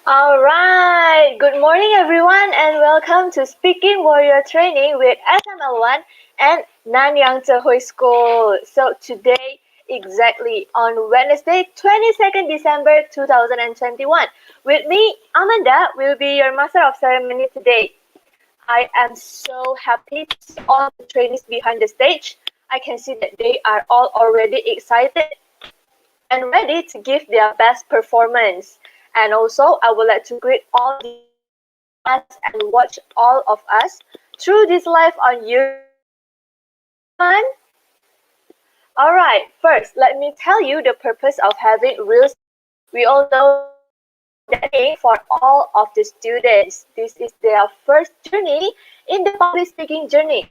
All right. Good morning, everyone, and welcome to Speaking Warrior Training with SMLONE and Nanyang Tsehui School. So today, exactly on Wednesday, 22nd December 2021, with me, Amanda, will be your master of ceremony today. I am so happy to see all the trainees behind the stage. I can see that they are all already excited and ready to give their best performance. And also, I would like to greet all the us and watch all of us through this live on YouTube. Fun? All right, first, let me tell you the purpose of having real. We all know that for all of the students, this is their first journey in the public speaking journey.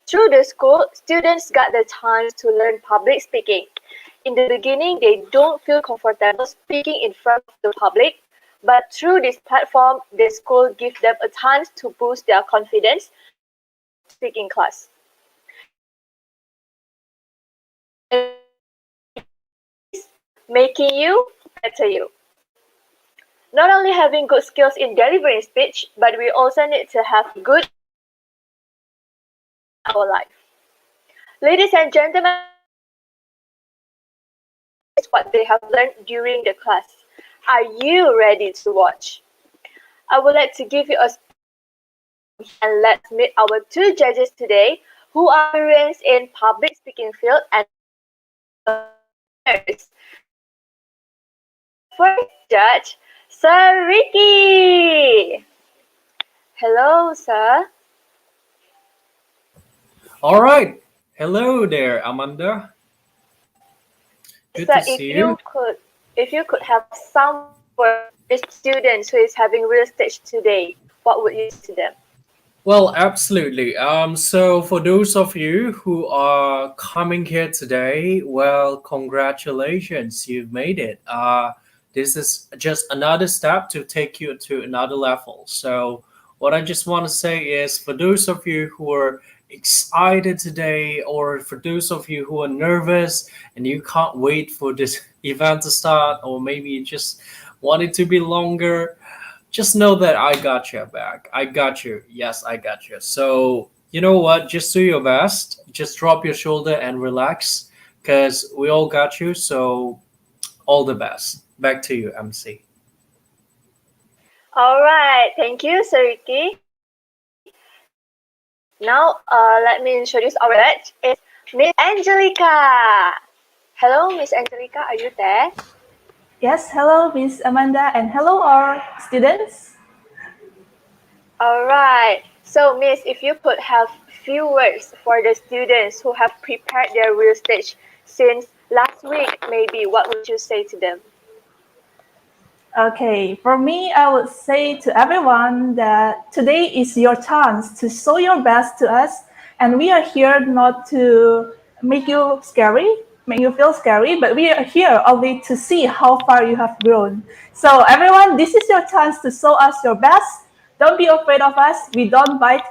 Through the school, students got the chance to learn public speaking. In the beginning, they don't feel comfortable speaking in front of the public, but through this platform, the school gives them a chance to boost their confidence to speak in class. Making you better you. Not only having good skills in delivering speech, but we also need to have good in our life. Ladies and gentlemen, this is what they have learned during the class. Are you ready to watch? I would like to give you a and let's meet our two judges today who are experienced in public speaking field and others. First judge, Sir Ricky. Hello, sir. All right. Hello there, Amanda. Good Sir, to see you. if you could have some words for the students who is having real stage today, what would you say to them? Well, absolutely. So for those of you who are coming here today, well, congratulations, you've made it. This is just another step to take you to another level. So what I just want to say is, for those of you who are excited today, or for those of you who are nervous and you can't wait for this event to start, or maybe you just want it to be longer, just know that I got your back. I got you. Yes, I got you. So, you know what? Just do your best. Just drop your shoulder and relax because we all got you. So, all the best. Back to you, MC. All right, thank you, Sir Ricky. Now, let me introduce our judge. It's Miss Angelica. Hello, Miss Angelica. Are you there? Yes, hello, Miss Amanda, and hello, our students. All right. So, Miss, if you could have few words for the students who have prepared their real stage since last week, maybe, what would you say to them? Okay, for me, I would say to everyone that today is your chance to show your best to us, and we are here not to make you scary, make you feel scary, but we are here only to see how far you have grown. So, everyone, this is your chance to show us your best. Don't be afraid of us. We don't bite.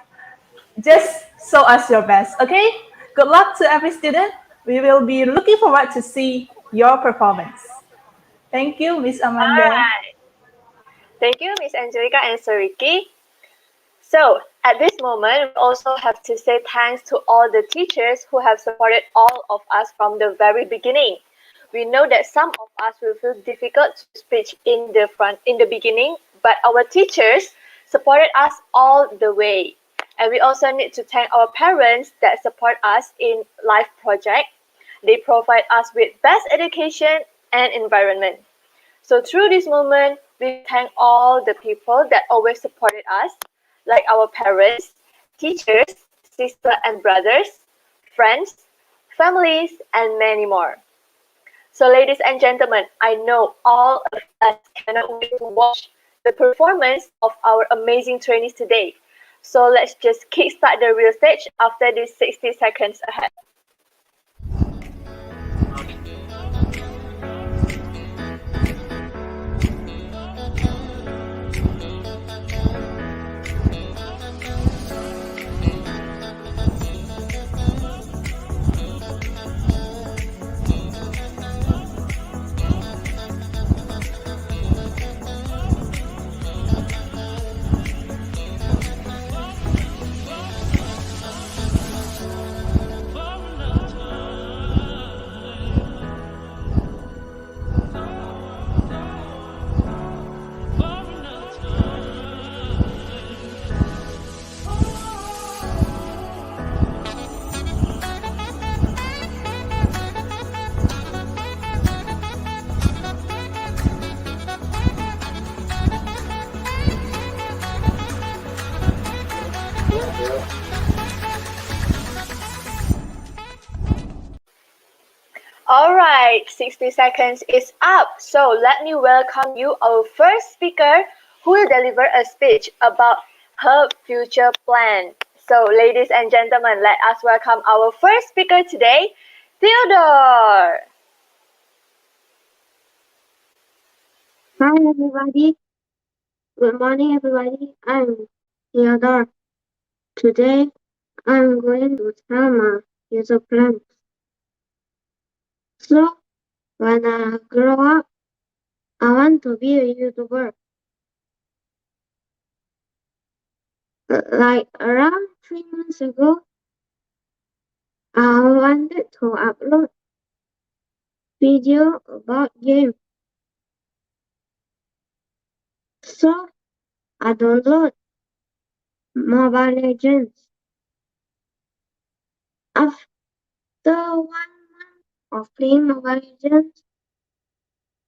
Just show us your best, okay? Good luck to every student. We will be looking forward to see your performance. Thank you, Miss All Amanda. right. Thank you, Miss Angelica and Sir Ricky. So, at this moment, we also have to say thanks to all the teachers who have supported all of us from the very beginning. We know that some of us will feel difficult to speak in the beginning, but our teachers supported us all the way. And we also need to thank our parents that support us in life project. They provide us with best education and environment. So through this moment, we thank all the people that always supported us, like our parents, teachers, sisters and brothers, friends, families, and many more. So ladies and gentlemen, I know all of us cannot wait to watch the performance of our amazing trainees today. So let's just kickstart the real stage after these 60 seconds ahead. Alright, 60 seconds is up. So let me welcome you, our first speaker, who will deliver a speech about her future plan. So, ladies and gentlemen, let us welcome our first speaker today, Theodore. Hi everybody. Good morning everybody. I'm Theodore. Today I'm going to tell my future plans. So when I grow up, I want to be a YouTuber. Like around 3 months ago, I wanted to upload video about games. So I download Mobile Legends. After 1 month of playing Mobile Legends,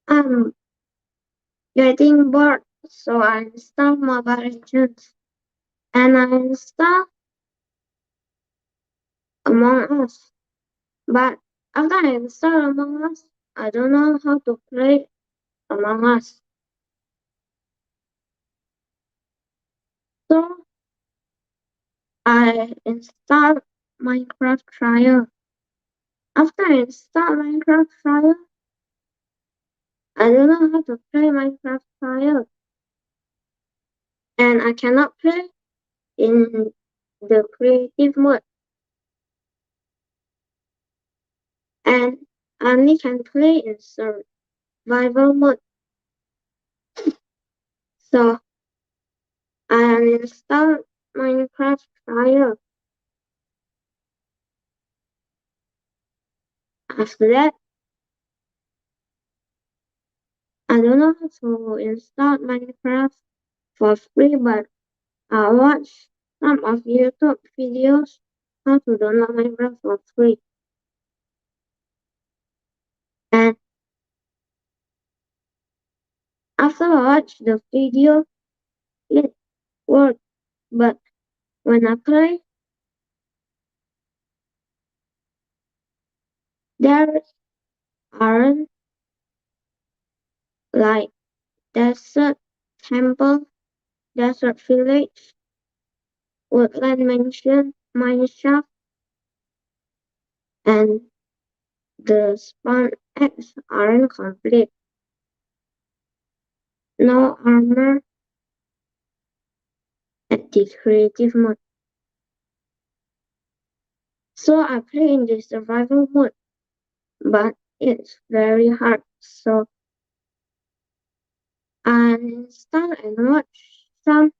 I'm getting bored, so I installed Mobile Legends and I installed Among Us. But after I install Among Us, I don't know how to play Among Us. So I installed Minecraft Trial. After I install Minecraft Trial, I don't know how to play Minecraft Trial. And I cannot play in the creative mode. And I only can play in survival mode. So I uninstalled Minecraft Trial. After that, I don't know how to install Minecraft for free, but I watched some of YouTube videos how to download Minecraft for free. And after I watched the video, it worked. But when I play, there aren't like desert temple, desert village, woodland mansion, mineshaft, and the spawn eggs aren't complete. No armor at the creative mode. So I play in the survival mode, but it's very hard. So I install and watch some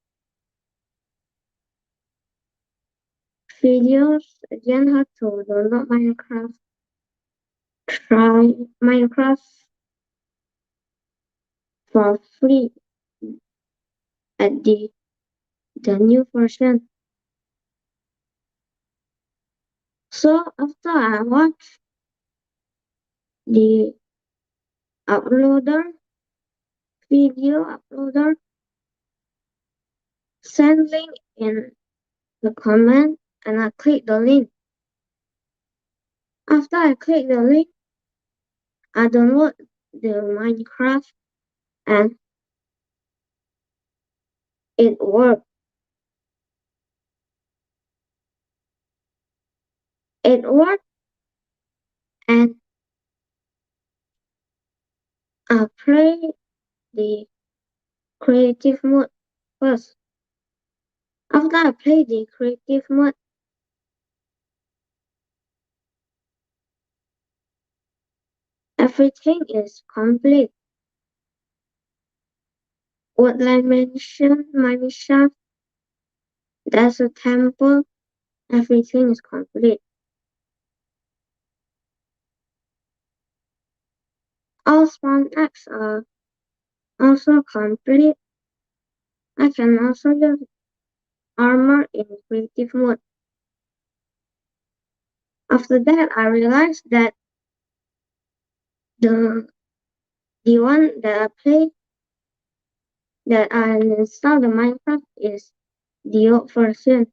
videos again how to download Minecraft. Try Minecraft for free at the new version. So after I watch the uploader video uploader send link in the comment and I click the link. After I click the link, I download the Minecraft and it worked. It worked and I play the creative mode first. After I play the creative mode, everything is complete. Woodland mansion, mineshaft, there's a temple, everything is complete. All spawn eggs are also complete. I can also use armor in creative mode. After that, I realized that the one that I play, that I installed the Minecraft is the old version.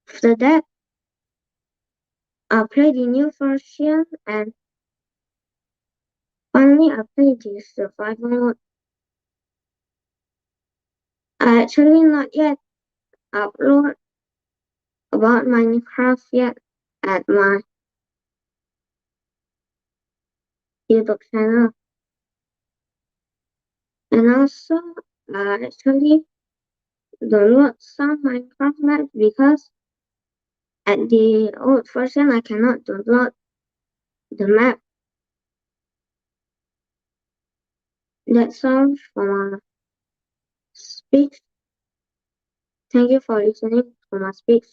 After that, I played the new version and finally I played the survival mode. I actually not yet upload about Minecraft yet at my YouTube channel. And also, I actually download some Minecraft maps because at the old version I cannot download the map. That's all for my speech. Thank you for listening to my speech.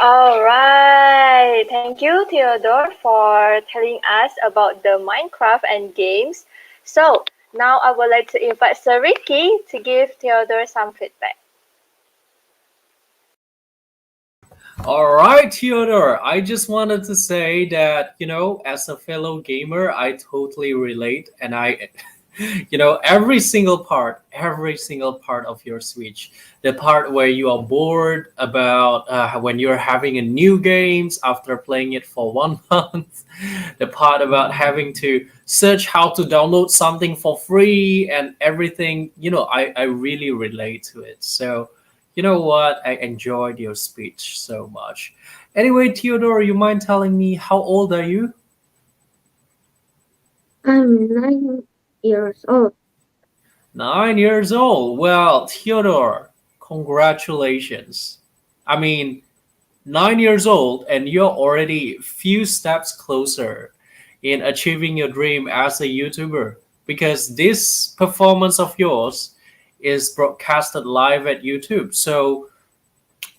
All right. Thank you, Theodore, for telling us about the Minecraft and games. So now I would like to invite Sir Ricky to give Theodore some feedback. All right, Theodore. I just wanted to say that, as a fellow gamer, I totally relate. And every single part of your speech, the part where you are bored about when you're having a new games after playing it for 1 month, the part about having to search how to download something for free and everything, I really relate to it. So, you know what? I enjoyed your speech so much. Anyway, Theodore, you mind telling me how old are you? I'm 9 years old. 9 years old. Well, Theodore, congratulations. I mean, 9 years old, and you're already a few steps closer in achieving your dream as a YouTuber because this performance of yours is broadcasted live at YouTube. So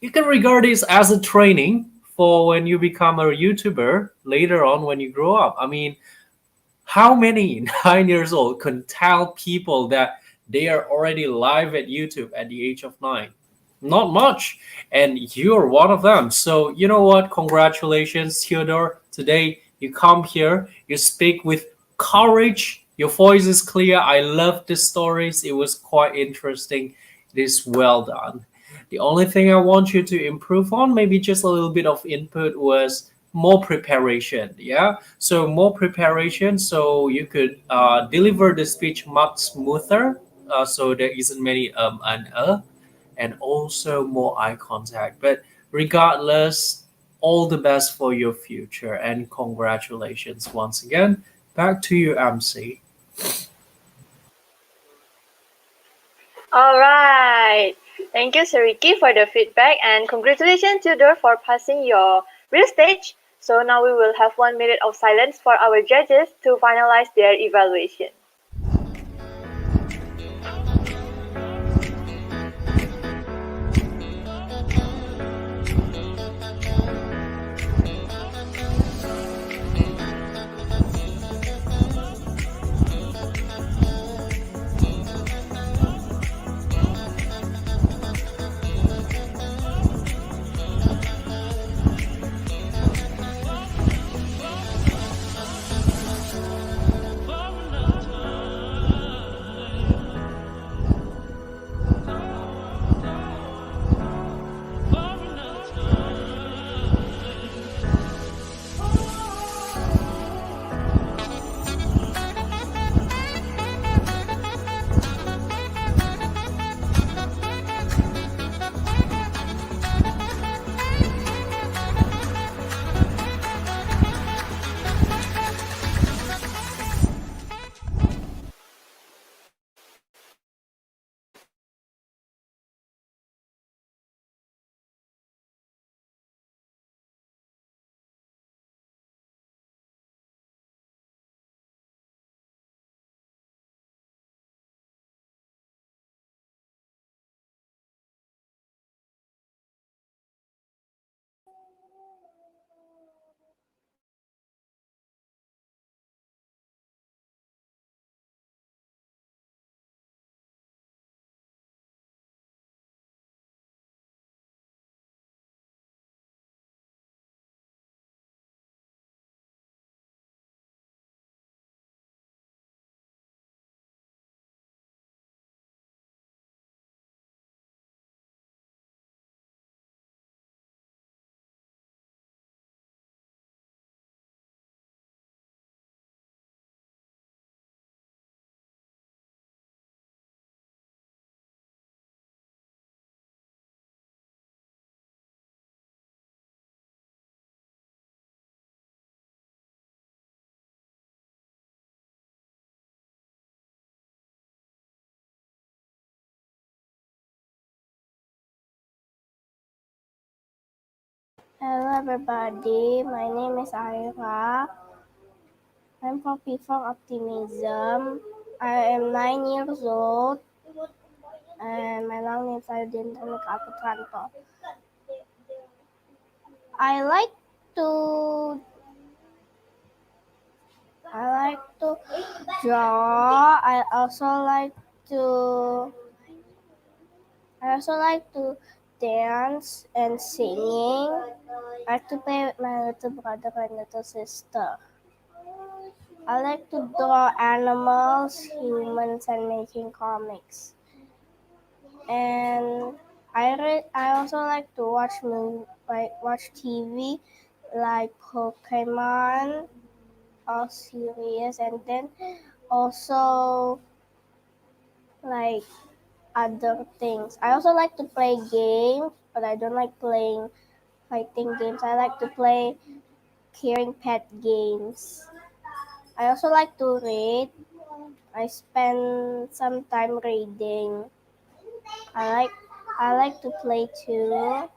you can regard this as a training for when you become a YouTuber later on when you grow up. I mean, how many 9 years old can tell people that they are already live at YouTube at the age of 9? Not much. And you're one of them. So, you know what? Congratulations, Theodore. Today you come here, you speak with courage. Your voice is clear. I love the stories. It was quite interesting. It is well done. The only thing I want you to improve on, maybe just a little bit of input, was more preparation. Yeah, so more preparation so you could deliver the speech much smoother, so there isn't many and also more eye contact. But regardless, all the best for your future and congratulations once again. Back to you, MC. All right. Thank you, Sir Ricky, for the feedback, and congratulations, Theodore, for passing your real stage. So now we will have 1 minute of silence for our judges to finalize their evaluation. Hello everybody, my name is Aira. I'm from People Optimism. I am 9 years old and my long name is Ayudinta Kaputranto. I like to draw. I also like to dance and singing. I like to play with my little brother and little sister. I like to draw animals, humans, and making comics. And I also like to watch TV, like Pokemon or series, and then also like other things. I also like to play games, but I don't like playing fighting games. I like to play caring pet games. I also like to read. I spend some time reading. I like to play too.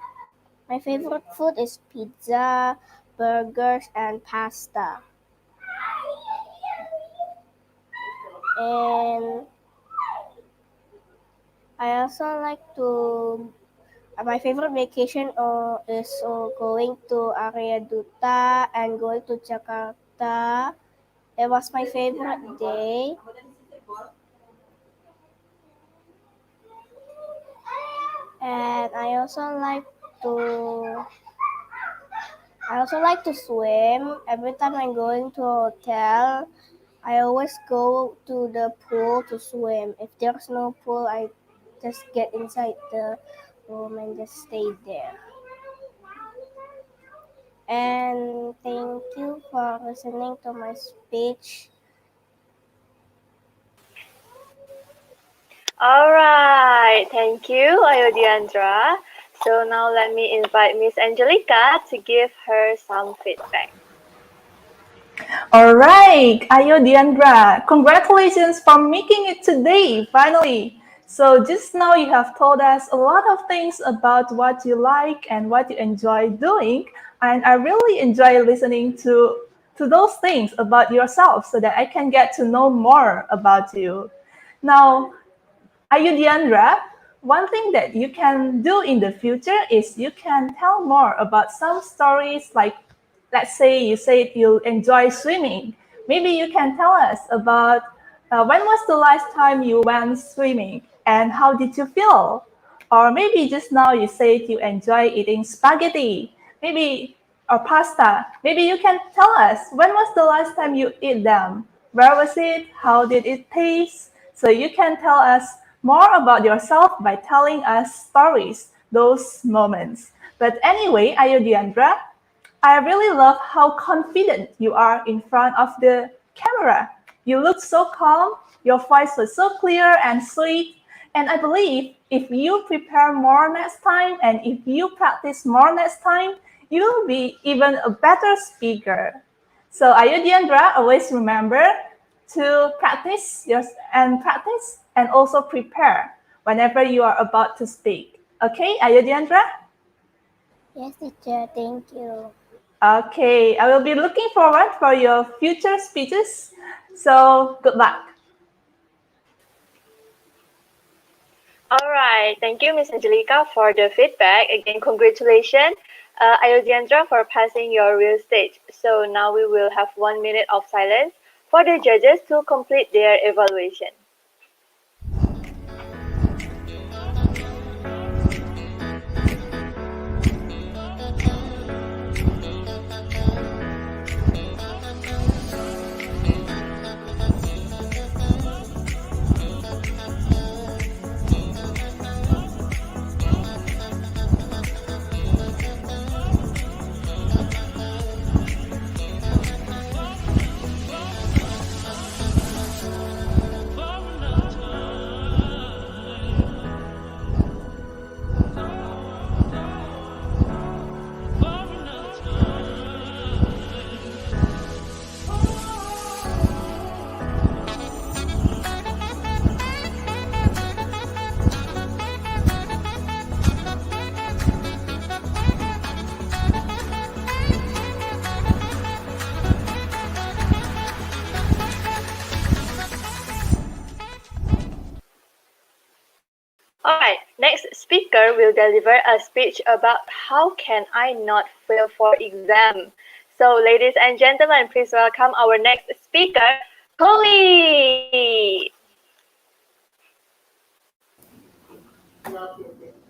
My favorite food is pizza, burgers, and pasta. And I also like to. My favorite vacation is going to Area Duta and going to Jakarta. It was my favorite day. And I also like to swim. Every time I'm going to a hotel, I always go to the pool to swim. If there's no pool, I just get inside the room and just stay there. And thank you for listening to my speech. Alright, thank you, Ayodiandra. So now let me invite Miss Angelica to give her some feedback. All right, Ayo Diandra, congratulations for making it today, finally. So just now you have told us a lot of things about what you like and what you enjoy doing, and I really enjoy listening to those things about yourself so that I can get to know more about you. Now, Ayudhyandra, one thing that you can do in the future is you can tell more about some stories like, let's say you said you enjoy swimming. Maybe you can tell us about when was the last time you went swimming and how did you feel? Or maybe just now you said you enjoy eating spaghetti, maybe or pasta. Maybe you can tell us when was the last time you ate them? Where was it? How did it taste? So you can tell us more about yourself by telling us stories, those moments. But anyway, Ayodhyandra, I really love how confident you are in front of the camera. You look so calm, your voice was so clear and sweet, and I believe if you prepare more next time and if you practice more next time, you will be even a better speaker. So Ayodhyandra, always remember to practice and also prepare whenever you are about to speak. Okay, Ayodhyandra? Yes, teacher, thank you. Okay, I will be looking forward for your future speeches. So good luck. Alright, thank you, Miss Angelica, for the feedback. Again, congratulations, Ayodhyandra, for passing your real stage. So now we will have 1 minute of silence for the judges to complete their evaluation. Alright, next speaker will deliver a speech about how can I not fail for exam. So ladies and gentlemen, please welcome our next speaker, Chloe.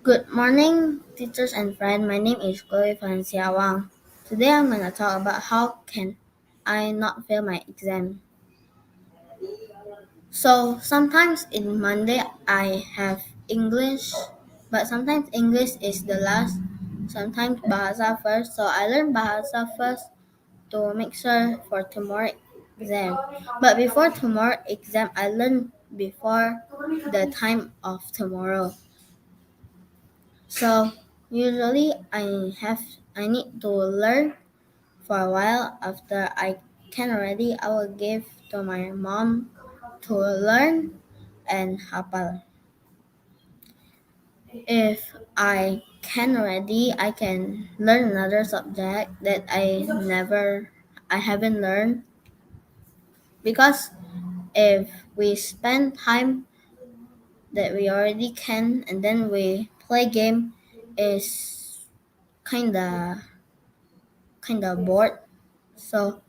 Good morning, teachers and friends. My name is Chloe Valencia Wang. Today I'm going to talk about how can I not fail my exam. So sometimes in Monday I have English, but sometimes English is the last. Sometimes Bahasa first. So I learn Bahasa first to make sure for tomorrow exam. But before tomorrow exam, I learn before the time of tomorrow. So usually I need to learn for a while. After I can already, I will give to my mom to learn and hafal. If I can already, I can learn another subject that I haven't learned, because if we spend time that we already can and then we play game, is kinda bored. So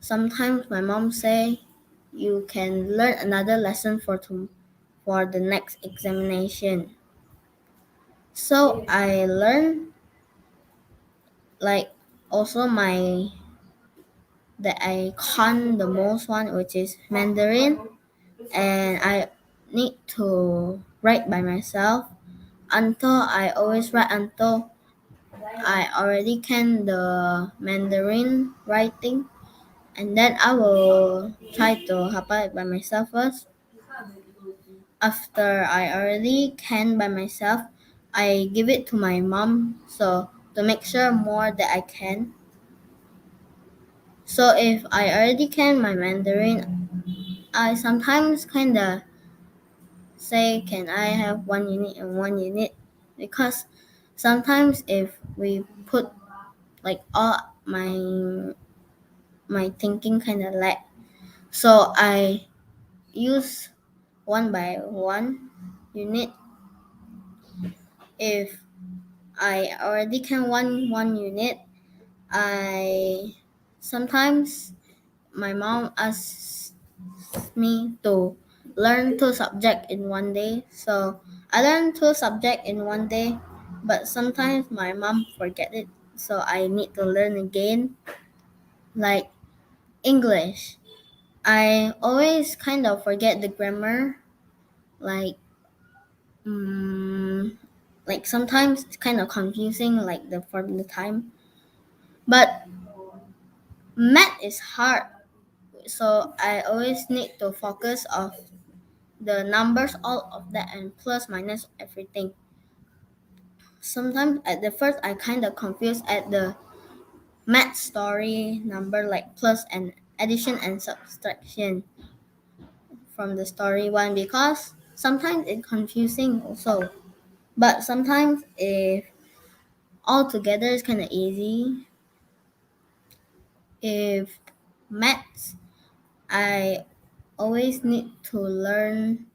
sometimes my mom say you can learn another lesson for the next examination. So I learn, like, also that I con the most one, which is Mandarin, and I need to write by myself until I always write until I already can the Mandarin writing, and then I will try to hafal it by myself first. After I already can by myself, I give it to my mom, so to make sure more that I can. So if I already can my Mandarin, I sometimes kinda say, can I have 1 unit and 1 unit? Because sometimes if we put like all my thinking kinda lag. So I use 1 by 1 unit. If I already can one unit, I sometimes my mom asks me to learn 2 subjects in 1 day. So I learn 2 subjects in 1 day, but sometimes my mom forget it, so I need to learn again. Like English, I always kind of forget the grammar. Like like sometimes it's kind of confusing, like the for the time. But math is hard, so I always need to focus of the numbers, all of that, and plus minus everything. Sometimes at the first I kind of confused at the math story number, like plus and addition and subtraction from the story one, because sometimes it's confusing also. But sometimes if all together is kind of easy. If maths, I always need to learn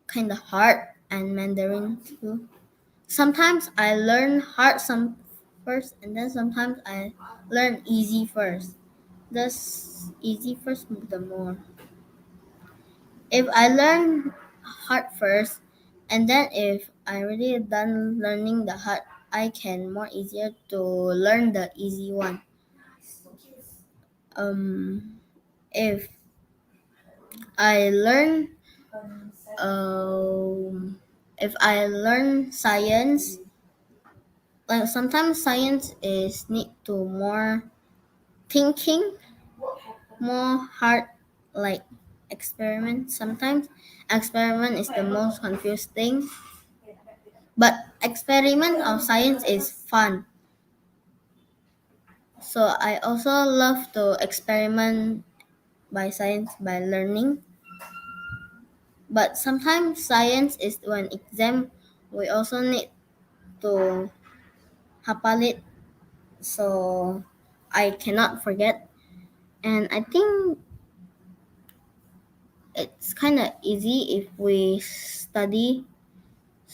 kind of hard, and Mandarin too. Sometimes I learn hard some first, and then sometimes I learn easy first. Thus easy first the more. If I learn hard first, and then if I really done learning the hard, I can more easier to learn the easy one. If I learn if I learn science, like sometimes science is need to more thinking, more hard, like experiment. Sometimes experiment is the most confused thing, but experiment of science is fun. So I also love to experiment by science by learning. But sometimes science is when exam, we also need to hafal it, so I cannot forget. And I think it's kind of easy if we study.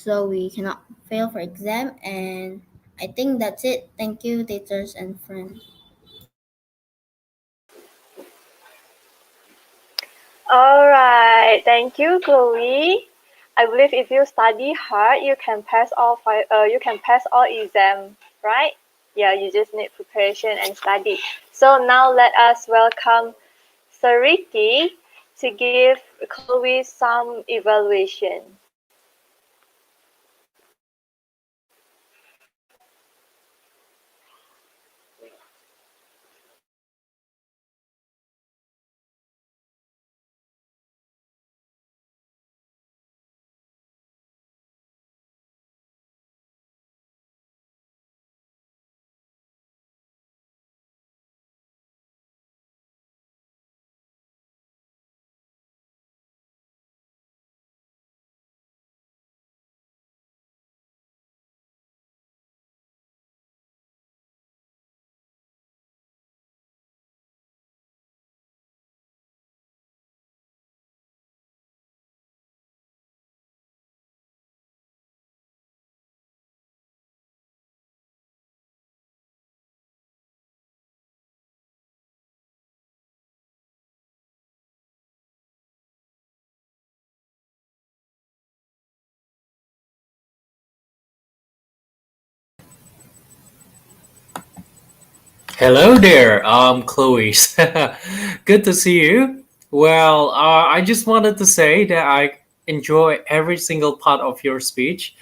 so we cannot fail for exam. And I think that's it. Thank you, teachers and friends. All right, thank you, Chloe. I believe if you study hard, you can pass all exam, right? Yeah, you just need preparation and study. So now let us welcome Sariti to give Chloe some evaluation. Hello there, Chloe. Good to see you. Well, I just wanted to say that I enjoy every single part of your speech.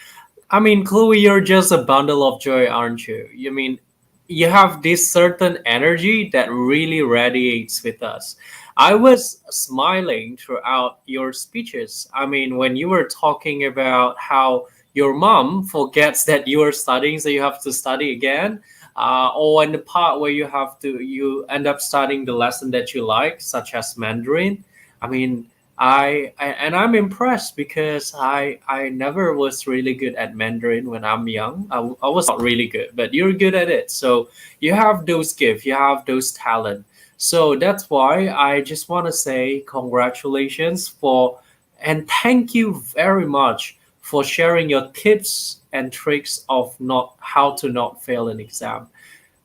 I mean, Chloe, you're just a bundle of joy, aren't you? You mean you have this certain energy that really radiates with us. I was smiling throughout your speeches. I mean, when you were talking about how your mom forgets that you are studying, so you have to study again, or in the part where you end up studying the lesson that you like, such as Mandarin. I mean, and I'm impressed because I never was really good at Mandarin when I'm young. I was not really good, but you're good at it. So you have those gifts, you have those talent. So that's why I just want to say congratulations for and thank you very much for sharing your tips and tricks of not how to not fail an exam.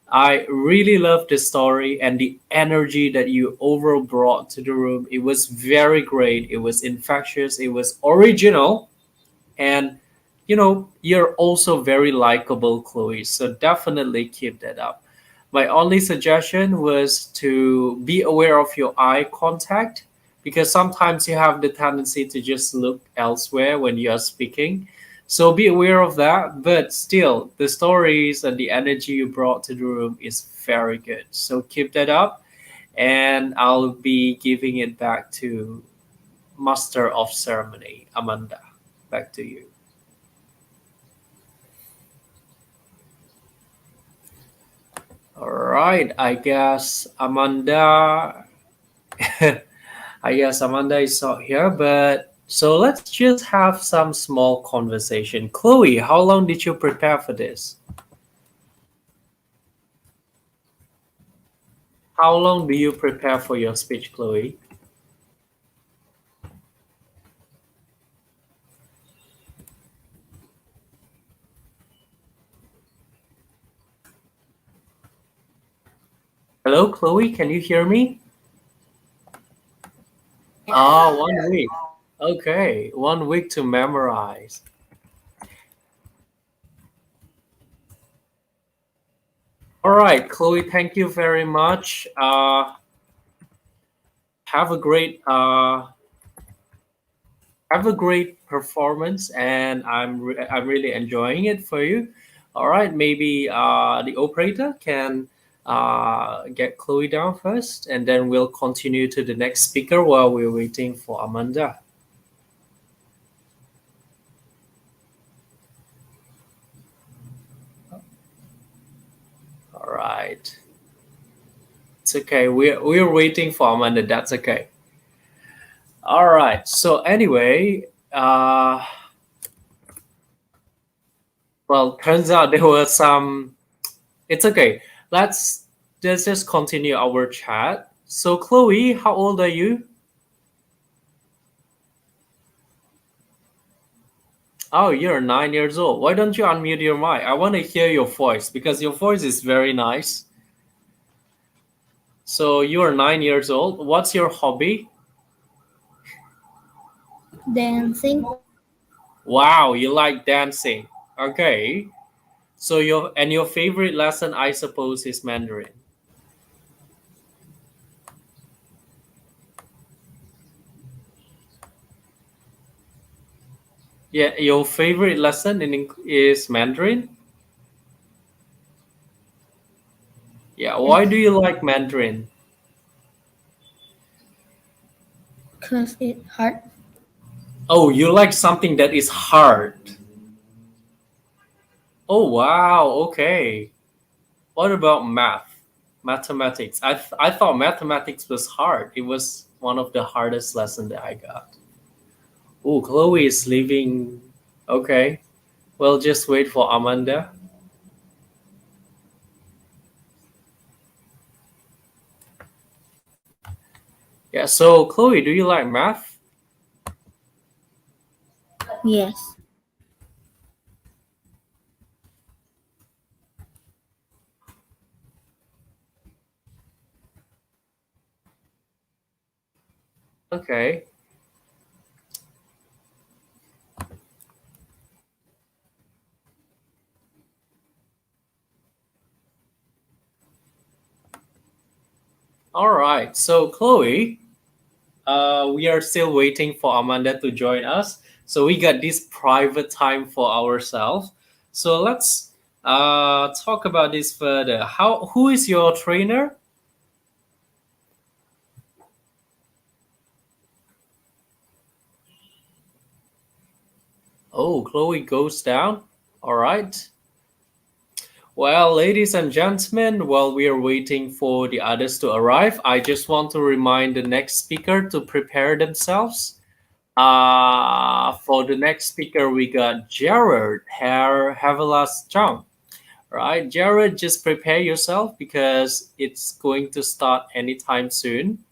I really love the story and the energy that you overall brought to the room. It was very great. It was infectious. It was original. And, you're also very likable, Chloe. So definitely keep that up. My only suggestion was to be aware of your eye contact because sometimes you have the tendency to just look elsewhere when you are speaking. So be aware of that. But still, the stories and the energy you brought to the room is very good. So keep that up. And I'll be giving it back to Master of Ceremony, Amanda. Back to you. All right. I guess Amanda is not here, but so let's just have some small conversation. Chloe, how long did you prepare for this? How long do you prepare for your speech, Chloe? Hello, Chloe, can you hear me? Ah, 1 week. Okay, 1 week to memorize. All right, Chloe, thank you very much. Have a great have a great performance, and I'm really enjoying it for you. All right, maybe the operator can get Chloe down first, and then we'll continue to the next speaker while we're waiting for Amanda. All right, it's okay. We're waiting for Amanda. That's okay. All right. So anyway, well, turns out there were some. It's okay. Let's let's just continue our chat. So Chloe, how old are you? Oh, you're 9 years old. Why don't you unmute your mic? I want to hear your voice because your voice is very nice. So you are 9 years old. What's your hobby? Dancing. Wow, you like dancing. Okay. So your favorite lesson, I suppose, is Mandarin. Yeah, your favorite lesson is Mandarin. Yeah, why Yes. do you like Mandarin? Because it's hard. Oh, you like something that is hard. Oh, wow. Okay. What about mathematics? I thought mathematics was hard. It was one of the hardest lessons that I got. Oh, Chloe is leaving. Okay. Well, just wait for Amanda. Yeah, so Chloe, do you like math? Yes. Okay. All right. So Chloe, we are still waiting for Amanda to join us. So we got this private time for ourselves. So let's talk about this further. Who is your trainer? Oh, Chloe goes down. All right. Well, ladies and gentlemen, while we are waiting for the others to arrive, I just want to remind the next speaker to prepare themselves. For the next speaker, we got Jared Havelas Chong. Right, Jared, just prepare yourself because it's going to start anytime soon.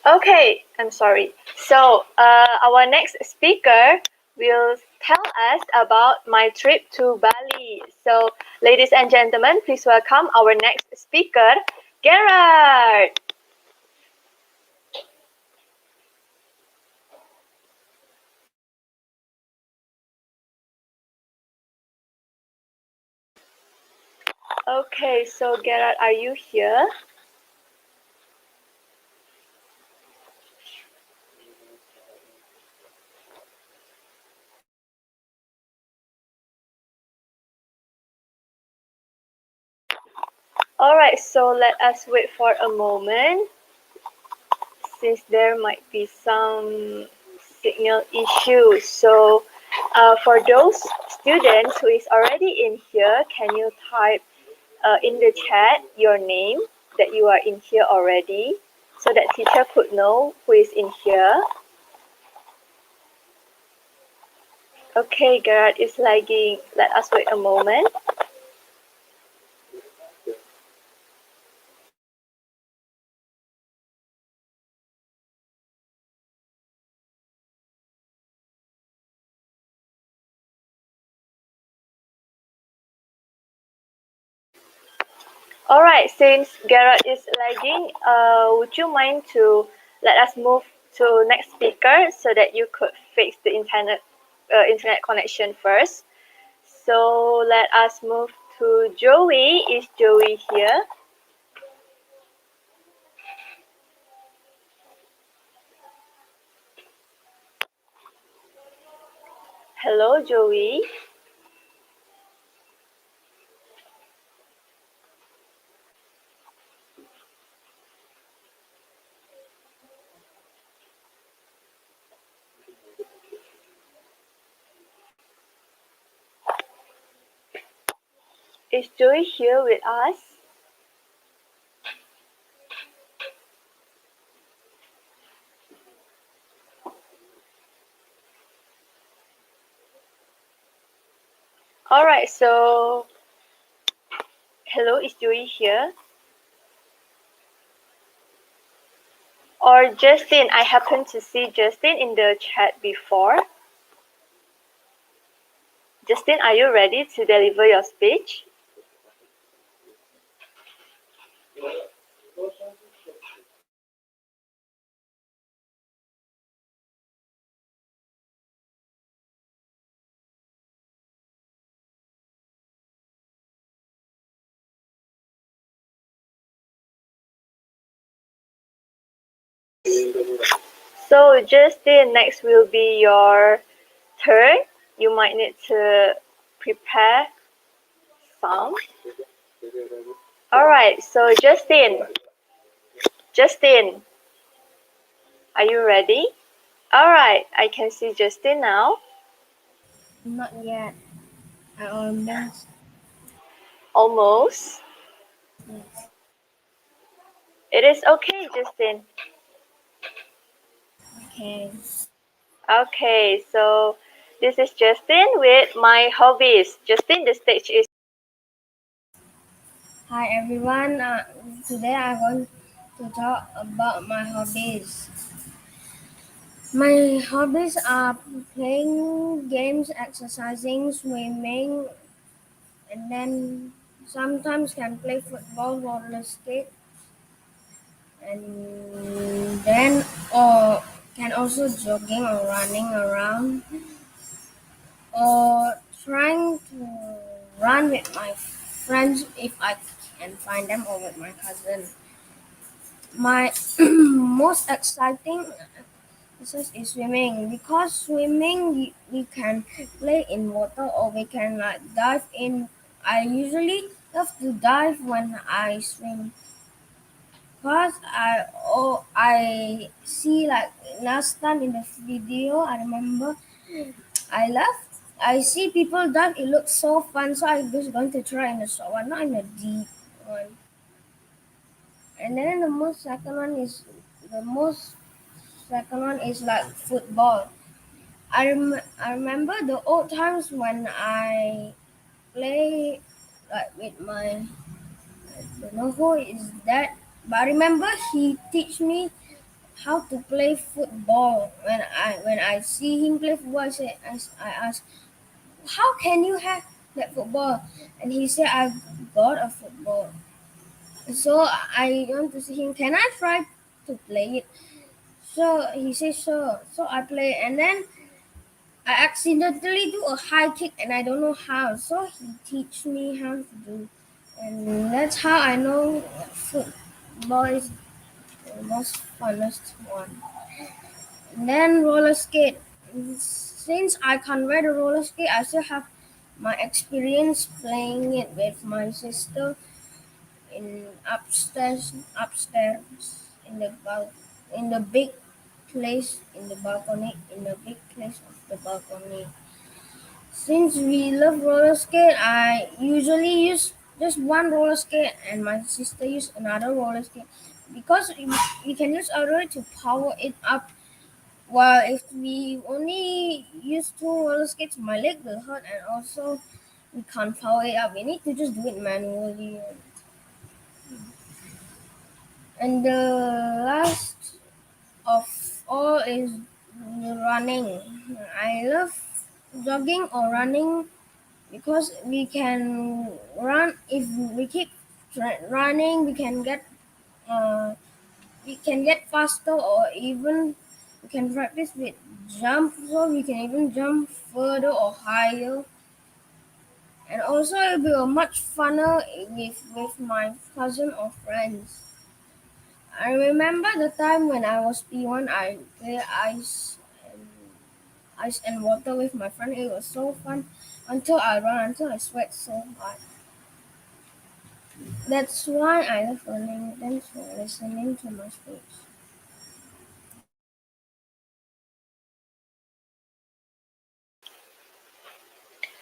Okay, I'm sorry. So, our next speaker will tell us about my trip to Bali. So, ladies and gentlemen, please welcome our next speaker, Gerard. Okay, so Gerard, are you here? Alright, so let us wait for a moment since there might be some signal issues. So For those students who is already in here, can you type in the chat your name that you are in here already so that teacher could know who is in here? Okay, Gerard is lagging. Let us wait a moment. Alright, since Gerard is lagging, would you mind to let us move to next speaker so that you could fix the internet connection first? So let us move to Joey. Is Joey here? Hello, Joey. Is Joey here with us? Alright, so hello, is Joey here? Or Justin, I happened to see Justin in the chat before. Justin, are you ready to deliver your speech? So Justin, next will be your turn. You might need to prepare some. Alright, so Justin, are you ready? Alright, I can see Justin now. Not yet. I almost. Almost. Yes. It is okay, Justin. Okay. Okay, so this is Justin with my hobbies. Justin, the stage is. Hi everyone. Today I want to talk about my hobbies. My hobbies are playing games, exercising, swimming, and then sometimes can play football, roller skate, and then or can also jogging or running around or trying to run with my friends if I can find them or with my cousin. My most exciting exercise is swimming because swimming we can play in water or we can like dive in. I usually love to dive when I swim because I see like last time in the video I remember I see people dive. It looks so fun, so I just going to try in the short one, not in the deep one. And then the most second one is like football. I remember the old times when I play like with my I don't know who is that, but I remember he teach me how to play football. When I see him play football, I ask, how can you have that football? And he said, I've got a football. So I want to see him. Can I try to play it? So he said sure. So I play, and then I accidentally do a high kick and I don't know how. So he teach me how to do. And that's how I know football is the most funnest one. And then roller skate. Since I can't ride a roller skate, I still have my experience playing it with my sister in upstairs in the big place in the balcony of the balcony. Since we love roller skate, I usually use just one roller skate, and my sister use another roller skate because we can use other to power it up. While if we only use two roller skates, my leg will hurt, and also we can't power it up. We need to just do it manually. And the last of all is running. I love jogging or running because we can run. If we keep running, uh, we can get faster, or even we can practice with jump, so we can even jump further or higher. And also it will be much funner with my cousin or friends. I remember the time when I was P1, I play ice and water with my friend. It was so fun until I sweat so hard. That's why I love running. Thanks for listening to my speech.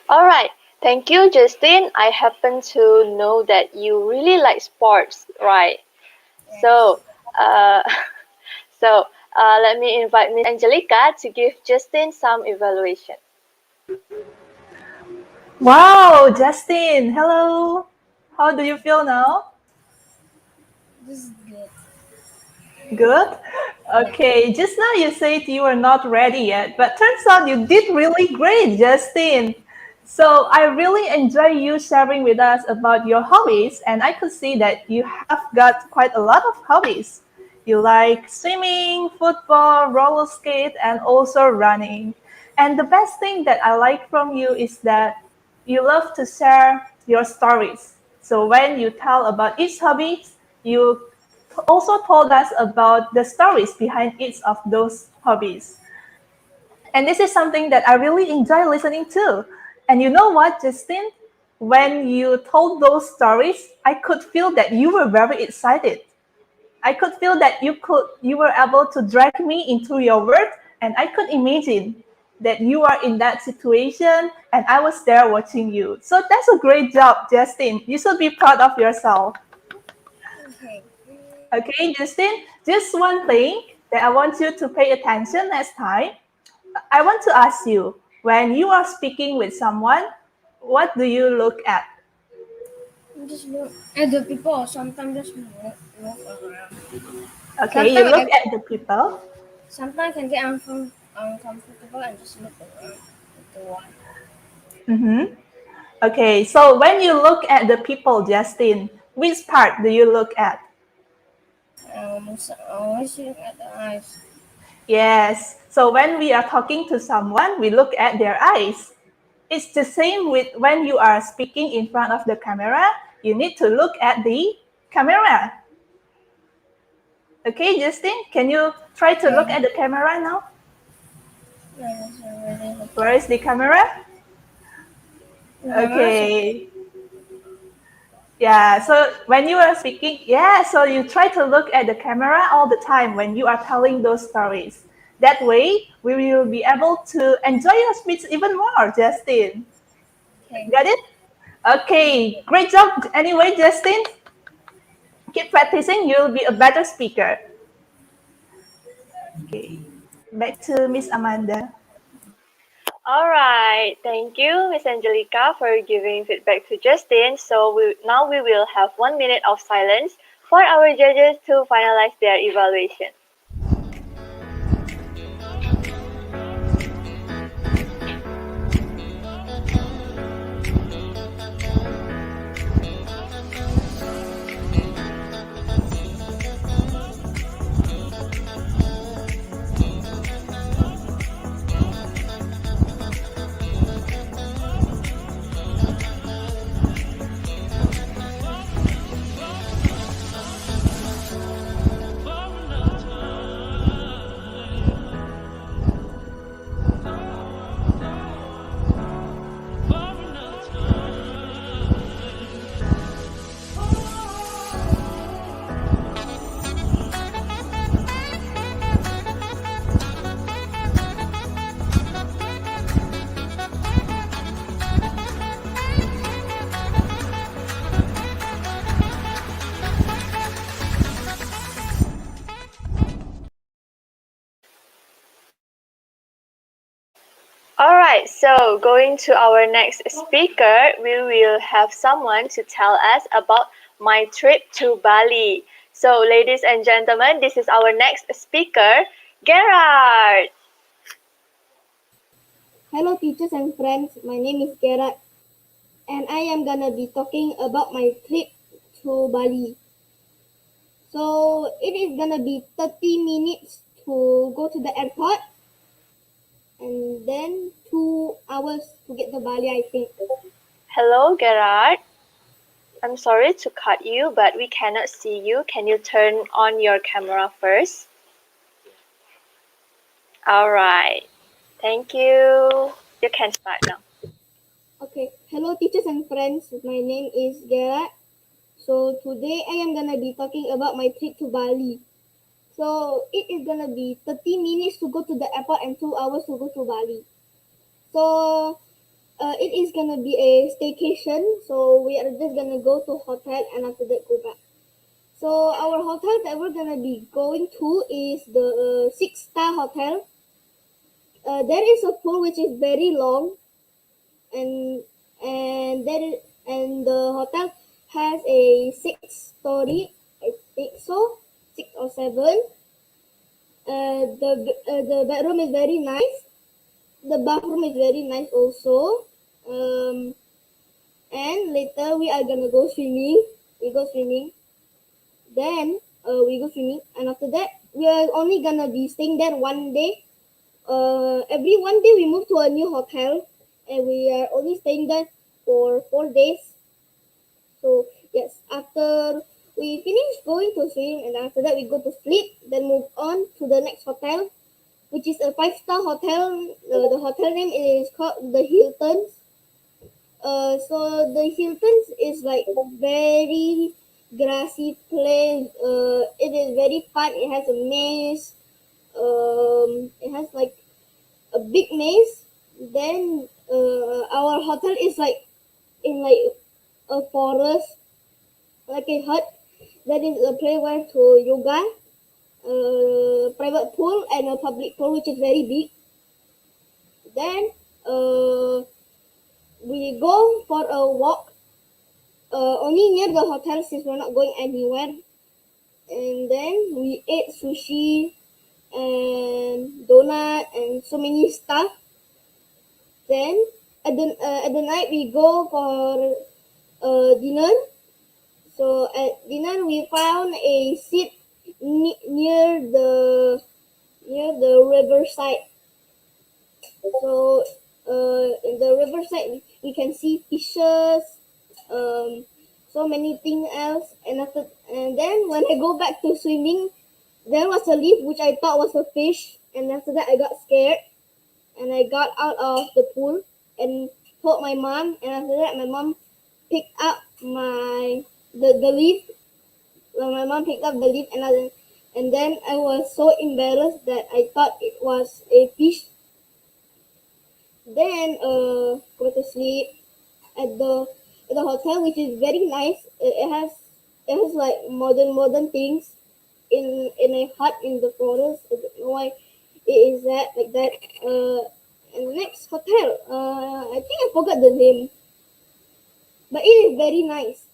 All right. Thank you, Justin. I happen to know that you really like sports, right? Yes. So, uh, let me invite Miss Angelica to give Justin some evaluation. Wow, Justin, hello. How do you feel now? This is good. Good? Yeah. Okay, just now you said you were not ready yet, but turns out you did really great, Justin. So I really enjoy you sharing with us about your hobbies, and I could see that you have got quite a lot of hobbies. You like swimming, football, roller skate, and also running. And the best thing that I like from you is that you love to share your stories. So when you tell about each hobby, you also told us about the stories behind each of those hobbies. And this is something that I really enjoy listening to. And you know what, Justin? When you told those stories, I could feel that you were very excited. I could feel that you were able to drag me into your world, and I could imagine that you are in that situation and I was there watching you. So that's a great job, Justin. You should be proud of yourself. Okay. Okay, Justin, just one thing that I want you to pay attention next time. I want to ask you, when you are speaking with someone, what do you look at? Just look at the people, or sometimes just walk around. Okay, you Sometimes look I at the people. sometimes I get uncomfortable and just look around at the wall. Mm-hmm. Okay, so when you look at the people, Justin, which part do you look at? So I always look at the eyes. Yes, so when we are talking to someone, we look at their eyes. It's the same with when you are speaking in front of the camera, you need to look at the camera. Okay, Justin, can you try to look Okay. at the camera now? Yes, I really look Where is the camera? the camera. So Okay. Yeah, so when you are speaking, yeah, so you try to look at the camera all the time when you are telling those stories. That way, we will be able to enjoy your speech even more, Justin. okay. Got it? Okay, great job anyway, Justin. Keep practicing, you'll be a better speaker. Okay, back to Miss Amanda. All right. Thank you, Miss Angelica, for giving feedback to Justin. So now we will have 1 minute of silence for our judges to finalize their evaluation. Alright, so going to our next speaker, we will have someone to tell us about my trip to Bali. So, ladies and gentlemen, this is our next speaker, Gerard. Hello teachers and friends, my name is Gerard and I am gonna be talking about my trip to Bali. So it is gonna be 30 minutes to go to the airport and then 2 hours to get to Bali, I think. Hello, Gerard. I'm sorry to cut you, but we cannot see you. Can you turn on your camera first? Alright, thank you. You can start now. Okay, hello teachers and friends, my name is Gerard. So today I am gonna be talking about my trip to Bali. So it is gonna be 30 minutes to go to the airport and 2 hours to go to Bali. So it is gonna be a staycation. So we are just gonna go to hotel and after that go back. So our hotel that we're gonna be going to is the 6-star hotel. There is a pool which is very long, and the hotel has a 6-story, I think so, 6 or 7. The bedroom is very nice. The bathroom is very nice also. And later we are gonna go swimming. We go swimming. Then we go swimming, and after that we are only gonna be staying there one day. Every one day we move to a new hotel, and we are only staying there for 4 days. So yes, after we finish going to swim, and after that we go to sleep, then move on to the next hotel, which is a 5-star hotel. The hotel name is called the Hiltons. So the Hiltons is like very grassy place. It is very fun. It has a maze. It has like a big maze. Then our hotel is like in like a forest, like a hut. That is a place where to yoga, private pool and a public pool, which is very big. Then we go for a walk, only near the hotel since we're not going anywhere. And then we ate sushi and donut and so many stuff. Then at the night we go for dinner. So at dinner we found a seat near the riverside. So in the riverside we can see fishes, so many things else. And then when I go back to swimming, there was a leaf which I thought was a fish, and after that I got scared and I got out of the pool and told my mom, and after that my mom picked up the leaf. When my mom picked up the leaf, and then I was so embarrassed that I thought it was a fish. Then go to sleep at the hotel, which is very nice. It has like modern things in a hut in the forest. I don't know why it is that like that. And the next hotel, I think I forgot the name, but it is very nice.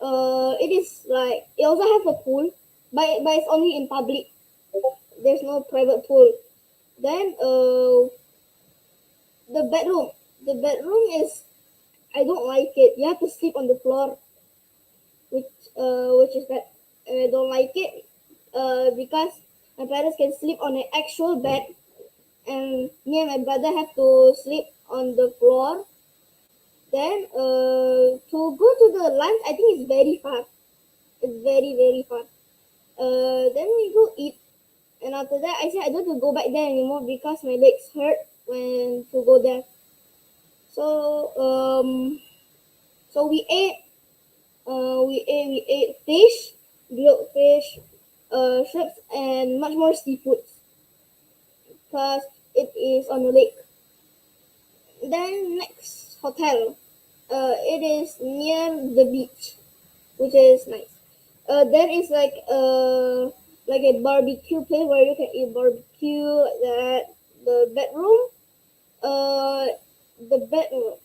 It is like it also has a pool, but it's only in public. There's no private pool. Then the bedroom is, I don't like it. You have to sleep on the floor, which is bad. I don't like it because my parents can sleep on an actual bed, and me and my brother have to sleep on the floor. Then to go to the lunch, I think it's very far. It's very far. Then we go eat, and after that I said I don't want to go back there anymore because my legs hurt when to go there. So so we ate fish, grilled fish, shrimps, and much more seafoods because it is on the lake. Then next hotel, it is near the beach, which is nice. There is like a barbecue place where you can eat barbecue like that. The bedroom Uh, the bedroom.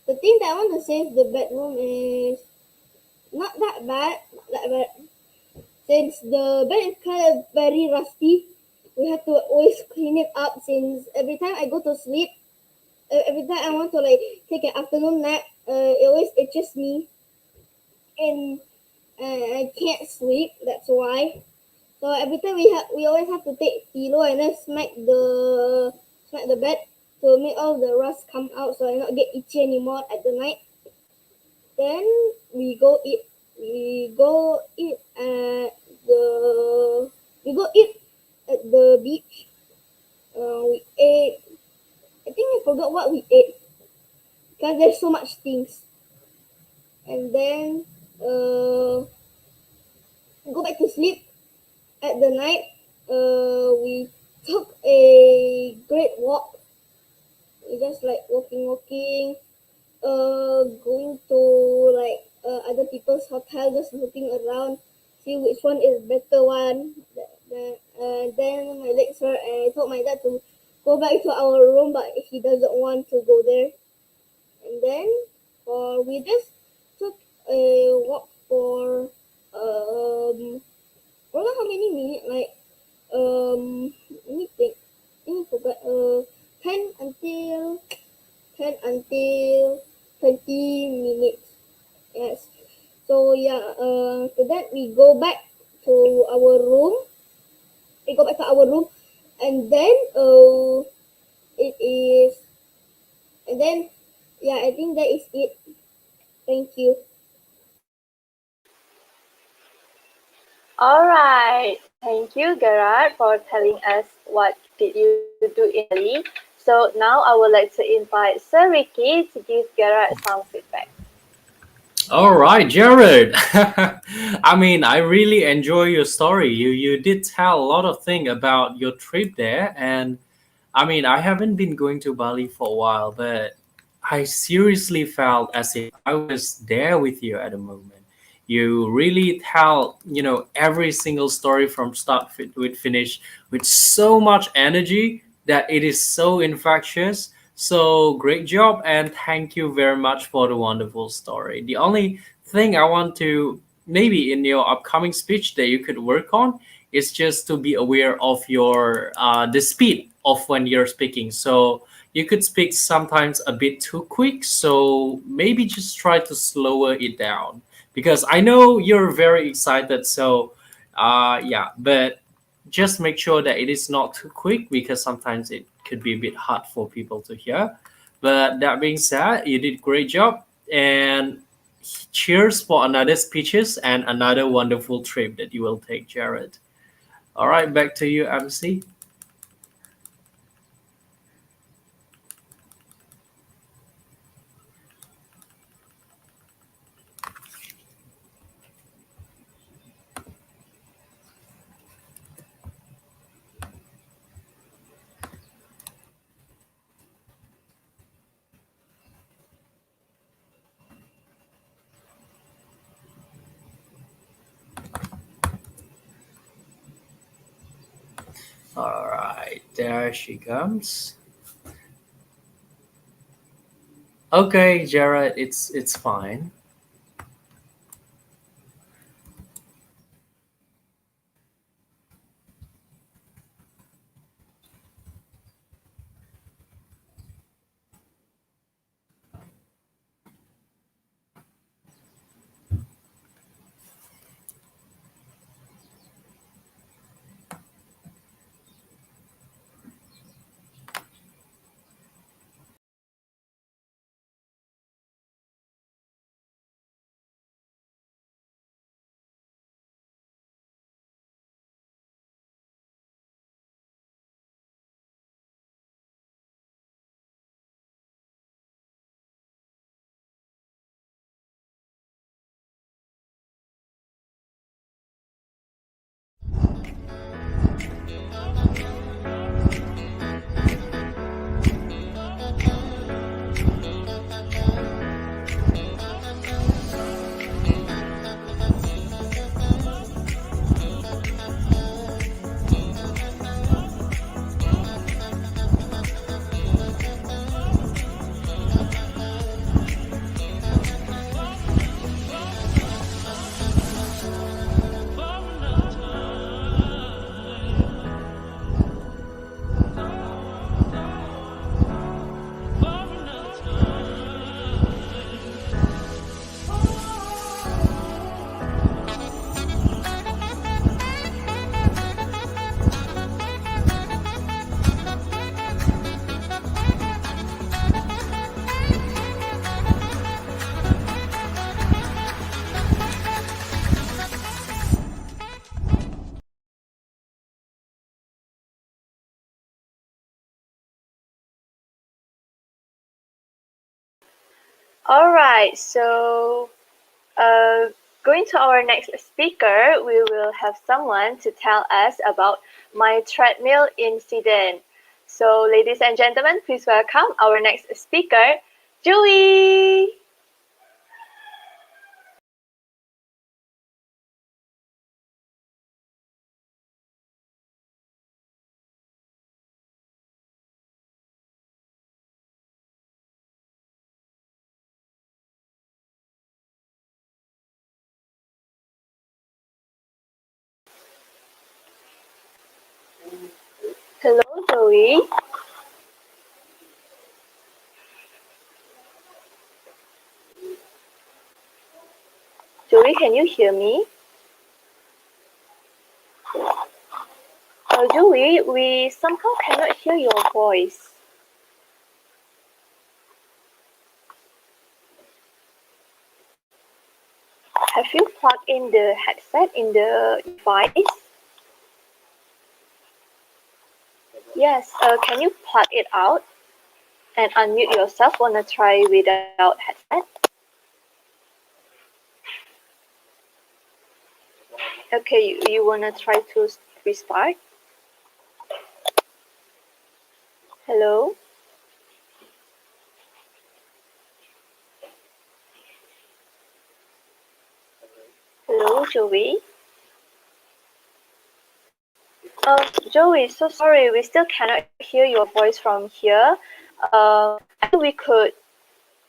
The thing that I want to say is the bedroom is not that bad. Not that bad. Since the bed is kind of very rusty, we have to always clean it up. Since every time I go to sleep, every time I want to like take an afternoon nap, it always itches me, and I can't sleep. That's why. So every time we always have to take pillow and then smack the bed to make all the rust come out, so I not get itchy anymore at the night. Then we go eat. We go eat at the we go eat at the beach. We ate. I think I forgot what we ate because there's so much things. And then go back to sleep at the night. We took a great walk. We just like walking, going to like other people's hotel, just looking around, see which one is better one. Then my legs hurt, and I told my dad to go back to our room, but he doesn't want to go there. And then, we just took a walk for I don't know how many minutes, like let me think. I think I forgot. 10 until 20 minutes. Yes. So yeah, after that we go back to our room. We go back to our room, and then it is, and then yeah, I think that is it. Thank you. All right. Thank you, Gerard, for telling us what did you do in Bali. So now I would like to invite Sir Ricky to give Gerard some feedback. All right, Jared. I mean, I really enjoy your story. You did tell a lot of things about your trip there, and I mean, I haven't been going to Bali for a while, but I seriously felt as if I was there with you at the moment. You really tell, every single story from start with finish with so much energy that it is so infectious. So great job, and thank you very much for the wonderful story. The only thing I want to maybe in your upcoming speech that you could work on is just to be aware of your the speed of when you're speaking. So you could speak sometimes a bit too quick. So maybe just try to slower it down because I know you're very excited. So yeah, but just make sure that it is not too quick because sometimes it could be a bit hard for people to hear. But that being said, you did great job, and cheers for another speeches and another wonderful trip that you will take, Jared. All right, back to you, MC. All right, there she comes. Okay, Jared, it's fine. All right, so going to our next speaker, we will have someone to tell us about my treadmill incident. So, ladies and gentlemen, please welcome our next speaker, Julie. Hello, Joey. Joey, can you hear me? Joey, we somehow cannot hear your voice. Have you plugged in the headset in the device? Yes, can you plug it out and unmute yourself? Wanna try without headset? Okay, you wanna try to restart? Hello? Hello, Joey? Joey, so sorry, we still cannot hear your voice from here. I think we could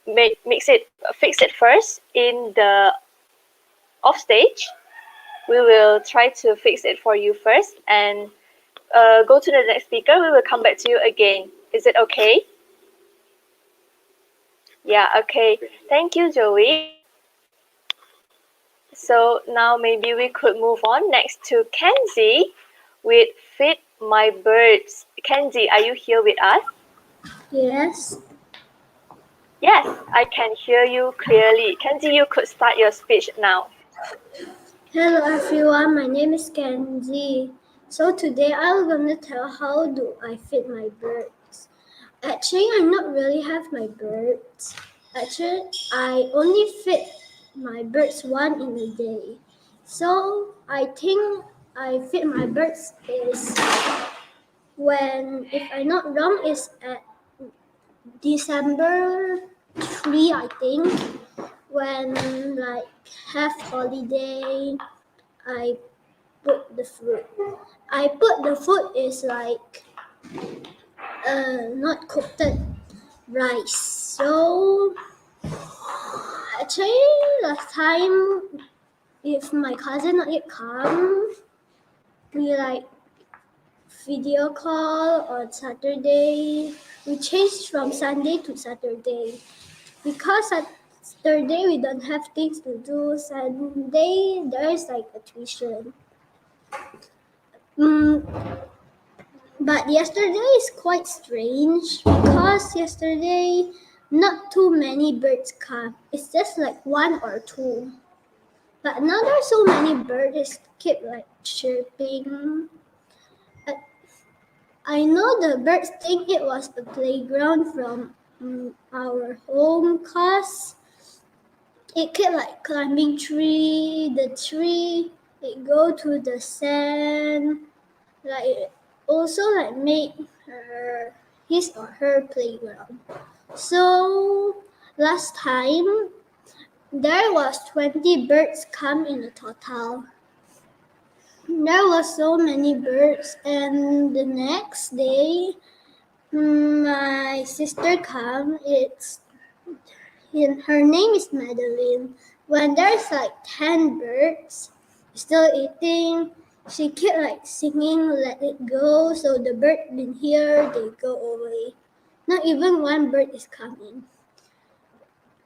fix it first in the off stage. We will try to fix it for you first and go to the next speaker. We will come back to you again. Is it okay? Yeah, okay. Thank you, Joey. So now maybe we could move on next to Kenzie with Feed My Birds. Kenzie, are you here with us? Yes. Yes, I can hear you clearly. Kenzie, you could start your speech now. Hello everyone, my name is Kenzie. So today I'm gonna tell how do I feed my birds. Actually, I not really have my birds. Actually, I only feed my birds one in a day. So I think I feed my birds is when, if I'm not wrong, is at December 3, I think, when like have holiday, I put the food. I put the food is like not cooked rice. So actually last time, if my cousin not yet come, we like video call on Saturday. We changed from Sunday to Saturday because Saturday we don't have things to do. Sunday there is like a tuition. But yesterday is quite strange because yesterday not too many birds come. It's just like one or two. But now there's so many birds keep like chirping. I know the birds think it was a playground from our home cause it kept like climbing the tree, it go to the sand, like it also like make his or her playground. So last time there was 20 birds come in a total. There was so many birds, and the next day my sister come. Her name is Madeline. When there's like 10 birds still eating, she kept like singing "Let It Go," so the bird in here they go away. Not even one bird is coming.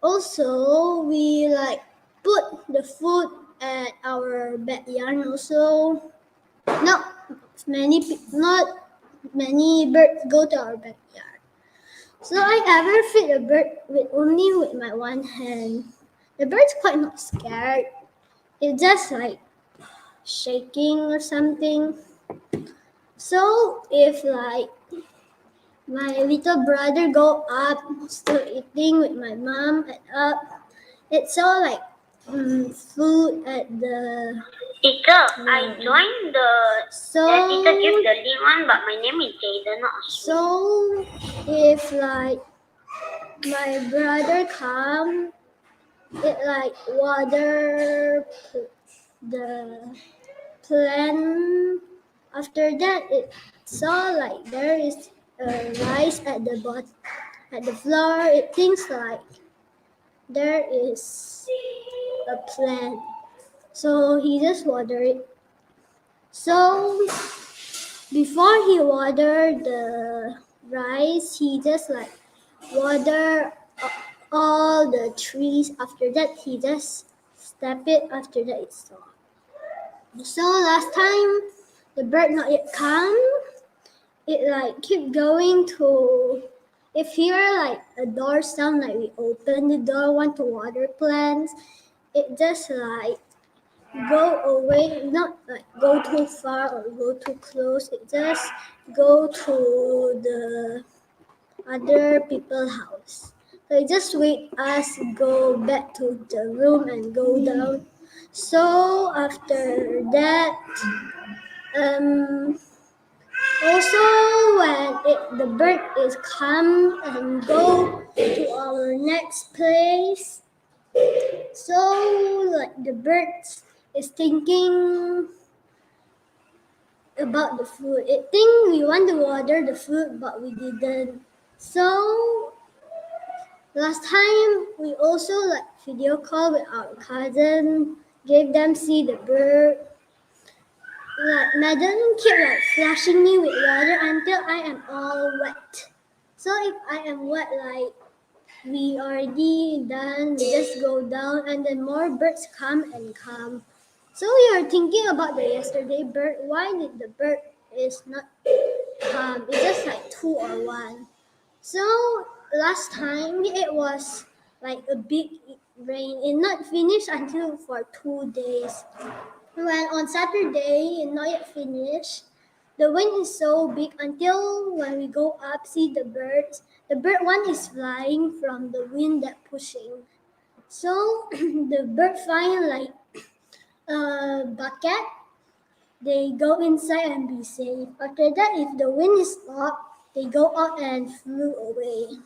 Also, we like put the food at our backyard. Also, not not many birds go to our backyard. So I ever feed a bird with my one hand. The bird's quite not scared. It's just like shaking or something. So if like My little brother go up, still eating with my mom and up. It's all like food at the. Teacher, I joined the teacher give So the link one, but my name is Jaden. so if like my brother come, it like water the plant. After that, it saw like there is a rice at the bottom at the floor. It thinks like there is a plant, so he just water it. So before he water the rice, he just like water all the trees. After that, he just step it. After that, it's saw. So last time the bird not yet come, it like keep going to. If hear like a door sound, like we open the door, want to water plants, it just like go away, not like go too far or go too close. It just go to the other people's house. So it just wait us go back to the room and go down. So after that, also when the bird is come and go to our next place, so like the bird is thinking about the food. It think we want to water the food, but we didn't. So last time we also like video call with our cousin, gave them see the bird. Like Madam keep like flashing me with water until I am all wet. So if I am wet, like we already done, we just go down and then more birds come and come. So we are thinking about the yesterday bird. Why did the bird is not come? It's just like 2 or 1. So last time it was like a big rain. It not finished until for 2 days. When on Saturday it not yet finished. The wind is so big until when we go up see the birds. The bird one is flying from the wind that pushing. So the bird find like a bucket. They go inside and be safe. After that, if the wind is up, they go out and flew away.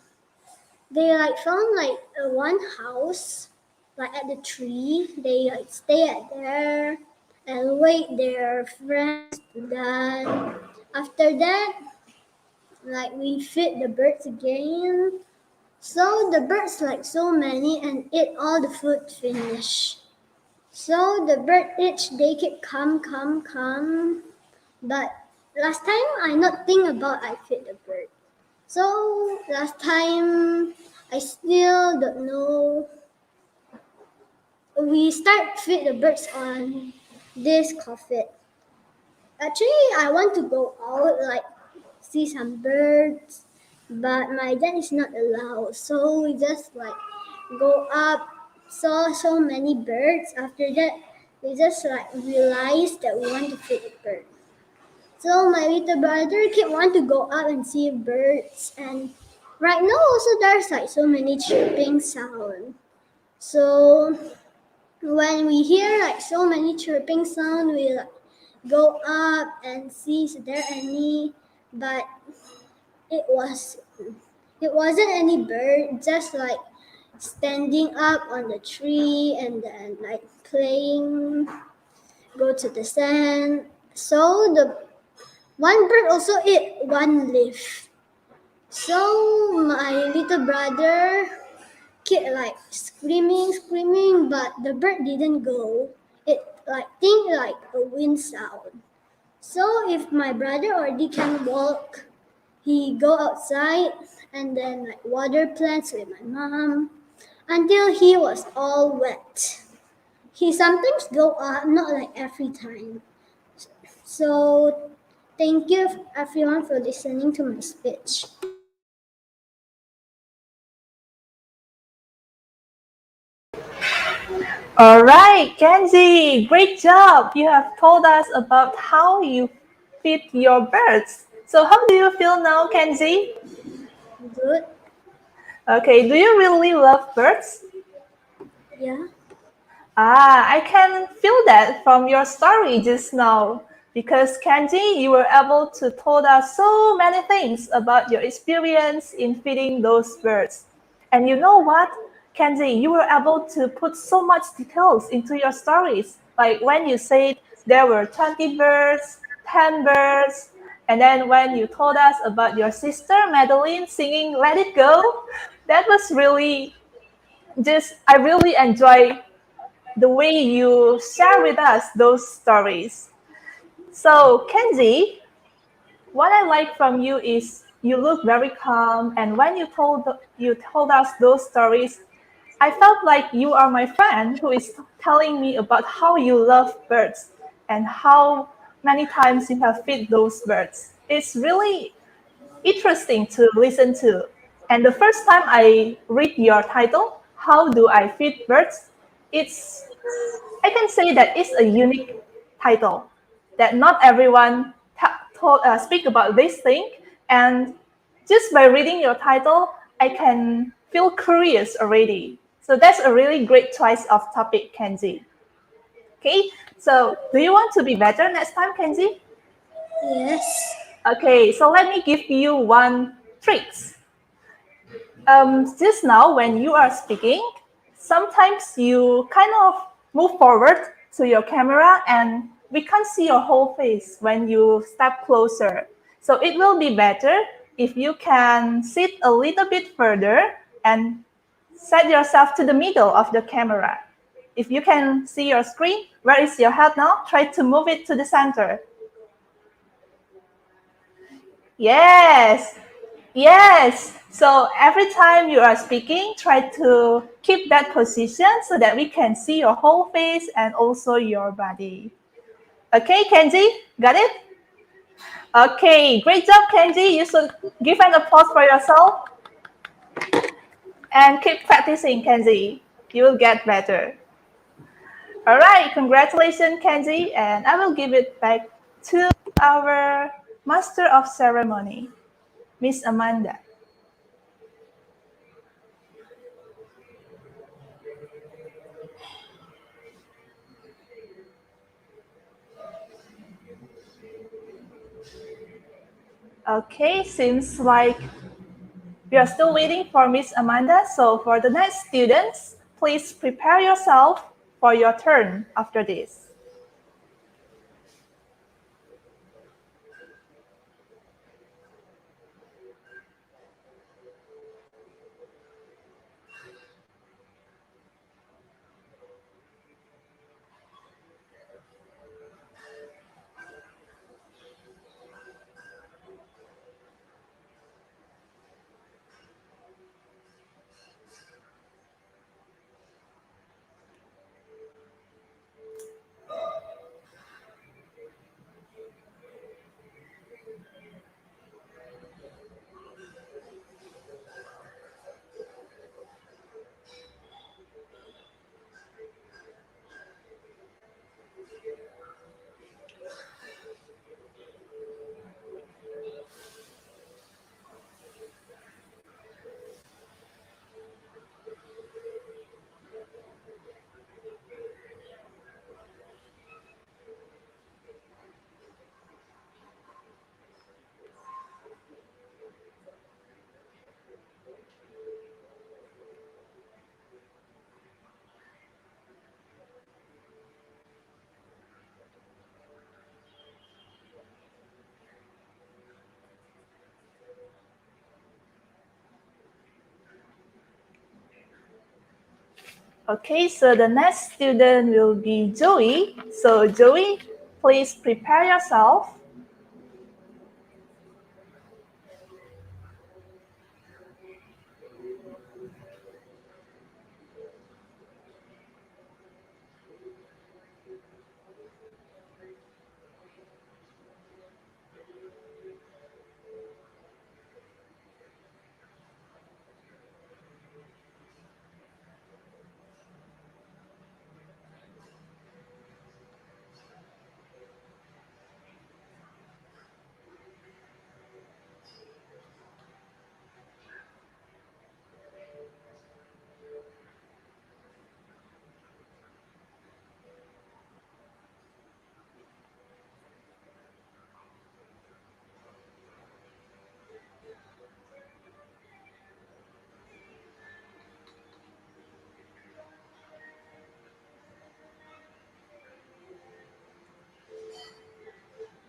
They like found like one house, like at the tree. They like stay at there and wait their friends to done. After that, like we feed the birds again. So the birds like so many and eat all the food finish. So the bird each day keep come. But last time I not think about I feed the bird. So last time I still don't know. We start feed the birds on this coffee. Actually, I want to go out like see some birds, but my dad is not allowed. So we just like go up, saw so many birds. After that, we just like realized that we want to feed the bird. So my little brother keep want to go up and see birds, and right now also there's like so many chirping sound. So when we hear like so many chirping sound, we like go up and see is there any, but it wasn't any bird, just like standing up on the tree and then like playing, go to the sand. So the one bird also ate one leaf. So my little brother kept like screaming, but the bird didn't go. It like think like a wind sound. So if my brother already can walk, he go outside and then like water plants with my mom until he was all wet. He sometimes go up, not like every time. So thank you everyone for listening to my speech. All right, Kenzie, great job. You have told us about how you feed your birds. So how do you feel now, Kenzie? Good. Okay, do you really love birds? Yeah. I can feel that from your story just now. Because Kenji, you were able to told us so many things about your experience in feeding those birds. And you know what, Kenji, you were able to put so much details into your stories. Like when you said there were 20 birds, 10 birds, and then when you told us about your sister Madeline singing Let It Go, that was really I really enjoy the way you share with us those stories. So, Kenzie, what I like from you is you look very calm, and when you told us those stories, I felt like you are my friend who is telling me about how you love birds and how many times you have fed those birds. It's really interesting to listen to. And the first time I read your title, How Do I Feed Birds? It's I can say that it's a unique title that not everyone speak about this thing. And just by reading your title, I can feel curious already. So that's a really great choice of topic, Kenzie. Okay, so do you want to be better next time, Kenzie? Yes. Okay, so let me give you one trick. Just now when you are speaking, sometimes you kind of move forward to your camera and we can't see your whole face when you step closer. So it will be better if you can sit a little bit further and set yourself to the middle of the camera. If you can see your screen, where is your head now? Try to move it to the center. Yes, yes. So every time you are speaking, try to keep that position so that we can see your whole face and also your body. Okay, Kenji, got it? Okay, great job, Kenji. You should give an applause for yourself and keep practicing, Kenji. You will get better. All right, congratulations, Kenji, and I will give it back to our Master of Ceremony, Miss Amanda. Okay, seems like we are still waiting for Miss Amanda. So for the next students, please prepare yourself for your turn after this. Okay, so the next student will be Joey. So Joey, please prepare yourself.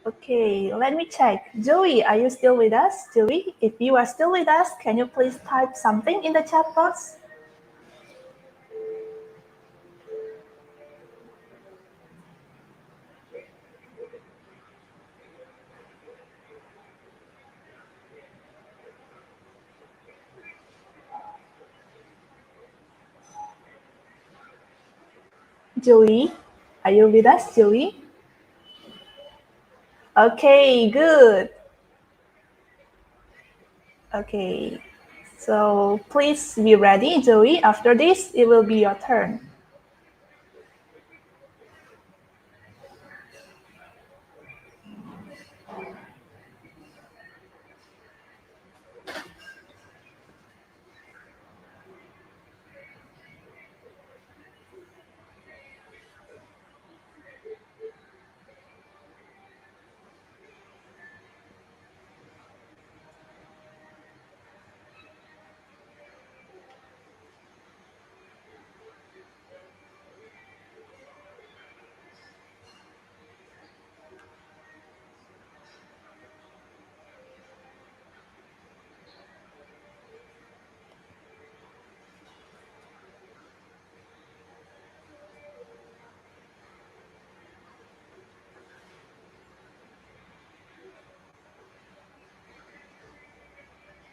Okay, let me check. Joey, are you still with us? Joey, if you are still with us, can you please type something in the chat box? Joey, are you with us, Joey? Okay, good. Okay, so please be ready, Joey. After this, it will be your turn.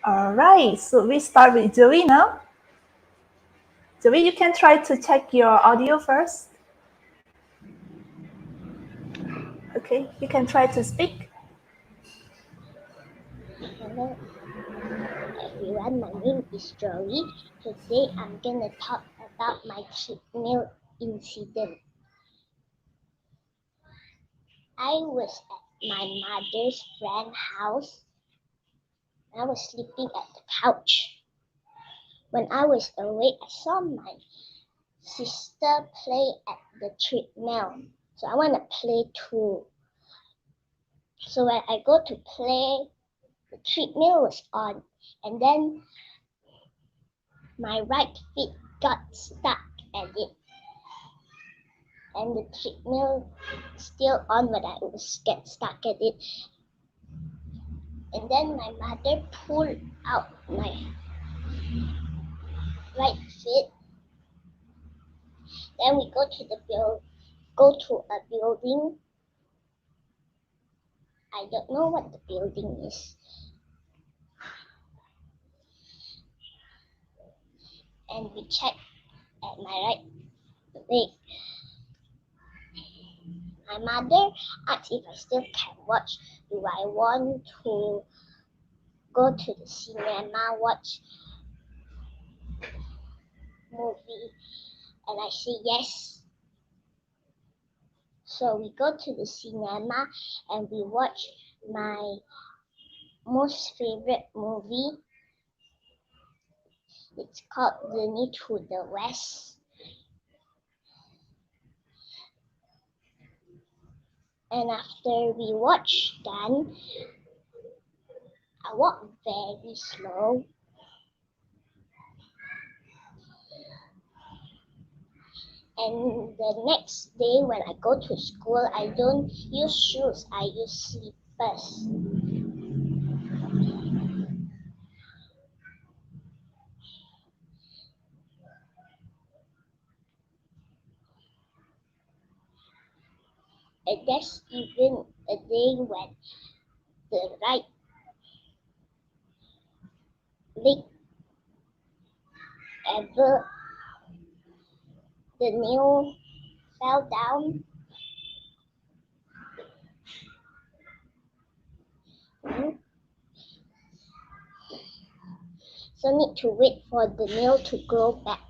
All right, so we start with Joey now. Joey, you can try to check your audio first. Okay, you can try to speak. Hello everyone, my name is Joey. Today I'm gonna talk about my treadmill incident. I was at my mother's friend's house. I was sleeping at the couch. When I was awake, I saw my sister play at the treadmill. So I want to play too. So when I go to play, the treadmill was on, and then my right feet got stuck at it, and the treadmill still on when I was get stuck at it. And then my mother pulled out my right foot. Then we go to a building. I don't know what the building is. And we check at my right leg. My mother asked if I still can watch. Do I want to go to the cinema, watch movie? And I say yes. So we go to the cinema and we watch my most favorite movie. It's called Journey to the West. And after we watch done, I walk very slow. And the next day when I go to school, I don't use shoes, I use slippers. And there's even a day when the right leg ever the nail fell down. So need to wait for the nail to grow back.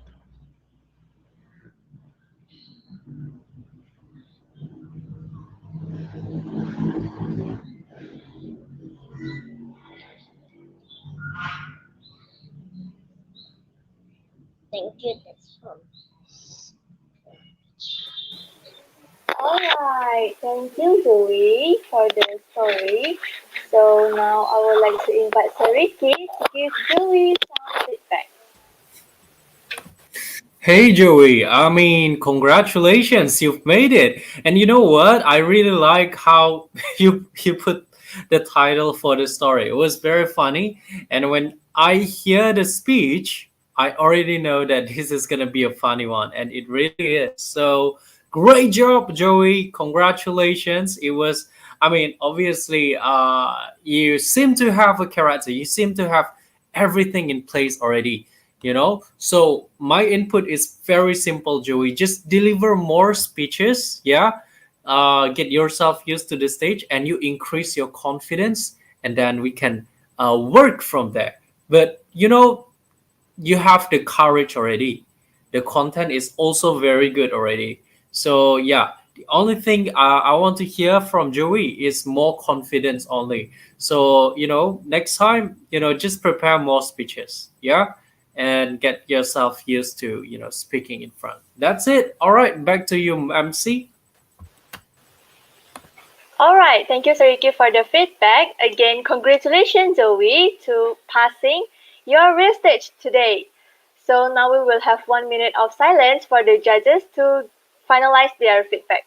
Thank you, that's all. Alright, thank you, Zoe, for the story. So now I would like to invite Sariki to give Zoe some feedback. Hey Joey, I mean, congratulations, you've made it. And you know what? I really like how you put the title for the story. It was very funny. And when I hear the speech, I already know that this is gonna be a funny one, and it really is. So great job, Joey. Congratulations. It was, I mean, obviously, you seem to have a character. You seem to have everything in place already, so my input is very simple, Joey. Just deliver more speeches, yeah. Get yourself used to the stage, and you increase your confidence, and then we can work from there. But you have the courage already. The content is also very good already. So yeah, the only thing I want to hear from Joey is more confidence only. So next time, just prepare more speeches, yeah, and get yourself used to speaking in front. That's it. All right, back to you, MC. All right, thank you, Sariki, for the feedback. Again, congratulations, Zoe, to passing your real stage today. So now we will have 1 minute of silence for the judges to finalize their feedback.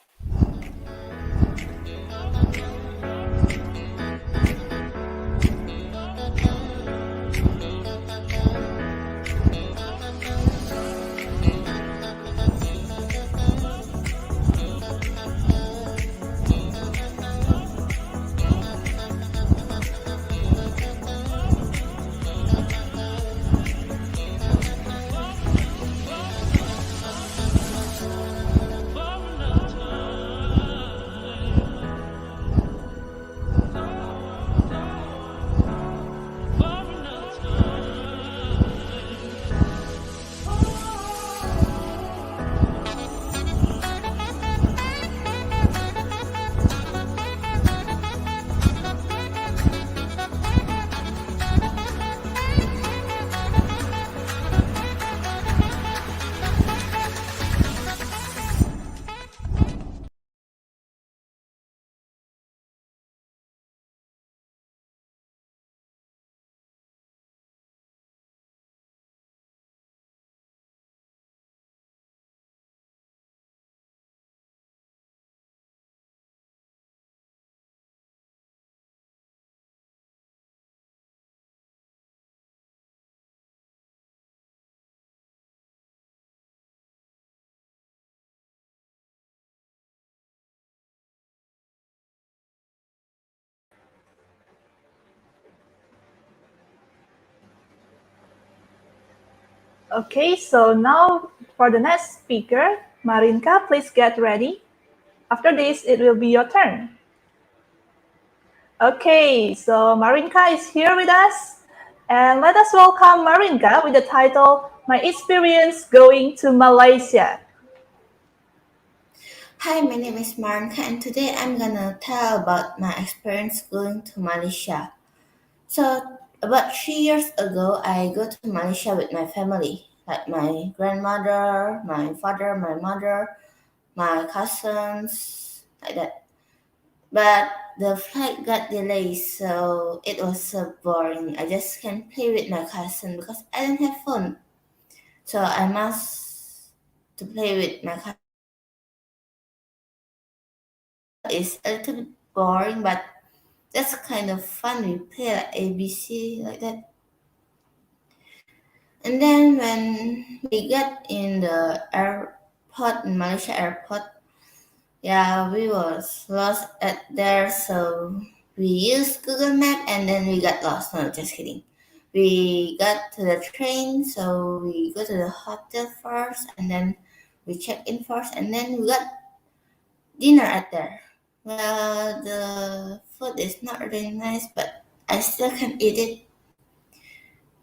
Okay, so now for the next speaker, Marinka, please get ready. After this, it will be your turn. Okay, so Marinka is here with us. And let us welcome Marinka with the title, My Experience Going to Malaysia. Hi, my name is Marnka, and today I'm gonna tell about my experience going to Malaysia. So, about 3 years ago, I go to Malaysia with my family, like my grandmother, my father, my mother, my cousins, like that. But the flight got delayed, so it was so boring. I just can't play with my cousin because I don't have phone. So I must to play with my cousin. It's a little bit boring, but that's kind of fun. We play like ABC like that. And then when we got in the airport, in Malaysia airport, yeah, we was lost at there. So we used Google Map and then we got lost. No, just kidding. We got to the train, so we go to the hotel first, and then we check in first, and then we got dinner at there. Well, the food is not really nice, but I still can eat it.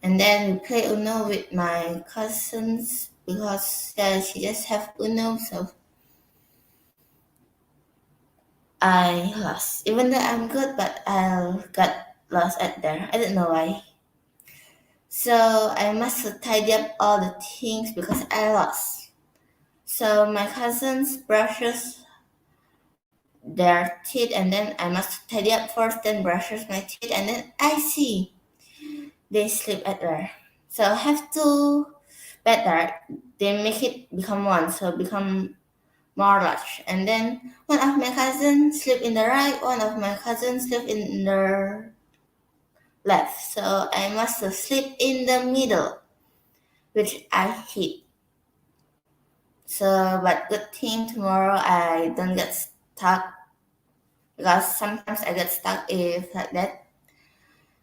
And then we play Uno with my cousins because she just have Uno, so I lost. Even though I'm good, but I got lost at there. I don't know why. So I must tidy up all the things because I lost. So my cousins brushes their teeth, and then I must tidy up first, then brushes my teeth, and then I see they sleep at there. So I have to better, they make it become one, so become more large. And then one of my cousins sleep in the right, one of my cousins sleep in the left. So I must sleep in the middle, which I hate. So, but good thing tomorrow I don't get stuck, because sometimes I get stuck if like that.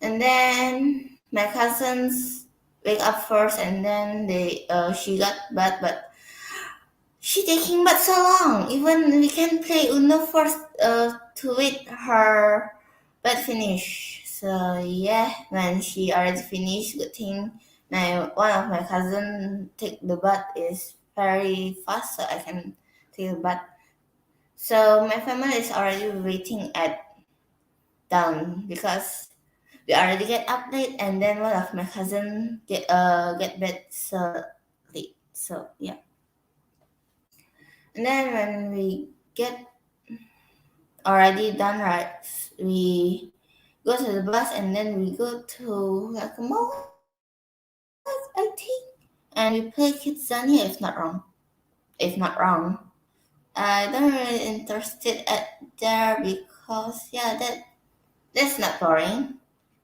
And then my cousins wake up first, and then she got bad, but she taking but so long. Even we can play Uno first to wait her bed finish. So yeah, when she already finished, good thing now one of my cousin take the bath is very fast, so I can take the bath. So my family is already waiting at down because we already get up late, and then one of my cousin get bed so late. So yeah. And then when we get already done, right, we go to the bus, and then we go to like a mall, I think, and we play Kidzania if not wrong. If not wrong, I don't really interested at there because that's not boring,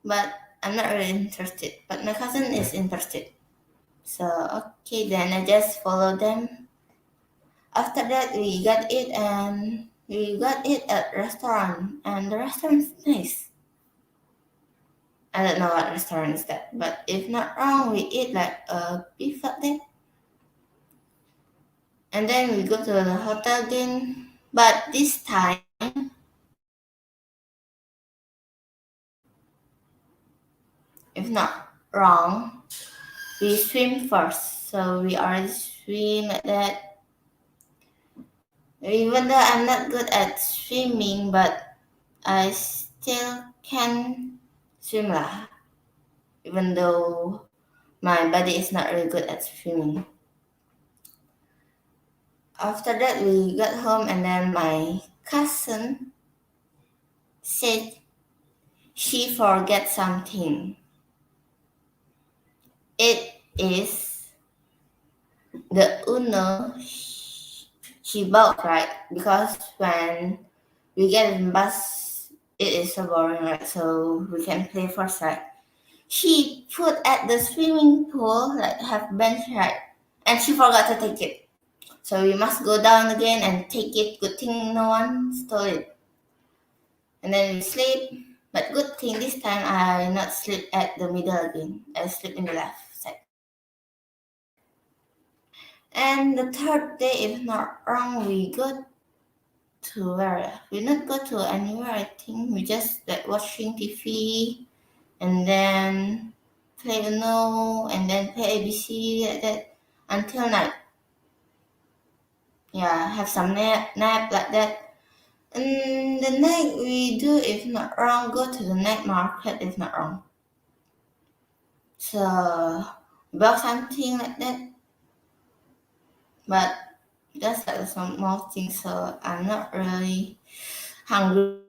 but I'm not really interested. But my cousin is interested, so okay, then I just follow them. After that, we got it, and we got it at restaurant, and the restaurant is nice. I don't know what restaurant is that, but if not wrong, we eat like a beef like that. And then we go to the hotel again, but this time, if not wrong, we swim first. So we already swim like that. Even though I'm not good at swimming, but I still can swim lah. Even though my body is not really good at swimming. After that, we got home, and then my cousin said she forget something. It is the Uno she bought, right? Because when we get in bus, it is so boring, right? So we can play first, right? She put at the swimming pool, like have bench, right? And she forgot to take it. So we must go down again and take it. Good thing no one stole it. And then we sleep. But good thing this time I not sleep at the middle again. I sleep in the left side. And the third day, if not wrong, we go to where? We not go to anywhere, I think. We just like watching TV, and then play Uno, and then play ABC like that until night. Yeah, have some nap like that. And the night we do, if not wrong, go to the night market, if not wrong. So bought something like that, but just like a small thing. So I'm not really hungry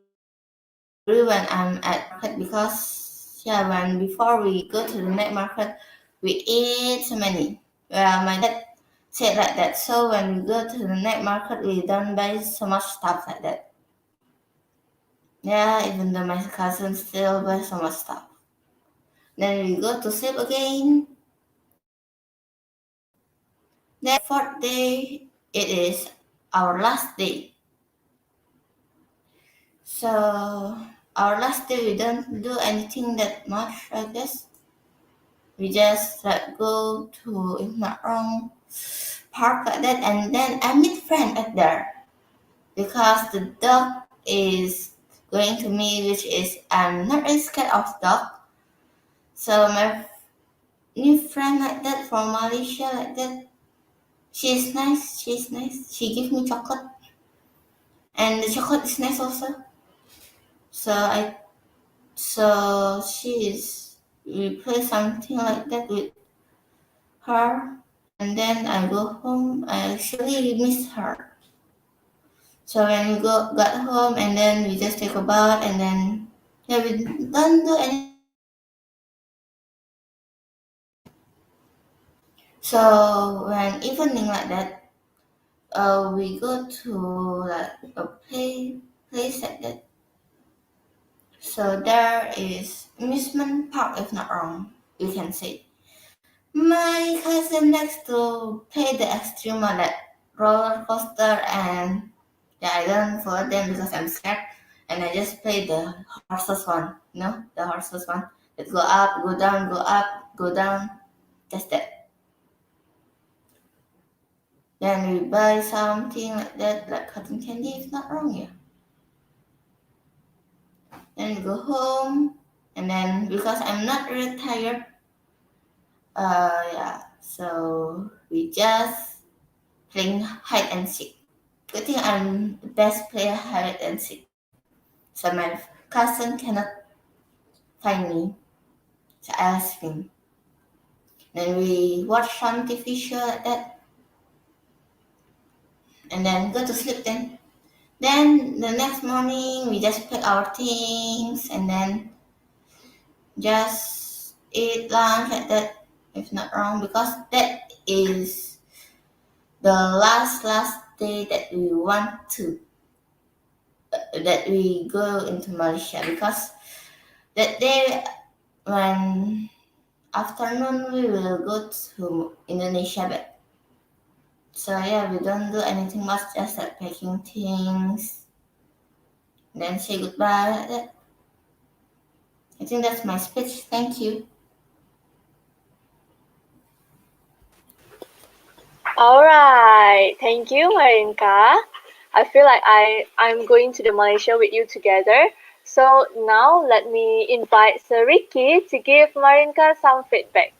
when I'm at market, because when before we go to the night market, we eat so many. Well, my dad said like that. So when we go to the night market, we don't buy so much stuff like that. Yeah, even though my cousin still buy so much stuff. Then we go to sleep again. Then fourth day, it is our last day. So our last day, we don't do anything that much, I guess. We just like go to, if not wrong, park like that, and then I meet friend at there, because the dog is going to me, which is I'm not really scared of dog. So my new friend like that from Malaysia like that, she's nice. She give me chocolate, and the chocolate is nice also. So we play something like that with her, and then I go home. I actually miss her. So when we got home, and then we just take a bath, and then we don't do anything. So when evening like that, we go to like a place like that. So there is amusement park, if not wrong, you can say. My cousin likes to play the extreme one, like roller coaster, and yeah, I don't follow them because I'm scared, and I just play the horses one, the horses one that go up, go down, go up, go down, just that. Then we buy something like that, like cotton candy, if not wrong, yeah. Then we go home, and then because I'm not really tired, yeah, so we just playing hide and seek. Good thing I'm the best player hide and seek. So my cousin cannot find me. So I asked him. Then we watch some TV show like that, and then go to sleep. Then the next morning we just pack our things and then just eat lunch like that. If not wrong, because that is the last day that we want to that we go into Malaysia, because that day when afternoon we will go to Indonesia back. So yeah, we don't do anything much, just like packing things, then say goodbye like that. I think that's my speech. Thank you. Alright, thank you, Marinka. I feel like I'm going to the Malaysia with you together. So now let me invite Sir Ricky to give Marinka some feedback.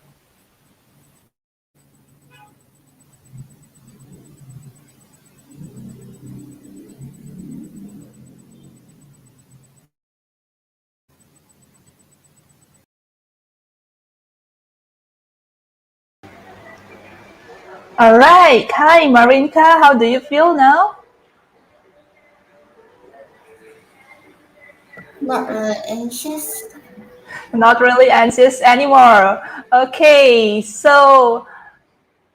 All right. Hi, Marinka. How do you feel now? Not really anxious. Not really anxious anymore. Okay. So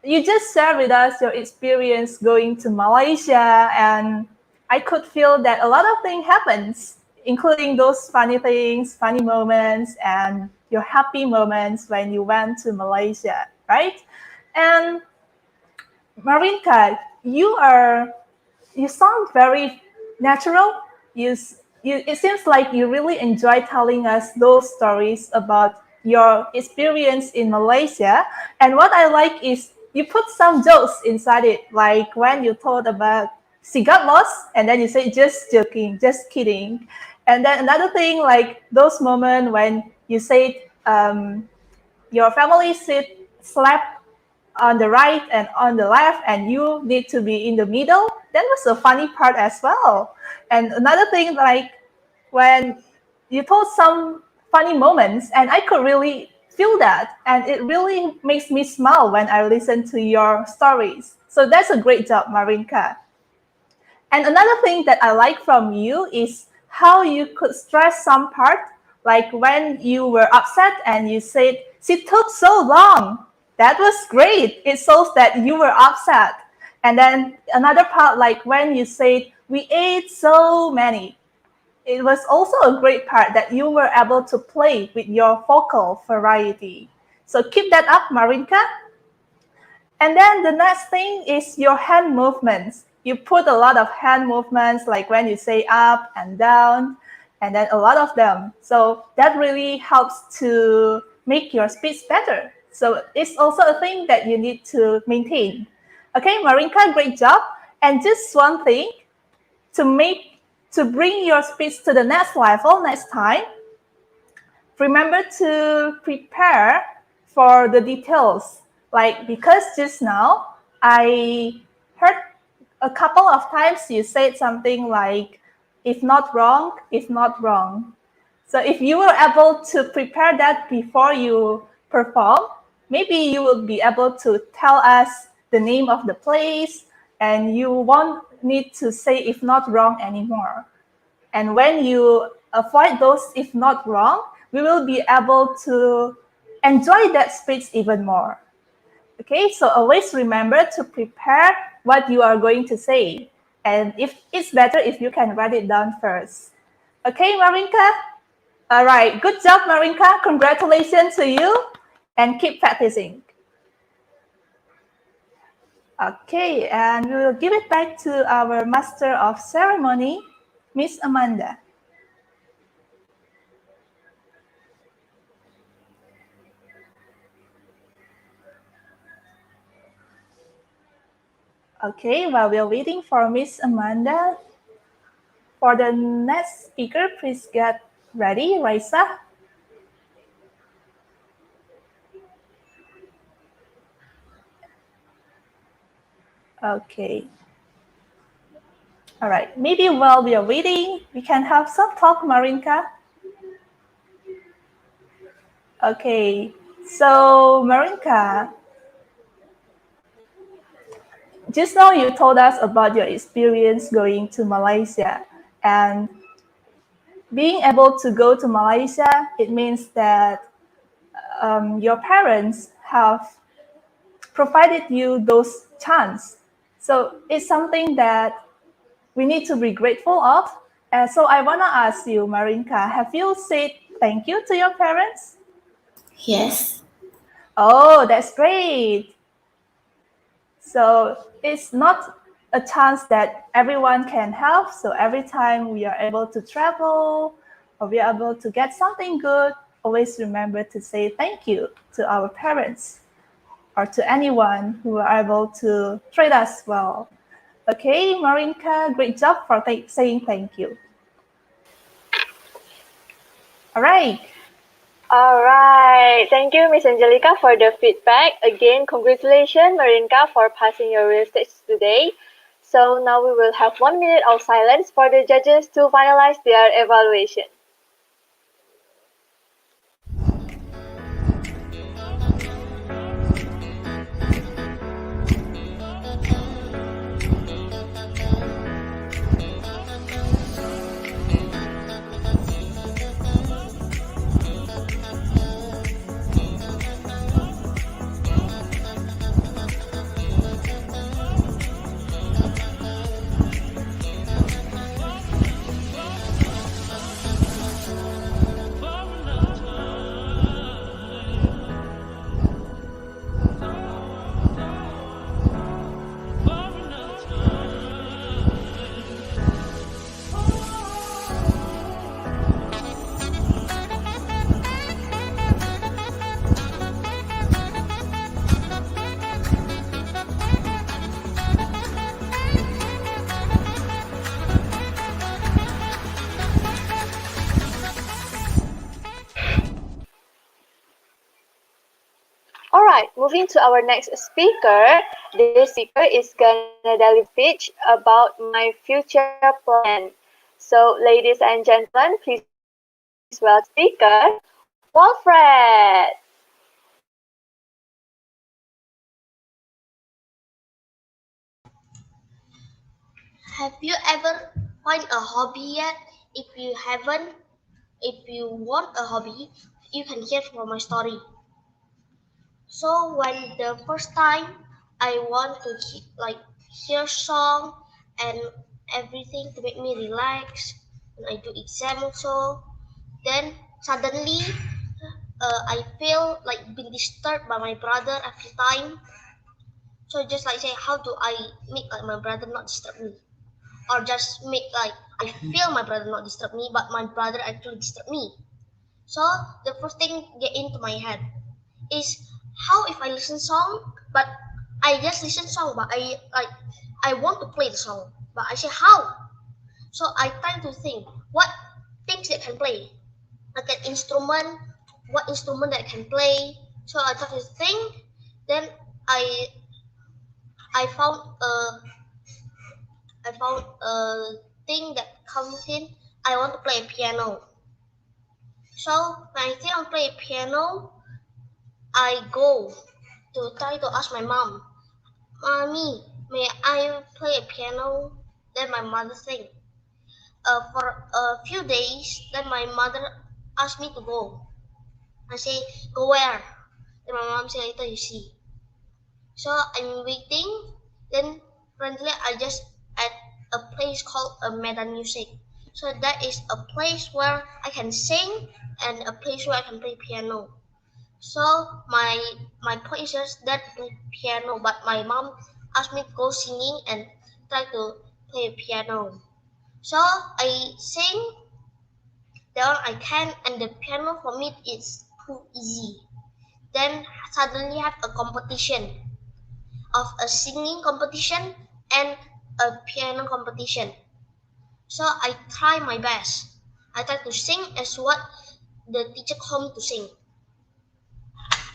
you just shared with us your experience going to Malaysia, and I could feel that a lot of things happens, including those funny things, funny moments, and your happy moments when you went to Malaysia, right? And Marinka, you sound very natural. It seems like you really enjoy telling us those stories about your experience in Malaysia. And what I like is you put some jokes inside it, like when you told about she got lost, and then you say just joking, just kidding. And then another thing, like those moments when you said your family slept on the right and on the left, and you need to be in the middle. That was a funny part as well. And another thing, like when you told some funny moments, and I could really feel that, and it really makes me smile when I listen to your stories. So that's a great job, Marinka. And another thing that I like from you is how you could stress some part, like when you were upset and you said, she took so long. That was great. It shows that you were upset. And then another part, like when you said, we ate so many. It was also a great part that you were able to play with your vocal variety. So keep that up, Marinka. And then the next thing is your hand movements. You put a lot of hand movements, like when you say up and down, and then a lot of them. So that really helps to make your speech better. So it's also a thing that you need to maintain. Okay, Marinka, great job. And just one thing to bring your speech to the next level next time, remember to prepare for the details. Like, because just now I heard a couple of times you said something like, if not wrong, if not wrong. So if you were able to prepare that before you perform, maybe you will be able to tell us the name of the place, and you won't need to say if not wrong anymore. And when you avoid those if not wrong, we will be able to enjoy that speech even more. Okay, so always remember to prepare what you are going to say. And if it's better if you can write it down first. Okay, Marinka? All right, good job, Marinka. Congratulations to you. And keep practicing. Okay, and we will give it back to our master of ceremony, Miss Amanda. Okay, while we're waiting for Miss Amanda, for the next speaker, please get ready, Raisa. Okay. All right, maybe while we are waiting, we can have some talk, Marinka. Okay, so Marinka, just now you told us about your experience going to Malaysia, and being able to go to Malaysia, it means that your parents have provided you those chance. So it's something that we need to be grateful of. So I want to ask you, Marinka, have you said thank you to your parents? Yes. Oh, that's great. So it's not a chance that everyone can have. So every time we are able to travel or we are able to get something good, always remember to say thank you to our parents or to anyone who are able to treat us well. Okay, Marinka, great job for saying thank you. All right. All right. Thank you, Miss Angelica, for the feedback. Again, congratulations, Marinka, for passing your real test today. So now we will have 1 minute of silence for the judges to finalize their evaluation. All right, moving to our next speaker. This speaker is gonna deliver speech about my future plan. So, ladies and gentlemen, please welcome speaker Walfred. Have you ever find a hobby yet? If you haven't, if you want a hobby, you can hear from my story. So when the first time I want to hear song and everything to make me relax, when I do exam also, then suddenly I feel like being disturbed by my brother every time. So just like say, how do I make like my brother not disturb me? Or just make like I feel my brother not disturb me, but my brother actually disturb me. So the first thing get into my head is how if I listen song, but I just listen song, but I want to play the song, but I say how. So I try to think what things that can play, like an instrument, what instrument that can play. So I try to think. Then I I found a I found a thing that comes in. I want to play piano. So when I think I play piano, I go to try to ask my mom, "Mommy, may I play a piano?" Then my mother say, for a few days. Then my mother asked me to go. I say, "Go where?" Then my mom say, "Later you see." So I'm waiting. Then currently I just at a place called a Medan Music. So that is a place where I can sing and a place where I can play piano. So my point is just that play piano, but my mom asked me to go singing and try to play piano. So I sing, then I can, and the piano for me is too easy. Then suddenly have a competition of a singing competition and a piano competition. So I try my best. I try to sing as what the teacher told me to sing.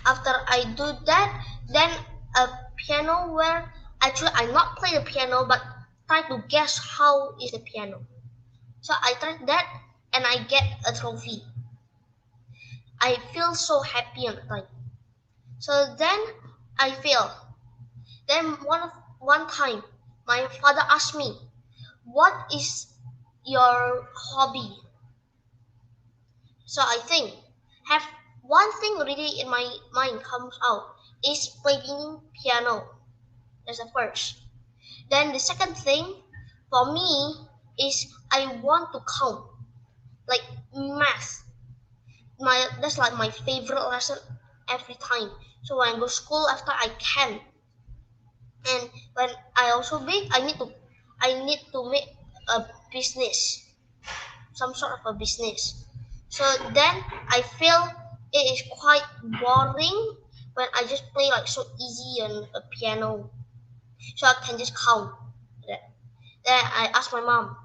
After I do that, then a piano where actually I not play the piano but try to guess how is the piano. So I tried that and I get a trophy. I feel so happy on the time. So then I fail. Then one time my father asked me, "What is your hobby?" So I think have one thing really in my mind comes out is playing piano. That's the first. Then the second thing for me is I want to count like math. That's like my favorite lesson every time. So when I go school after I can. And when I also big I need to make a business, some sort of a business. So then I feel it is quite boring when I just play like so easy on a piano. So I can just count. Then I ask my mom,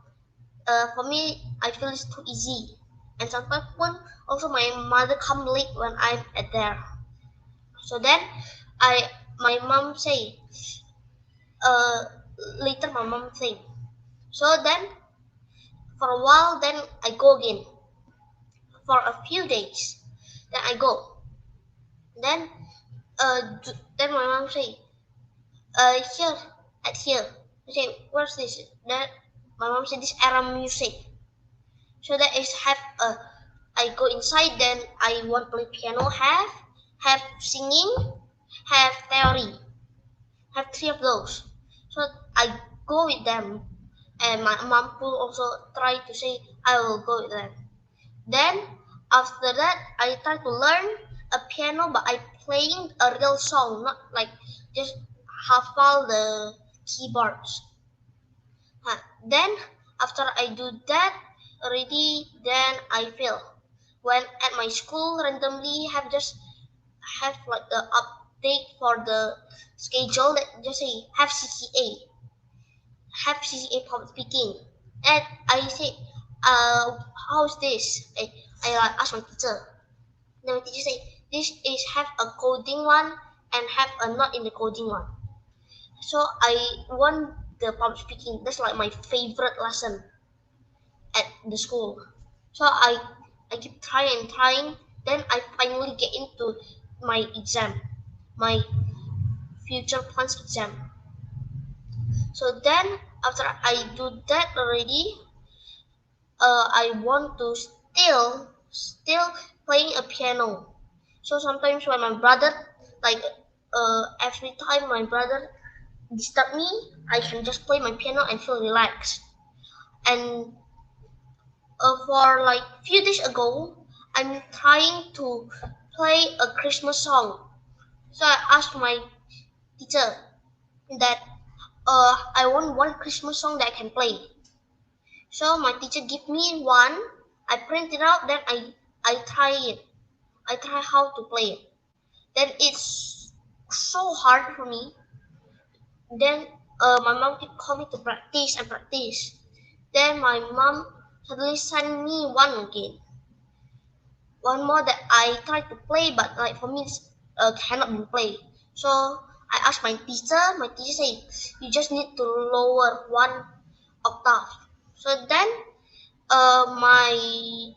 for me I feel it's too easy. And sometimes when also my mother come late when I'm at there. So then my mom say, uh later my mom say. So then for a while then I go again. For a few days. Then I go. Then then my mom say, here at here. I say, where's this? Then my mom said this era music. So that is have a I go inside then I want to play piano have singing, have theory, have three of those. So I go with them and my mom will also try to say I will go with them. Then after that I try to learn a piano but I playing a real song, not like just hafal the keyboards. Then after I do that already, then I fail. When at my school randomly have like the update for the schedule that just say have CCA public speaking, and I say, how's this? I like ask my teacher. Then my teacher say this is have a coding one and have a not in the coding one. So I won the public speaking. That's like my favorite lesson at the school. So I keep trying and trying. Then I finally get into my exam, my future plans exam. So then after I do that already, I want to still playing a piano. So sometimes when my brother like every time my brother disturb me, I can just play my piano and feel relaxed. And for like few days ago, I'm trying to play a Christmas song. So I asked my teacher that I want one Christmas song that I can play. So my teacher give me one. I print it out. Then I try it. I try how to play it. Then it's so hard for me. Then my mom keep call me to practice and practice. Then my mom suddenly sent me one again. One more that I try to play, but like for me, it's, cannot be played. So I asked my teacher. My teacher say you just need to lower one octave. So then my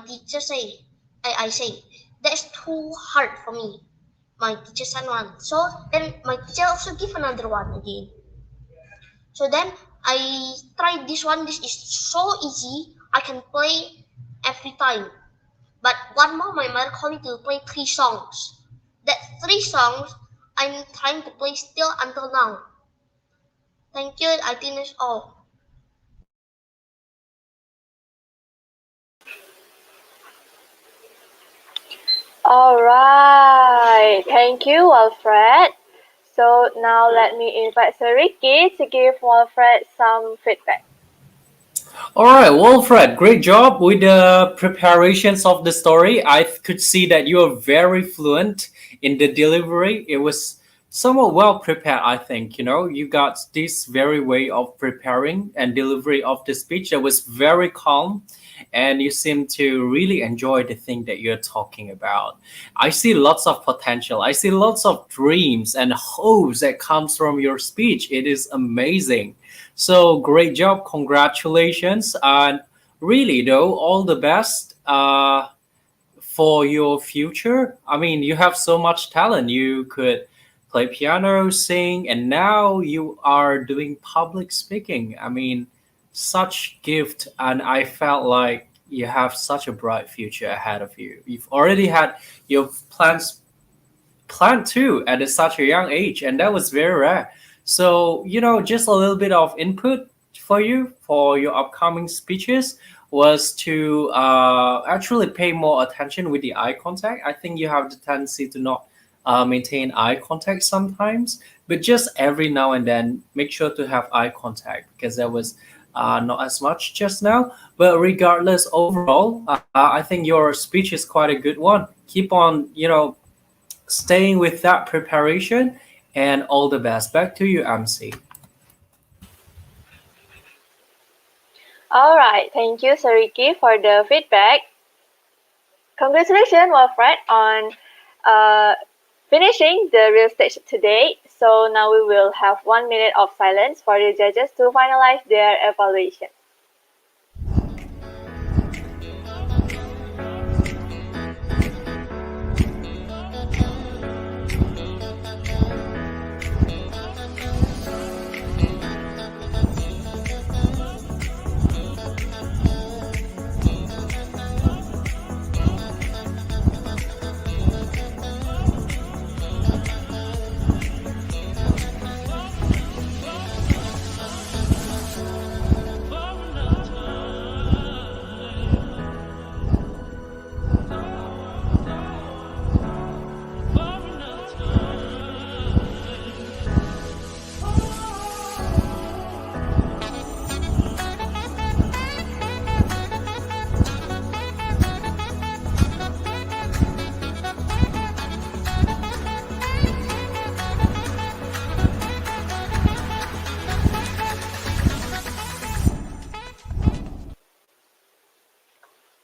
teacher say I say that's too hard for me. My teacher sent one. So then my teacher also give another one again. So then I tried this one. This is so easy. I can play every time. But one more, my mother called me to play three songs. That three songs, I'm trying to play still until now. Thank you, I think that's all. All right, thank you, Wilfred. So now let me invite Sir Ricky to give Wilfred some feedback. All right, Wilfred, great job with the preparations of the story. I could see that you are very fluent in the delivery. It was somewhat well prepared, I think. You got this very way of preparing and delivery of the speech that was very calm, and you seem to really enjoy the thing that you're talking about. I see lots of potential. I see lots of dreams and hopes that comes from your speech. It is amazing. So great job, congratulations, and really though, all the best for your future. I mean, you have so much talent. You could play piano, sing, and now you are doing public speaking. I mean, such gift, and I felt like you have such a bright future ahead of you. You've already had your planned too at such a young age, and that was very rare. So, just a little bit of input for you for your upcoming speeches was to actually pay more attention with the eye contact. I think you have the tendency to not maintain eye contact sometimes, but just every now and then, make sure to have eye contact because that was not as much just now. But regardless, overall, I think your speech is quite a good one. Keep on, staying with that preparation, and all the best. Back to you, MC. All right, thank you, Sir Ricky, for the feedback. Congratulations, Wilfred, on finishing the real stage today. So now we will have 1 minute of silence for the judges to finalize their evaluation.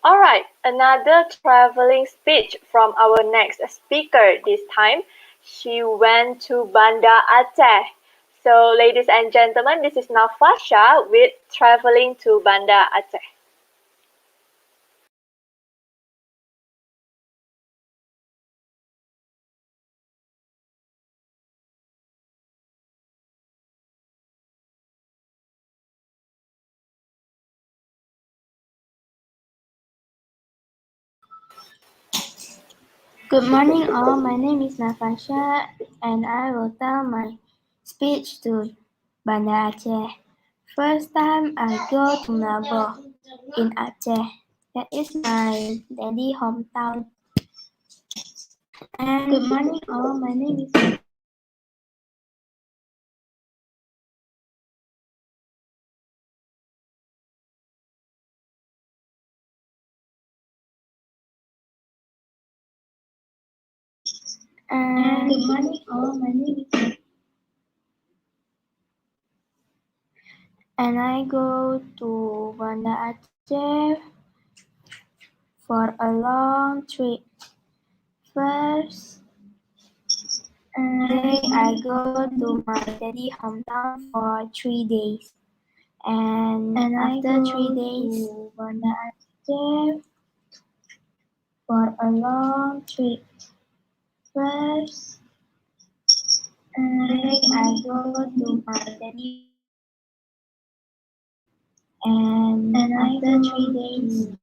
All right, another traveling speech from our next speaker this time. She went to Banda Aceh. So, ladies and gentlemen, this is Nafasha with Traveling to Banda Aceh. Good morning, all. My name is Nafasha, and I will tell my speech to Banda Aceh. First time I go to Melbourne in Aceh. That is my daddy hometown. And good morning, all. My name is and good morning, all. My name is and I go to Banda Aceh for a long trip. First day I go to my daddy hometown for 3 days. And after 3 days, Banda Aceh for a long trip. First day I go to my daddy and after 3 days.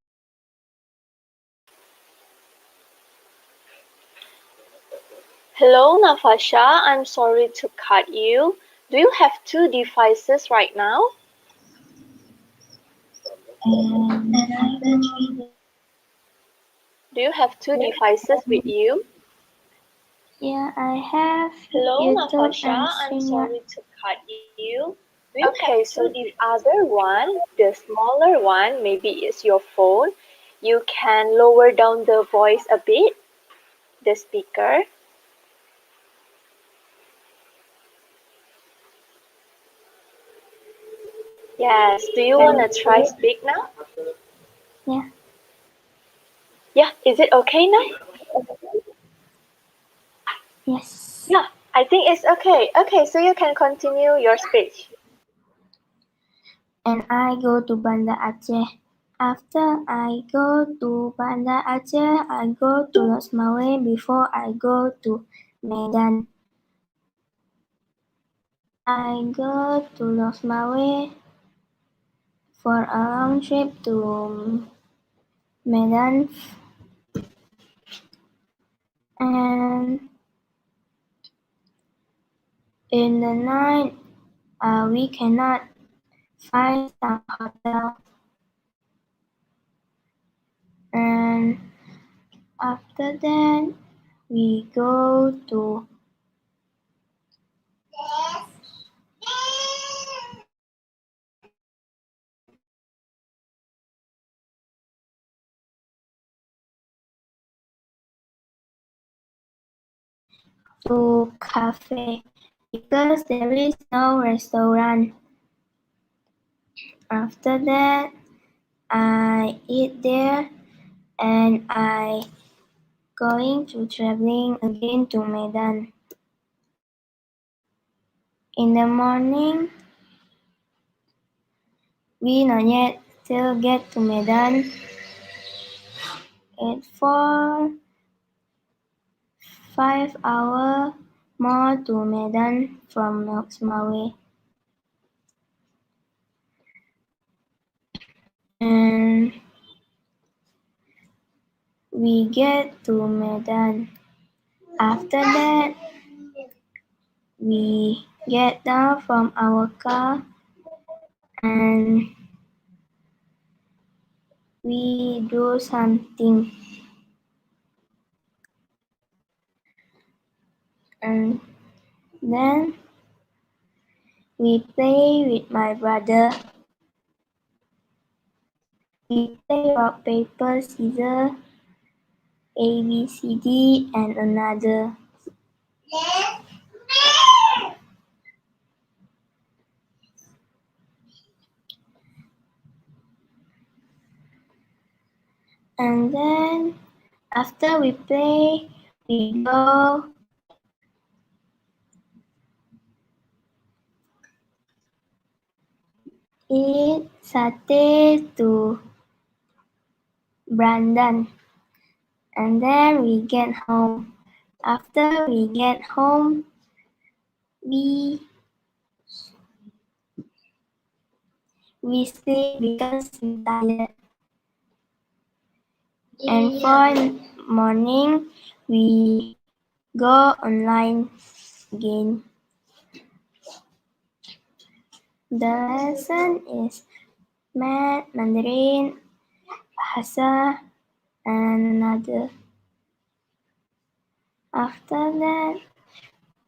Hello, Nafasha. I'm sorry to cut you. Do you have two devices right now? Do you have two devices with you? Yeah, I have Hello, YouTube Nafasha. and I'm StreamYard. sorry to cut you. Okay, so the other one, the smaller one, maybe it's your phone. You can lower down the voice a bit, the speaker. Yes, do you want to try speak now? Yeah. Yeah, is it okay now? Yes. Yeah, I think it's okay. Okay, so you can continue your speech. And I go to Banda Aceh. After I go to Banda Aceh, I go to Losmawe before I go to Medan. I go to Losmawe for a long trip to Medan, and in the night we cannot find some hotel, and after that we go to cafe because there is no restaurant. After that I eat there, and I going to traveling again to Medan. In the morning we not yet still get to Medan. It's for 5 hours more to Medan from Losmawe. And we get to Medan. After that, we get down from our car and we do something. And then we play with my brother. We play rock, paper, scissors, A, B, C, D, and another. And then after we play, we go eat satay to Brandan. And then we get home. After we get home, we sleep because we tired. And for morning, we go online again. The lesson is math, Mandarin, Bahasa, and another. After that,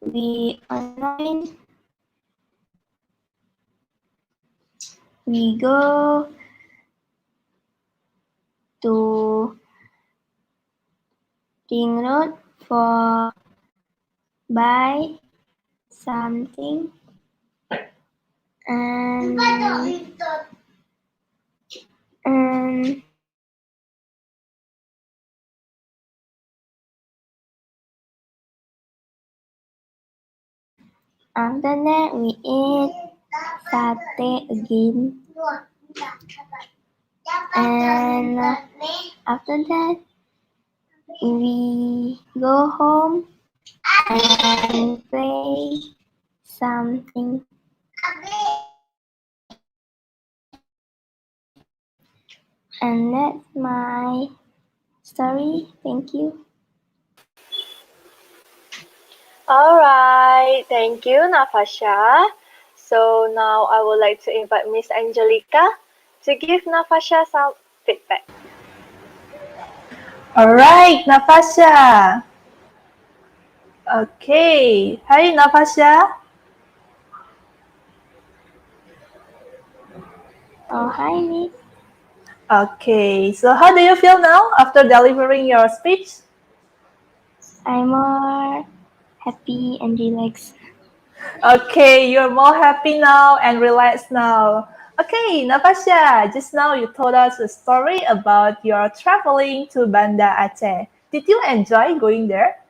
we online. We go to Ring Road for buy something, and after that we eat satay again, and after that we go home and play something. And that's my story. Thank you. Alright, thank you, Nafasha. So now I would like to invite Miss Angelica to give Nafasha some feedback. All right, Nafasha. Okay. Hi, Nafasha. Oh, hi, Miss. Okay. So how do you feel now after delivering your speech? I'm more happy and relaxed. Okay, you're more happy now and relaxed now. Okay, Nafasha, just now you told us a story about your traveling to Banda Aceh. Did you enjoy going there?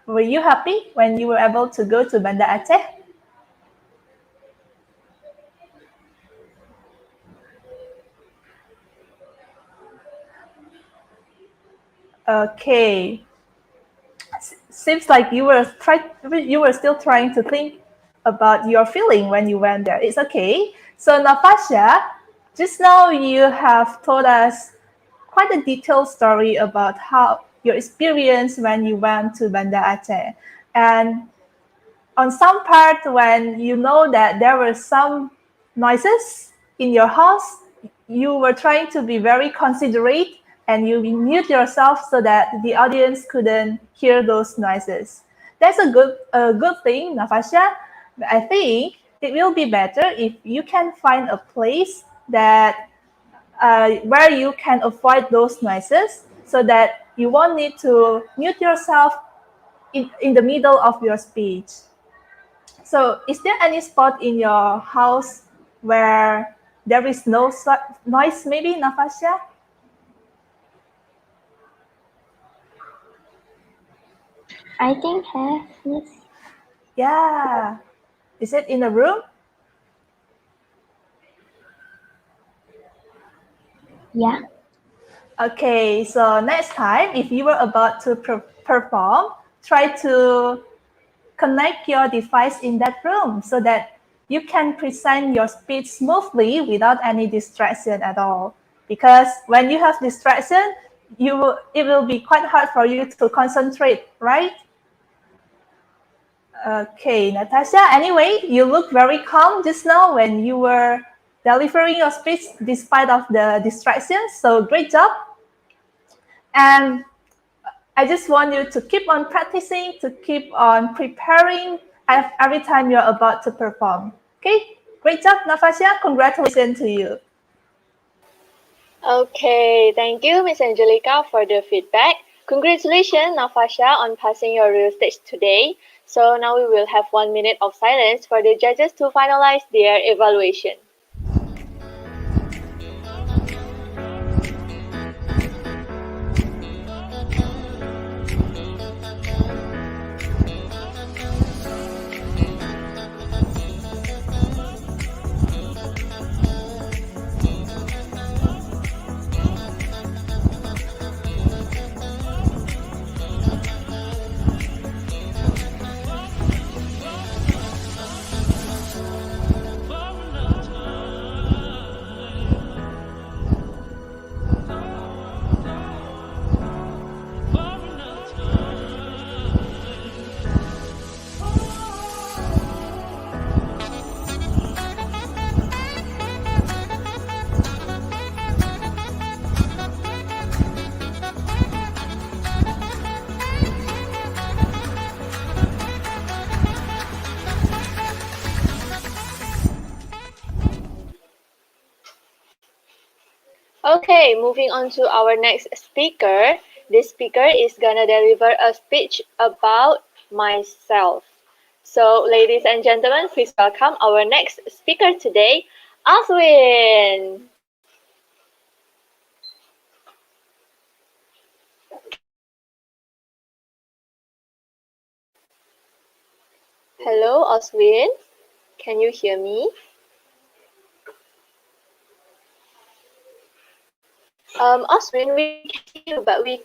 Were you happy when you were able to go to Banda Aceh? Okay, seems like you were still trying to think about your feeling when you went there. It's okay. So Nafasha, just now you have told us quite a detailed story about how your experience when you went to Banda Aceh. And on some part when you know that there were some noises in your house, you were trying to be very considerate and you mute yourself so that the audience couldn't hear those noises. That's a good thing, Nafasha. I think it will be better if you can find a place that where you can avoid those noises so that you won't need to mute yourself in the middle of your speech. So, is there any spot in your house where there is no noise, maybe, Nafasha? I think have, Miss. Yeah. Is it in a room? Yeah. Okay, so next time, if you were about to perform, try to connect your device in that room so that you can present your speech smoothly without any distraction at all. Because when you have distraction, it will be quite hard for you to concentrate, right? Okay, Natasha. Anyway, you look very calm just now when you were delivering your speech despite of the distractions. So great job. And I just want you to keep on practicing, to keep on preparing every time you're about to perform. Okay, great job, Nafasha. Congratulations to you. Okay, thank you, Miss Angelica, for the feedback. Congratulations, Nafasha, on passing your real stage today. So now we will have 1 minute of silence for the judges to finalize their evaluation. Okay, moving on to our next speaker. This speaker is gonna deliver a speech about myself. So, ladies and gentlemen, please welcome our next speaker today, Aswin. Hello, Aswin. Can you hear me? Aswin, we can hear you, but we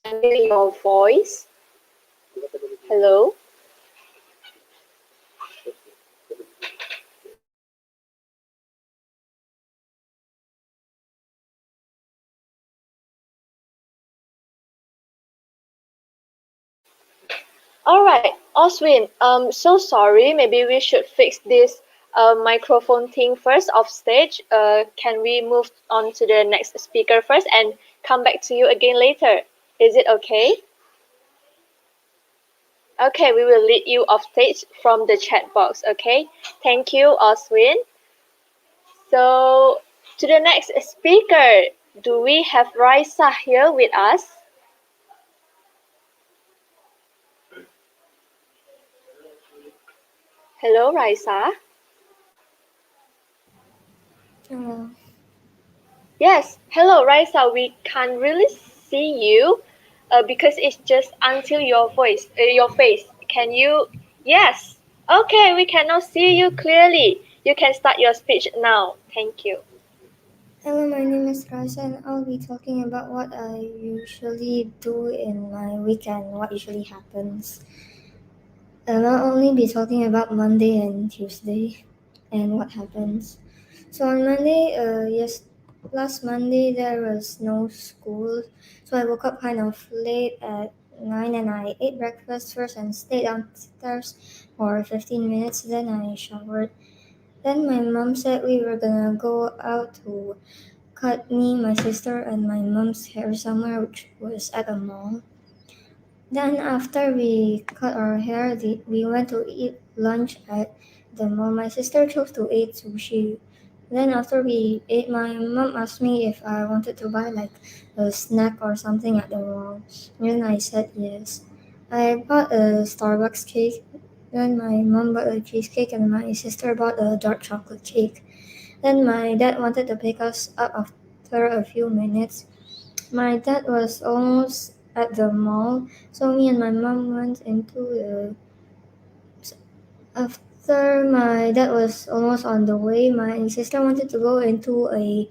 can't hear your voice. Hello? Alright, Oswin, so sorry, maybe we should fix this microphone thing first off stage. Can we move on to the next speaker first and come back to you again later? Is it okay? Okay, we will lead you off stage from the chat box, okay? Thank you, Oswin. So, to the next speaker, do we have Raisa here with us? Hello, Raisa. Hello. Yes, hello, Raisa. We can't really see you because it's just until your face. Can you? Yes. Okay, we cannot see you clearly. You can start your speech now. Thank you. Hello, my name is Raisa, and I'll be talking about what I usually do in my weekend, what usually happens. And I'll only be talking about Monday and Tuesday and what happens. So on Monday, last Monday there was no school, so I woke up kind of late at 9 and I ate breakfast first and stayed downstairs for 15 minutes. Then I showered. Then my mom said we were gonna go out to cut me, my sister, and my mom's hair somewhere, which was at a mall. Then after we cut our hair, we went to eat lunch at the mall. My sister chose to eat sushi. Then after we ate, my mom asked me if I wanted to buy like a snack or something at the mall. Then I said yes. I bought a Starbucks cake. Then my mom bought a cheesecake and my sister bought a dark chocolate cake. Then my dad wanted to pick us up after a few minutes. My dad was almost at the mall, so me and my mom went into the. After my dad was almost on the way, my sister wanted to go into a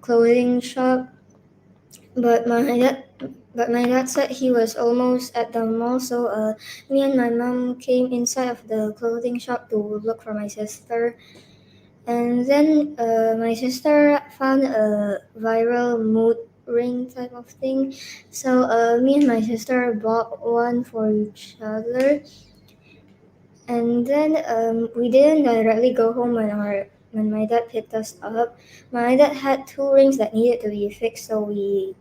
clothing shop, but my dad said he was almost at the mall, so me and my mom came inside of the clothing shop to look for my sister. And then my sister found a viral mood ring type of thing. So me and my sister bought one for each other. And then we didn't directly go home when my dad picked us up. My dad had two rings that needed to be fixed, so we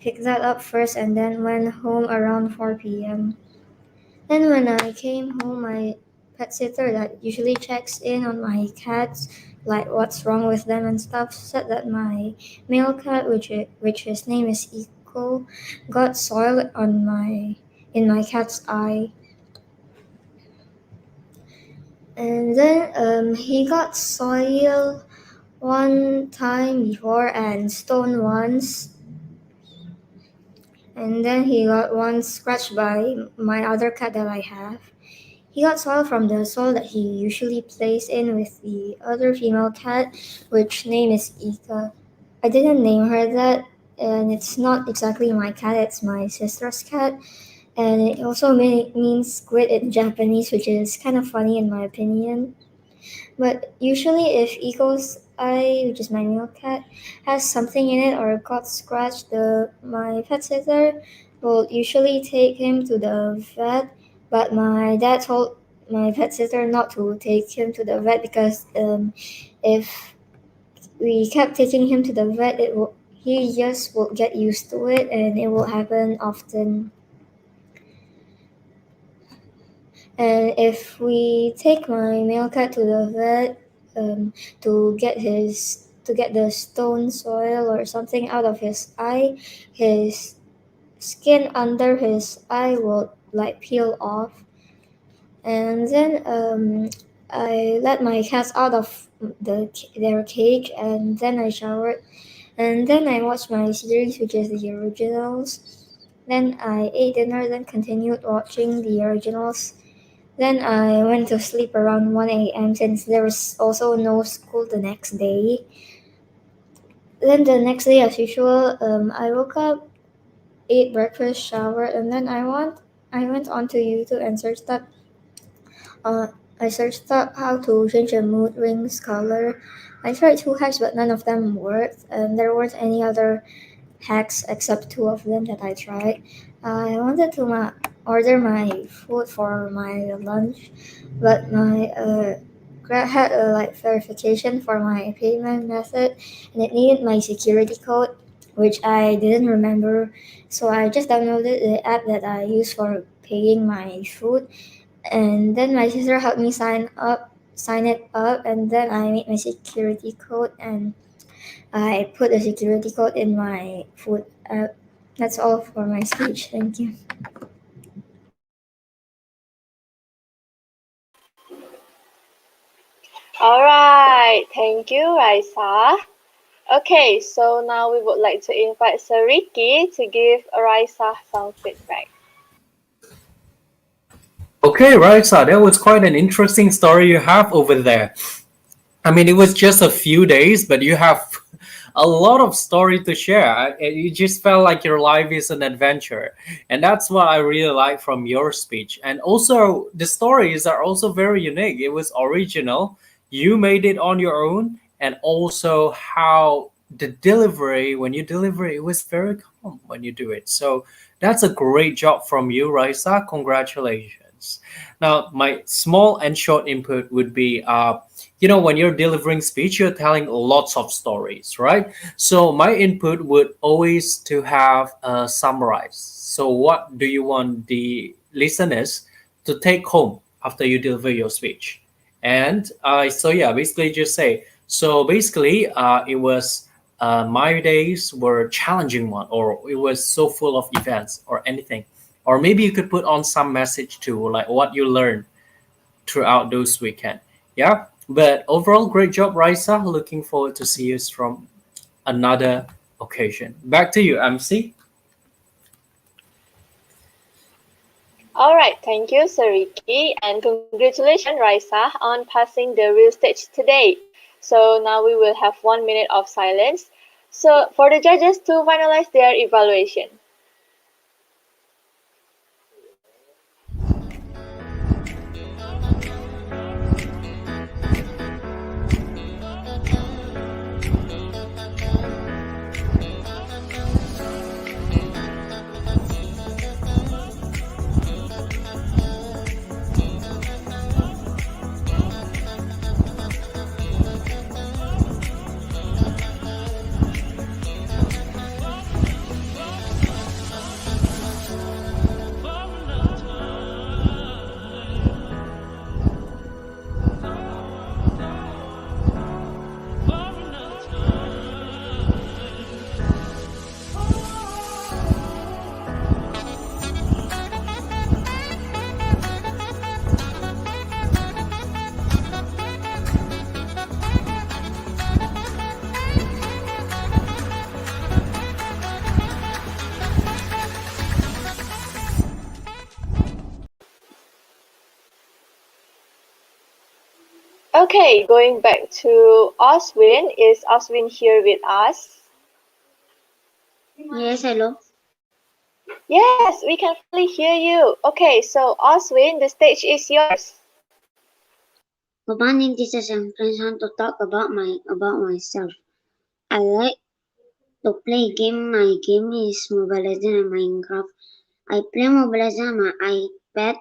picked that up first and then went home around 4 p.m. Then when I came home, my pet sitter that usually checks in on my cats, like what's wrong with them and stuff, said that my male cat, which his name is Eco, got soil in my cat's eye. And then he got soil one time before and stone once. And then he got one scratched by my other cat that I have. He got soil from the soil that he usually plays in with the other female cat, which name is Ika. I didn't name her that, and it's not exactly my cat, it's my sister's cat. And it also means squid in Japanese, which is kind of funny in my opinion. But usually, if Eco's eye, which is my male cat, has something in it or got scratched, my pet sitter will usually take him to the vet. But my dad told my pet sitter not to take him to the vet because if we kept taking him to the vet, he just will get used to it and it will happen often. And if we take my male cat to the vet to get the stone soil or something out of his eye, his skin under his eye will like peel off. And then I let my cats out of their cage, and then I showered, and then I watched my series, which is the originals. Then I ate dinner, then continued watching the originals. Then I went to sleep around 1 a.m. since there was also no school the next day. Then the next day, as usual, I woke up, ate breakfast, showered, and then I went onto YouTube and searched up. I searched up how to change a mood ring's color. I tried two hacks, but none of them worked, and there weren't any other hacks except two of them that I tried. I wanted to order my food for my lunch, but my Grab had a verification for my payment method, and it needed my security code, which I didn't remember. So I just downloaded the app that I use for paying my food, and then my sister helped me sign it up, and then I made my security code, and I put the security code in my food app. That's all for my speech. Thank you. All right, thank you, Raisa. Okay, so now we would like to invite Sariki to give Raisa some feedback. Okay, Raisa, that was quite an interesting story you have over there. I mean, it was just a few days, but you have a lot of story to share. It just felt like your life is an adventure, and that's what I really like from your speech. And also, the stories are also very unique. It was original. You made it on your own, and also how the delivery when you deliver it was very calm when you do it. So that's a great job from you, Raisa. Congratulations. Now, my small and short input would be when you're delivering speech, you're telling lots of stories, right? So my input would always to have summarize. So what do you want the listeners to take home after you deliver your speech? And so yeah, basically just say, so basically it was my days were challenging one, or it was so full of events or anything. Or maybe you could put on some message too, like what you learned throughout those weekend. Yeah. But overall, great job, Raisa. Looking forward to see you from another occasion. Back to you, MC. All right, thank you, Sariki, and congratulations, Raisa, on passing the real stage today. So now we will have 1 minute of silence. So for the judges to finalize their evaluation. Okay, going back to Oswin. Is Oswin here with us? Yes, hello. Yes, we can finally hear you. Okay, so Oswin, the stage is yours. Good morning, teachers and friends. I want to talk about myself. I like to play game. My game is Mobile Legends and Minecraft. I play Mobile Legends on my iPad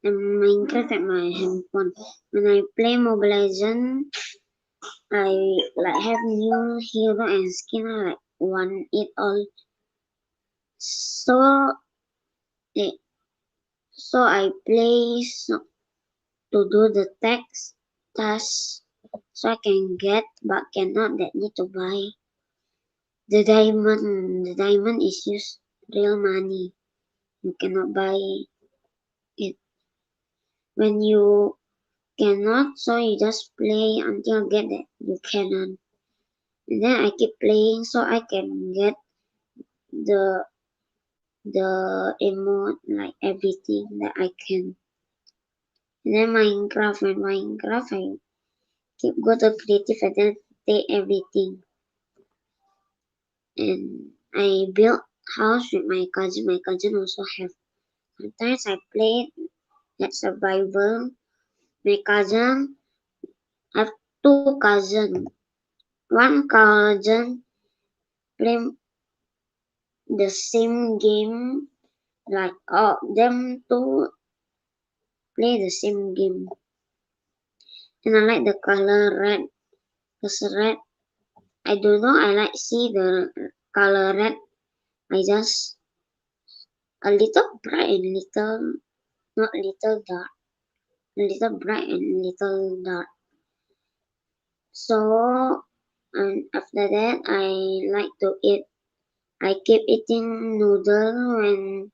and Minecraft at my handphone. When I play Mobile Legends, I have new hero and skin. I want it all. So eh, so I play to do the task so I can get but cannot that need to buy. The diamond is just real money. You cannot buy it when you cannot, so you just play until get that you cannot. And then I keep playing so I can get the emote, like everything that I can. And then Minecraft, I keep go to creative and then take everything. And I build house with my cousin. My cousin also have. Sometimes I play that survival. My cousin, I have two cousins. One cousin play the same game, like them to play the same game. And I like the color red, because red, I don't know, I like see the color red, I just a little bright and little, not little dark, a little bright and little dark. So, and after that, I like to eat. I keep eating noodle when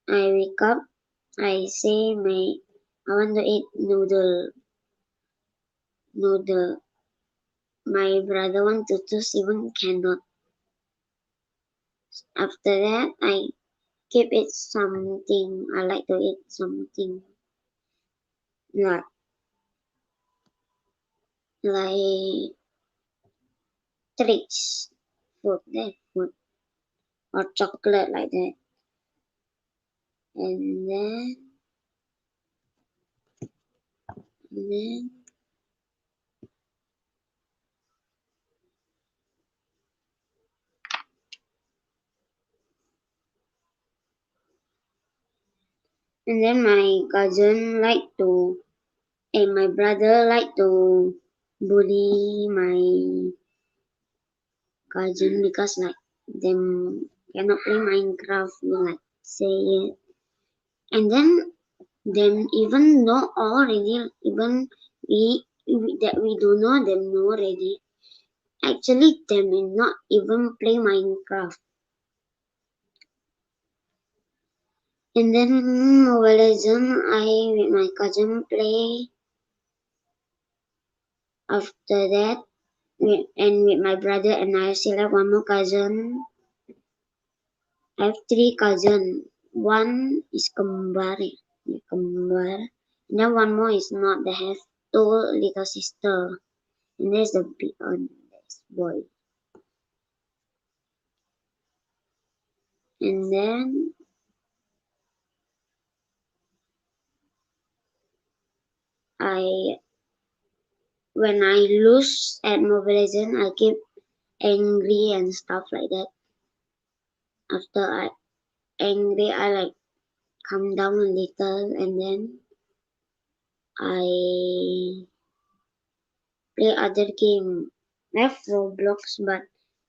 I wake up. I say I want to eat noodle. My brother want to choose, even cannot. After that, I keep eat something. I like to eat something like treats, food, or chocolate like that. And then my cousin like to, and my brother like to bully my cousin because like them cannot play Minecraft, like say it. And then them even know already, even that we do know them know already. Actually, them will not even play Minecraft. And then Mobile Legend, I with my cousin play. After that, with my brother, and I still have one more cousin. I have 3 cousins. One is kembar, kembar. And then one more is not. They have 2 little sister. And there's the big one, this boy. And then when I lose at Mobile Legends, I get angry and stuff like that. After I angry, I like calm down a little, and then I play other game. I have Roblox, but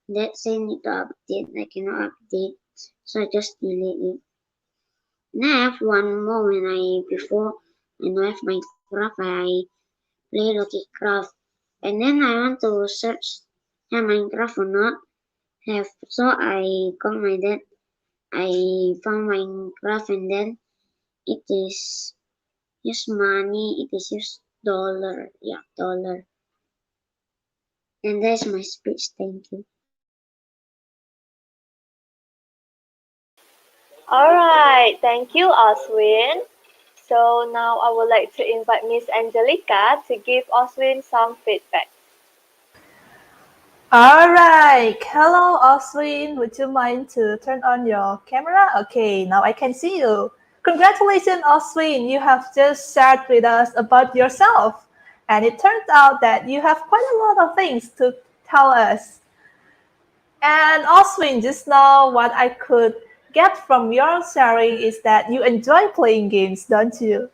that say need to update. I cannot update, so I just delete it. And I have one more before I have Minecraft, I play Lucky Craft, and then I want to search have Minecraft or not have. So I call my dad. I found Minecraft, and then it is use money. It is use dollar. Yeah, dollar. And that's my speech. Thank you. Alright, thank you, Oswin. So now I would like to invite Miss Angelica to give Oswin some feedback. All right. Hello, Oswin. Would you mind to turn on your camera? Okay, now I can see you. Congratulations, Oswin. You have just shared with us about yourself. And it turns out that you have quite a lot of things to tell us. And Oswin, just now what I could get from your sharing is that you enjoy playing games, don't you?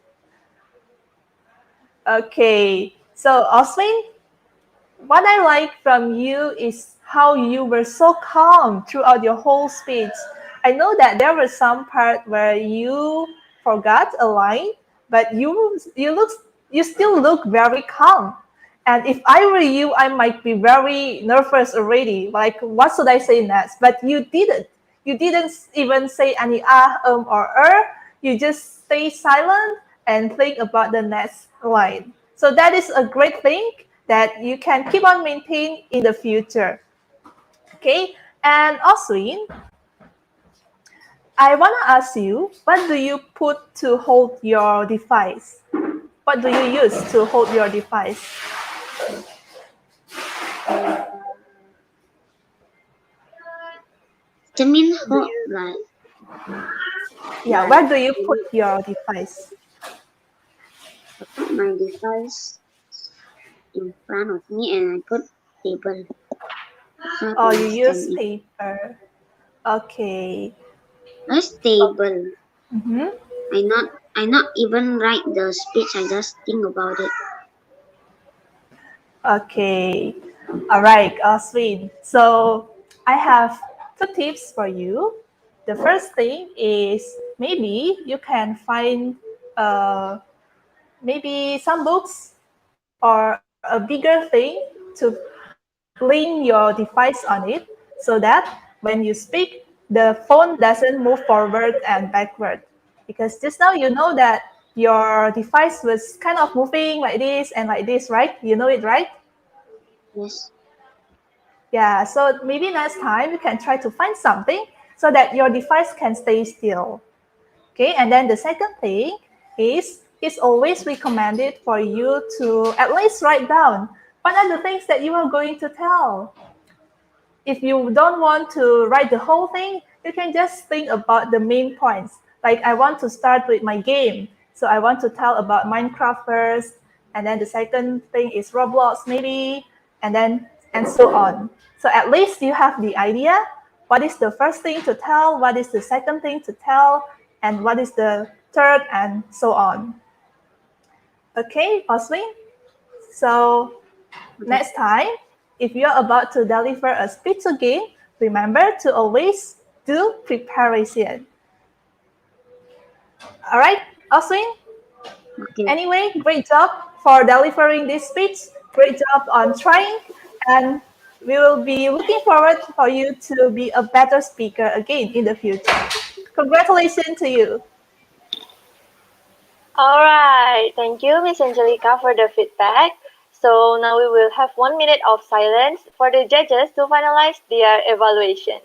Okay. So, Oswin, what I like from you is how you were so calm throughout your whole speech. I know that there was some part where you forgot a line, but you still look very calm. And if I were you, I might be very nervous already. Like, what should I say next? But you didn't. You didn't even say any or You just stay silent and think about the next line. So that is a great thing that you can keep on maintaining in the future. Okay, and Oswin, I want to ask you, what do you put to hold your device? What do you use to hold your device? I mean, like, Yeah, where do you put your device? I put my device in front of me, and I put table. So Or you use paper? Okay. Stable. Mm-hmm. I not even write the speech. I just think about it. Okay. All right, sweet. So I have two tips for you. The first thing is maybe you can find uh, maybe some books or a bigger thing to lean your device on it so that when you speak, the phone doesn't move forward and backward. Because just now you know that your device was kind of moving like this and like this, right? You know it, right? Yes. Yeah, so maybe next time you can try to find something so that your device can stay still. Okay, and then the second thing is it's always recommended for you to at least write down what are the things that you are going to tell. If you don't want to write the whole thing, you can just think about the main points. Like I want to start with my game. So I want to tell about Minecraft first, and then the second thing is Roblox maybe, and so on. So at least you have the idea. What is the first thing to tell? What is the second thing to tell? And what is the third and so on. Okay, Oswin? So Okay. next time, if you're about to deliver a speech again, remember to always do preparation. All right, Oswin? Okay. Anyway, great job for delivering this speech. Great job on trying. And we will be looking forward for you to be a better speaker again in the future. Congratulations to you. All right, thank you, Miss Angelica, for the feedback. So now we will have 1 minute of silence for the judges to finalize their evaluation.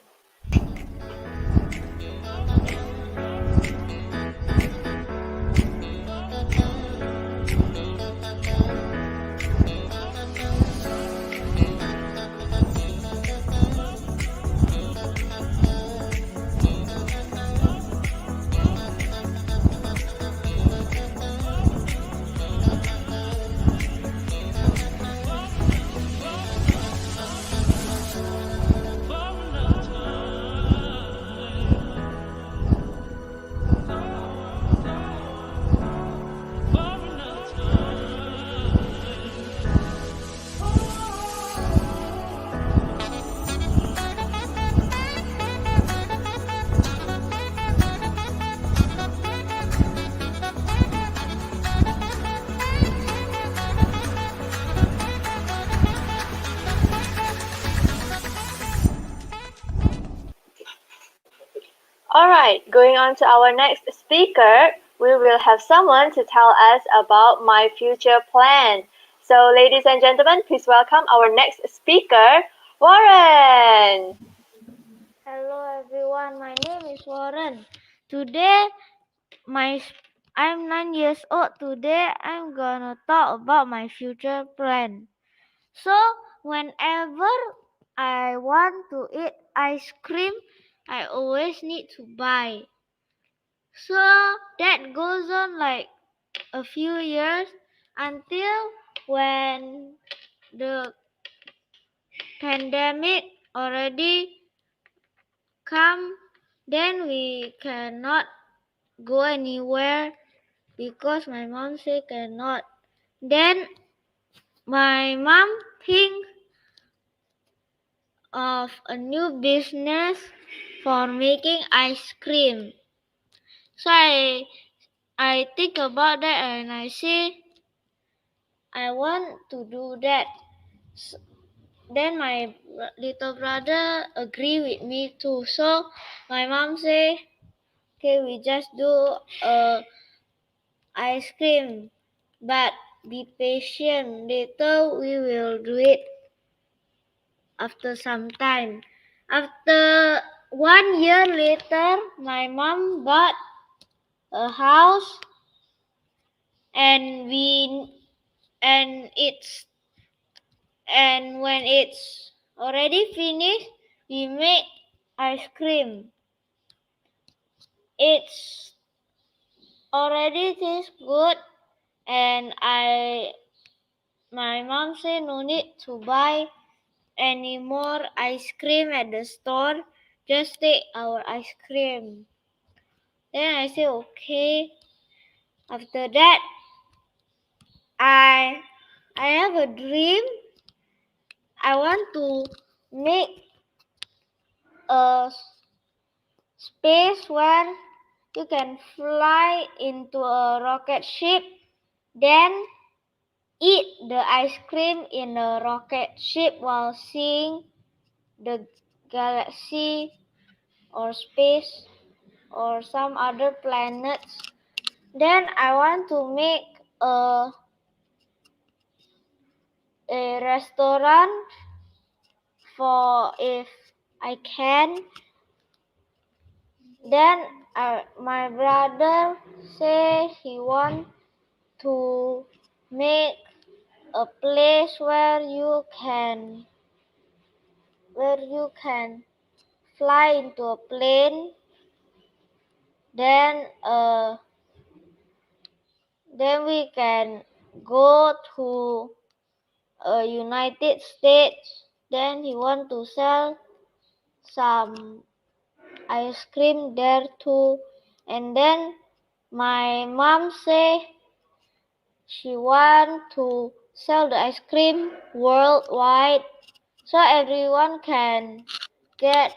Alright, going on to our next speaker, we will have someone to tell us about my future plan. So, ladies and gentlemen, please welcome our next speaker, Warren. Hello everyone, my name is Warren. Today, my I'm 9 years old. Today, I'm gonna talk about my future plan. So, whenever I want to eat ice cream, I always need to buy. So that goes on like a few years until when the pandemic already come, then we cannot go anywhere because my mom say cannot. Then my mom think of a new business for making ice cream. So I think about that and I say I want to do that. Then my little brother agree with me too. So my mom say, okay, we just do ice cream, but be patient. Later we will do it after some time. After 1 year later, my mom bought a house and it's and when it's already finished, we make ice cream. It's already tastes good, and my mom say no need to buy any more ice cream at the store. just take our ice cream. Then I say, okay. After that, I have a dream. I want to make a space where you can fly into a rocket ship, then eat the ice cream in a rocket ship while seeing the galaxy or space or some other planets. Then I want to make a restaurant for if I can. Then my brother say he want to make a place where you can fly into a plane. Then we can go to United States. Then he want to sell some ice cream there too. And then my mom say she want to sell the ice cream worldwide so everyone can get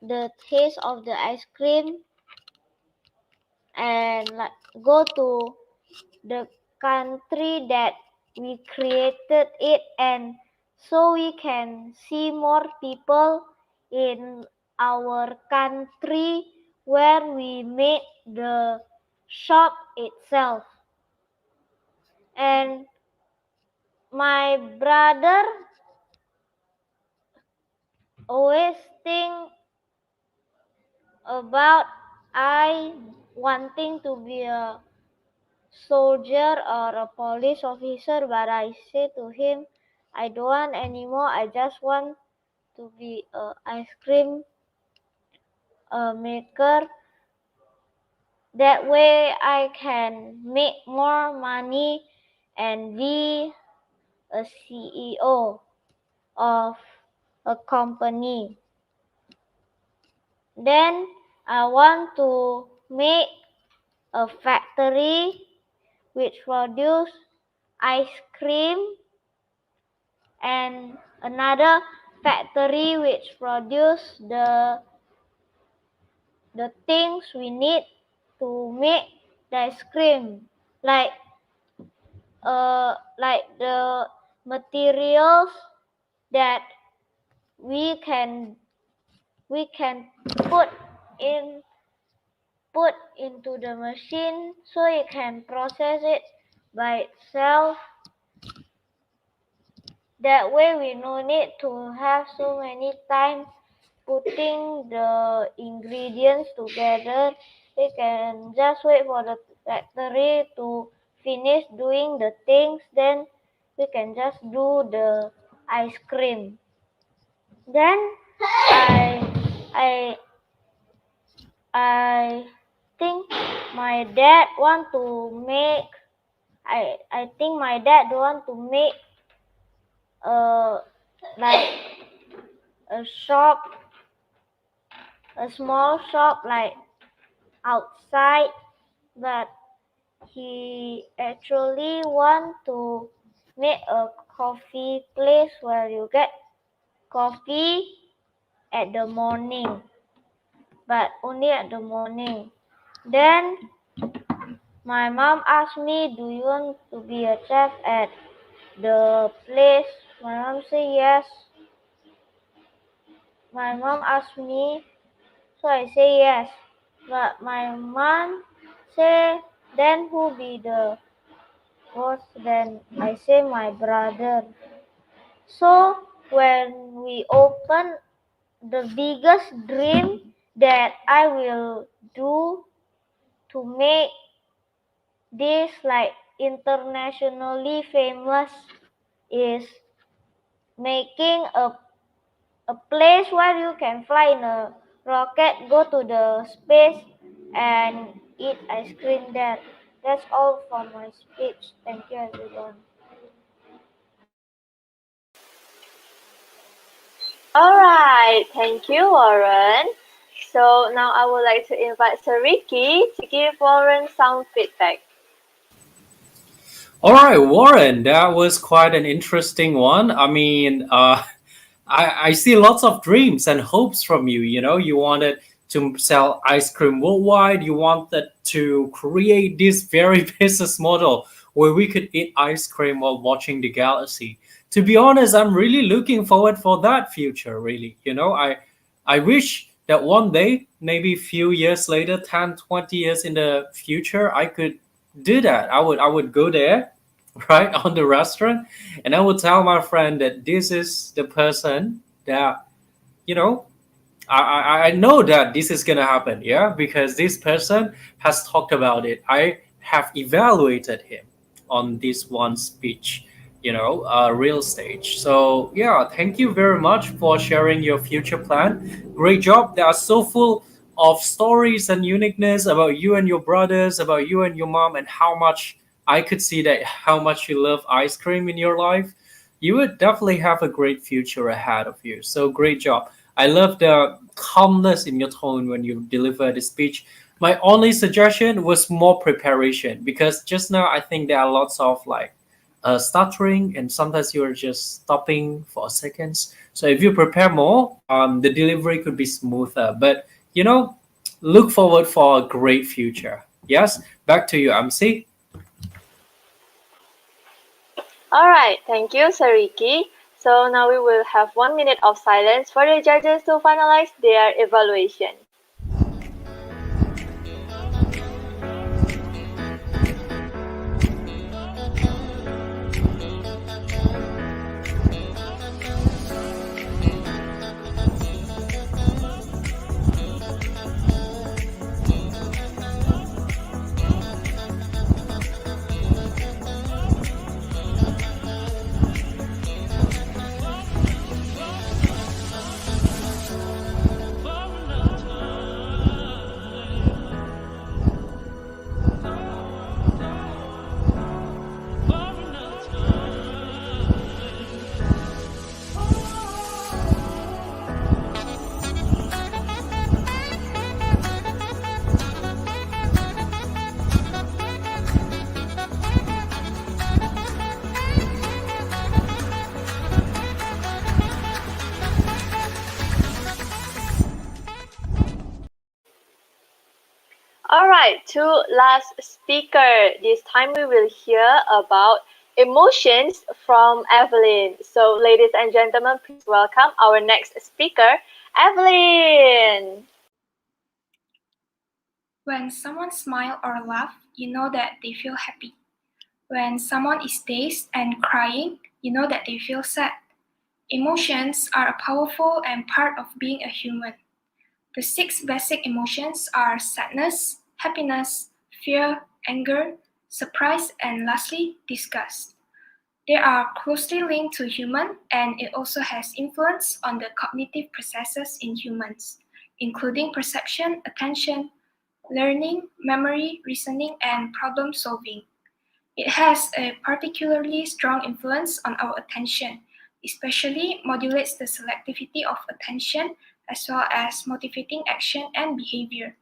the taste of the ice cream and go to the country that we created it, and so we can see more people in our country where we made the shop itself. And my brother always think about I wanting to be a soldier or a police officer, but I say to him, I don't want anymore. I just want to be a ice cream maker. That way I can make more money and be a CEO of a company. Then I want to make a factory which produce ice cream and another factory which produce the things we need to make the ice cream, like the materials that we can put into the machine so it can process it by itself. That way we no need to have so many time putting the ingredients together. We can just wait for the factory to finish doing the things, then we can just do the ice cream. Then I think my dad want to make I think my dad want to make like a shop, a small shop like outside, but he actually want to make a coffee place where you get coffee at the morning, but only at the morning. Then my mom asked me, do you want to be a chef at the place? My mom say yes. My mom asked me, so I say yes. But my mom say, then who be the boss? Then I say my brother. So when we open, the biggest dream that I will do to make this like internationally famous is making a place where you can fly in a rocket, go to the space and eat ice cream there. That's all for my speech. Thank you, everyone. Alright, thank you, Warren. So now I would like to invite Sir Ricky to give Warren some feedback. All right, Warren, that was quite an interesting one. I mean, I see lots of dreams and hopes from you. You know, you wanted to sell ice cream worldwide. You wanted to create this very business model where we could eat ice cream while watching the galaxy. To be honest, I'm really looking forward for that future. Really, you know, I wish that one day, maybe a few years later, 10, 20 years in the future, I could do that. I would go there, right, on the restaurant, and I would tell my friend that this is the person that, you know, I know that this is gonna happen, yeah, because this person has talked about it. I have evaluated him on this one speech, real stage. So yeah, thank you very much for sharing your future plan. Great job. They are so full of stories and uniqueness about you and your brothers, about you and your mom, and how much I could see that how much you love ice cream in your life. You would definitely have a great future ahead of you. So great job. I love the calmness in your tone when you deliver the speech. My only suggestion was more preparation because just now I think there are lots of like stuttering and sometimes you're just stopping for seconds. So if you prepare more, the delivery could be smoother. But look forward for a great future. Yes, back to you, MC. Alright, thank you, Sir Ricky. So now we will have 1 minute of silence for the judges to finalize their evaluation. Alright, to last speaker. This time we will hear about emotions from Evelyn. So, ladies and gentlemen, please welcome our next speaker, Evelyn. When someone smiles or laughs, you know that they feel happy. When someone is dazed and crying, you know that they feel sad. Emotions are a powerful and part of being a human. The 6 basic emotions are sadness, happiness, fear, anger, surprise, and lastly, disgust. They are closely linked to human and it also has influence on the cognitive processes in humans, including perception, attention, learning, memory, reasoning, and problem solving. It has a particularly strong influence on our attention, especially modulates the selectivity of attention as well as motivating action and behavior.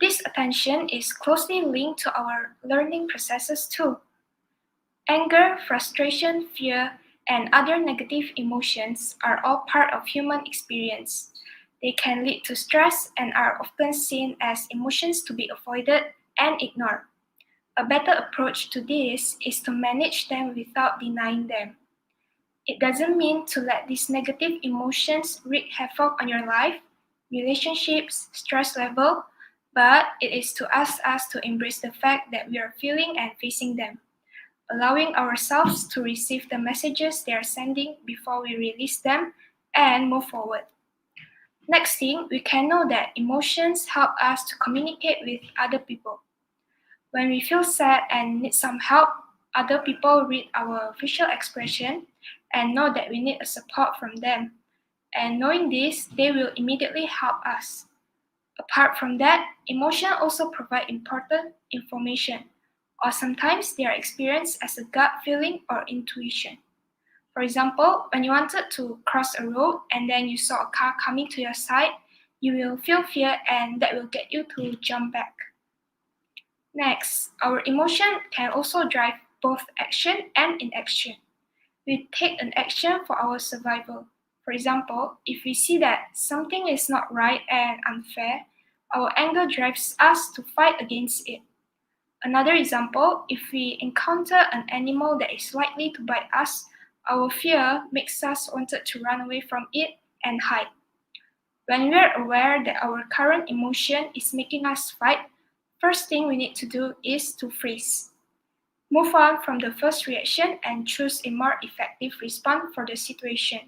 This attention is closely linked to our learning processes too. Anger, frustration, fear, and other negative emotions are all part of human experience. They can lead to stress and are often seen as emotions to be avoided and ignored. A better approach to this is to manage them without denying them. It doesn't mean to let these negative emotions wreak havoc on your life, relationships, stress level, but it is to ask us to embrace the fact that we are feeling and facing them, allowing ourselves to receive the messages they are sending before we release them and move forward. Next thing, we can know that emotions help us to communicate with other people. When we feel sad and need some help, other people read our facial expression and know that we need a support from them. And knowing this, they will immediately help us. Apart from that, emotions also provide important information, or sometimes they are experienced as a gut feeling or intuition. For example, when you wanted to cross a road and then you saw a car coming to your side, You will feel fear and that will get you to jump back. Next, our emotion can also drive both action and inaction. We take an action for our survival. For example, if we see that something is not right and unfair, our anger drives us to fight against it. Another example, if we encounter an animal that is likely to bite us, our fear makes us want to run away from it and hide. When we are aware that our current emotion is making us fight, first thing we need to do is to freeze. Move on from the first reaction and choose a more effective response for the situation.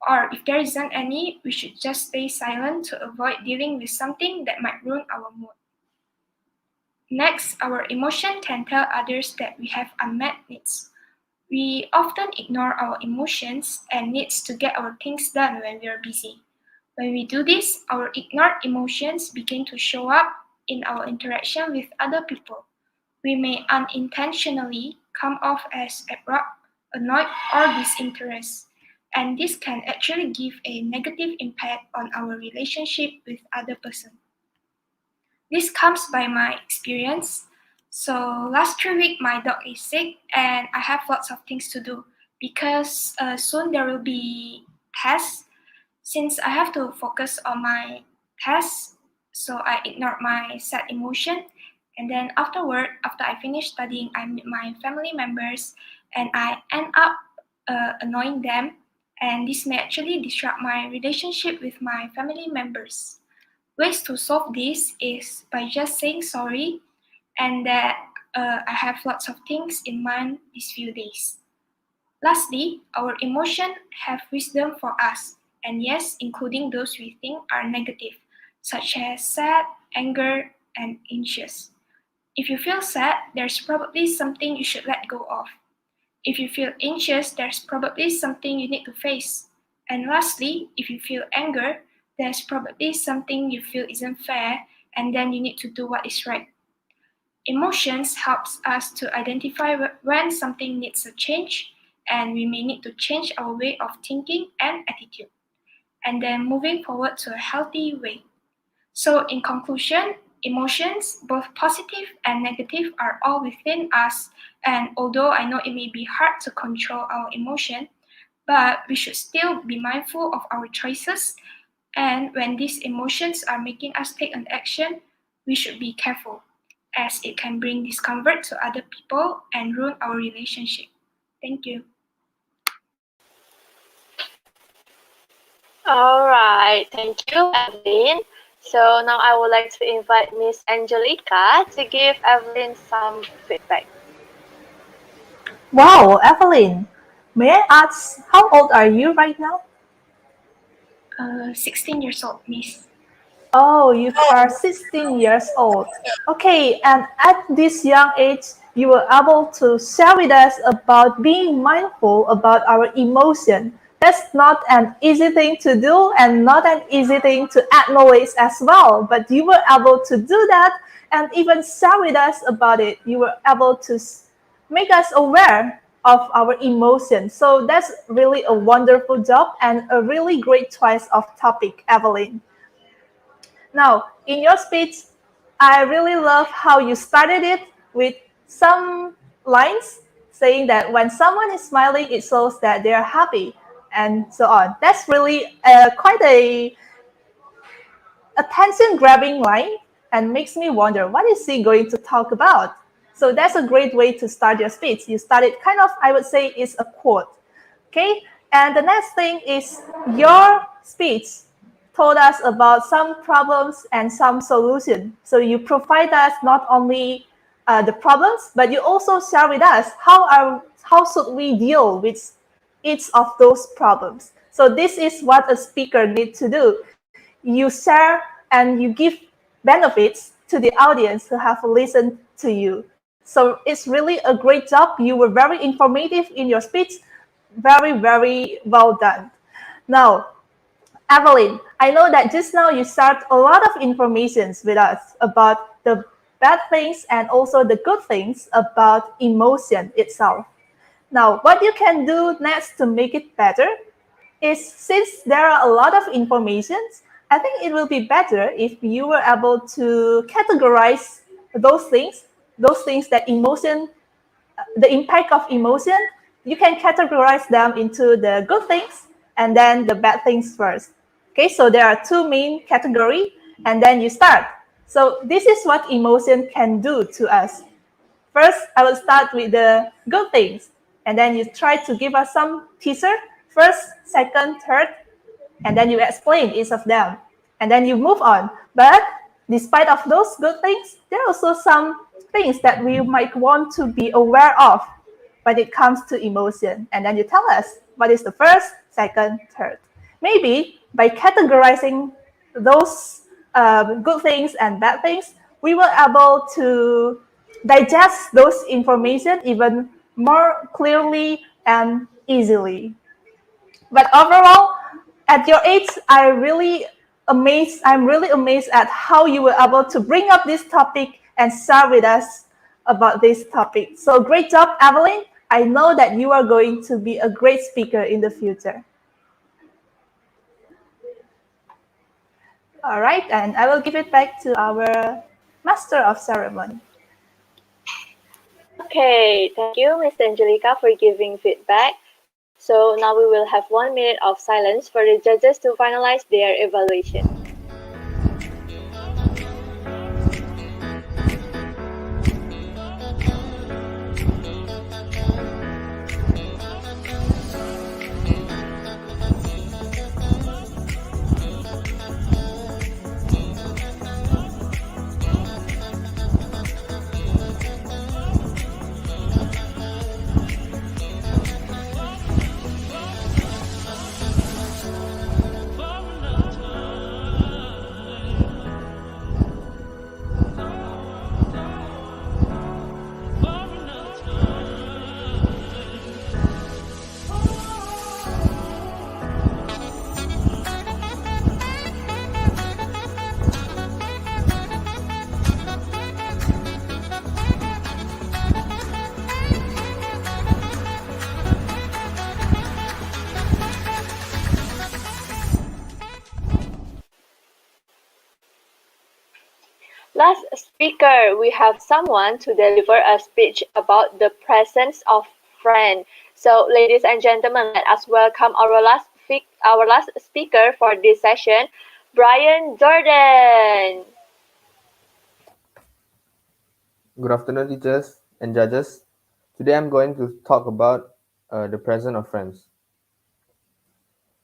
Or if there isn't any, we should just stay silent to avoid dealing with something that might ruin our mood. Next, our emotion can tell others that we have unmet needs. We often ignore our emotions and needs to get our things done when we are busy. When we do this, our ignored emotions begin to show up in our interaction with other people. We may unintentionally come off as abrupt, annoyed, or disinterested, and this can actually give a negative impact on our relationship with other person. This comes by my experience. So last 3 weeks my dog is sick and I have lots of things to do because soon there will be tests. Since I have to focus on my tests, so I ignore my sad emotion. And then afterward, after I finish studying, I meet my family members and I end up annoying them. And this may actually disrupt my relationship with my family members. Ways to solve this is by just saying sorry and that I have lots of things in mind these few days. Lastly, our emotions have wisdom for us, and yes, including those we think are negative, such as sad, anger, and anxious. If you feel sad, there's probably something you should let go of. If you feel anxious, there's probably something you need to face. And lastly, if you feel anger, there's probably something you feel isn't fair, and then you need to do what is right. Emotions helps us to identify when something needs a change, and we may need to change our way of thinking and attitude, and then moving forward to a healthy way. So in conclusion, emotions, both positive and negative, are all within us, and although I know it may be hard to control our emotion, but we should still be mindful of our choices, and when these emotions are making us take an action, we should be careful, as it can bring discomfort to other people and ruin our relationship. Thank you. Alright, thank you, Evelyn. So now I would like to invite Miss Angelica to give Evelyn some feedback. Wow, Evelyn, may I ask how old are you right now? 16 years old, Miss. Oh, you are 16 years old. Okay, and at this young age, you were able to share with us about being mindful about our emotion. That's not an easy thing to do and not an easy thing to acknowledge as well, but you were able to do that and even share with us about it. You were able to make us aware of our emotions. So that's really a wonderful job and a really great choice of topic, Evelyn. Now, in your speech, I really love how you started it with some lines saying that when someone is smiling, it shows that they are happy and so on. That's really quite a attention-grabbing line and makes me wonder, what is he going to talk about? So that's a great way to start your speech. You started kind of, I would say, is a quote. Okay, and the next thing is your speech told us about some problems and some solutions. So you provide us not only the problems, but you also share with us how should we deal with each of those problems. So this is what a speaker needs to do. You share and you give benefits to the audience who have listened to you. So it's really a great job. You were very informative in your speech. Very, very well done. Now, Evelyn, I know that just now you shared a lot of information with us about the bad things and also the good things about emotion itself. Now, what you can do next to make it better is, since there are a lot of information, I think it will be better if you were able to categorize those things that emotion, the impact of emotion, you can categorize them into the good things and then the bad things first. Okay, so there are two main categories, and then you start. So this is what emotion can do to us. First, I will start with the good things, and then you try to give us some teaser, first, second, third, and then you explain each of them, and then you move on. But despite of those good things, there are also some things that we might want to be aware of when it comes to emotion, and then you tell us what is the first, second, third. Maybe by categorizing those good things and bad things, we were able to digest those information even more clearly and easily. But overall, at your age, I'm really amazed at how you were able to bring up this topic and share with us about this topic. So great job, Evelyn. I know that you are going to be a great speaker in the future. All right, and I will give it back to our master of ceremony. Okay, thank you, Ms. Angelica, for giving feedback. So now we will have 1 minute of silence for the judges to finalize their evaluation. Last speaker, we have someone to deliver a speech about the presence of friend. So, ladies and gentlemen, let us welcome our last speaker for this session, Brian Jordan. Good afternoon, teachers and judges. Today I'm going to talk about the presence of friends.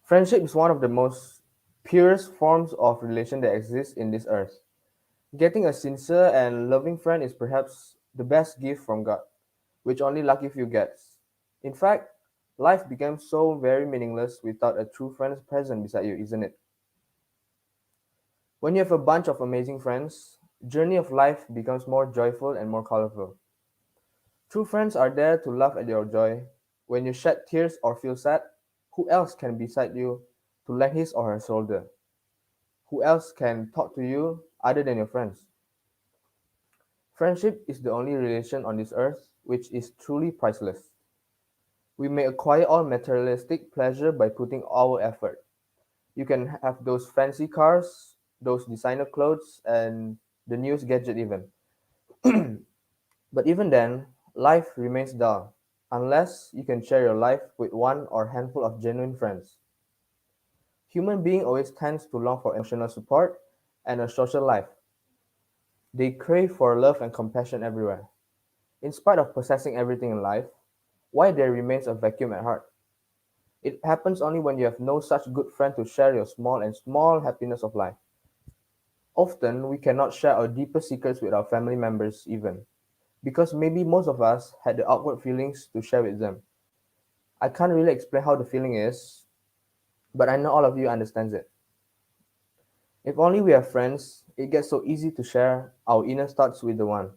Friendship is one of the most purest forms of relation that exists in this earth. Getting a sincere and loving friend is perhaps the best gift from God, which only lucky few gets. In fact, life becomes so very meaningless without a true friend present beside you, isn't it? When you have a bunch of amazing friends, journey of life becomes more joyful and more colorful. True friends are there to laugh at your joy. When you shed tears or feel sad, who else can beside you to lend his or her shoulder? Who else can talk to you other than your friends? Friendship is the only relation on this earth which is truly priceless. We may acquire all materialistic pleasure by putting our effort. You can have those fancy cars, those designer clothes, and the newest gadget even. But even then, life remains dull, unless you can share your life with one or handful of genuine friends. Human being always tends to long for emotional support and a social life. They crave for love and compassion everywhere. In spite of possessing everything in life, why there remains a vacuum at heart? It happens only when you have no such good friend to share your small happiness of life. Often we cannot share our deepest secrets with our family members even, because maybe most of us had the awkward feelings to share with them. I can't really explain how the feeling is, but I know all of you understands it. If only we have friends, it gets so easy to share our inner thoughts with the one.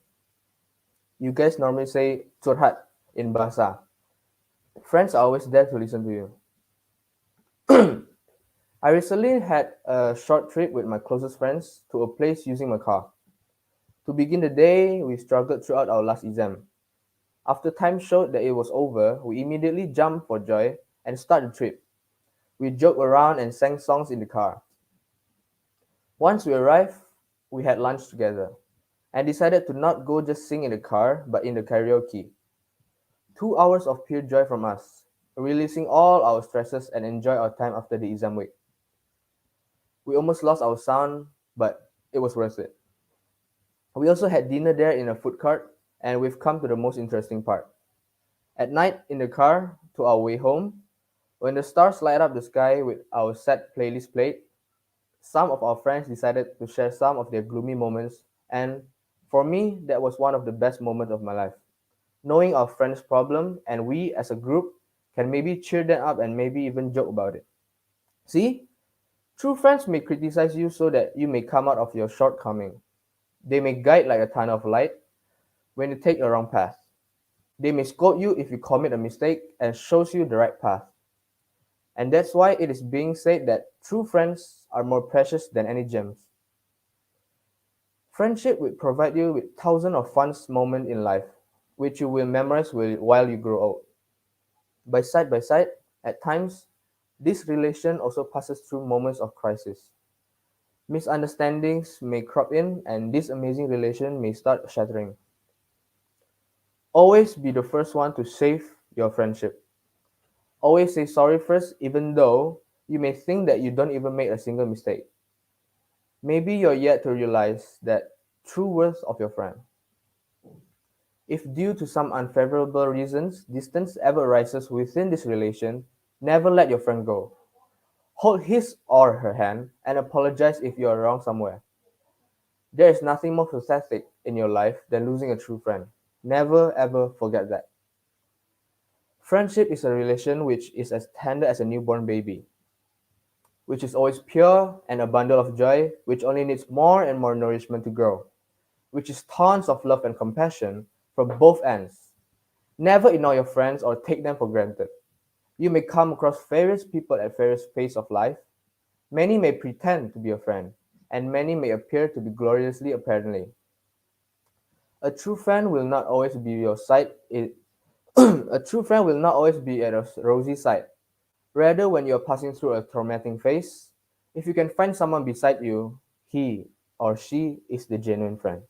You guys normally say curhat in bahasa. Friends are always there to listen to you. I recently had a short trip with my closest friends to a place using my car. To begin the day, we struggled throughout our last exam. After time showed that it was over, we immediately jumped for joy and started the trip. We joked around and sang songs in the car. Once we arrived, we had lunch together and decided to not go just sing in the car, but in the karaoke. 2 hours of pure joy from us, releasing all our stresses and enjoy our time after the exam week. We almost lost our sound, but it was worth it. We also had dinner there in a food court, and we've come to the most interesting part. At night in the car, to our way home, when the stars light up the sky with our sad playlist played, some of our friends decided to share some of their gloomy moments, and for me, that was one of the best moments of my life. Knowing our friends' problem and we as a group can maybe cheer them up and maybe even joke about it. See, true friends may criticize you so that you may come out of your shortcoming. They may guide like a tunnel of light when you take a wrong path. They may scold you if you commit a mistake and shows you the right path. And that's why it is being said that true friends are more precious than any gems. Friendship will provide you with thousands of fun moments in life, which you will memorize while you grow old. By side, at times, this relation also passes through moments of crisis. Misunderstandings may crop in, and this amazing relation may start shattering. Always be the first one to save your friendship. Always say sorry first, even though you may think that you don't even make a single mistake. Maybe you're yet to realize that true worth of your friend. If due to some unfavorable reasons, distance ever arises within this relation, never let your friend go. Hold his or her hand and apologize if you are wrong somewhere. There is nothing more pathetic in your life than losing a true friend. Never ever forget that. Friendship is a relation which is as tender as a newborn baby, which is always pure and a bundle of joy, which only needs more and more nourishment to grow, which is tons of love and compassion from both ends. Never ignore your friends or take them for granted. You may come across various people at various phases of life. Many may pretend to be a friend, and many may appear to be gloriously apparently. A true friend will not always be your side. A true friend will not always be at a rosy side. Rather, when you are passing through a traumatic phase, if you can find someone beside you, he or she is the genuine friend.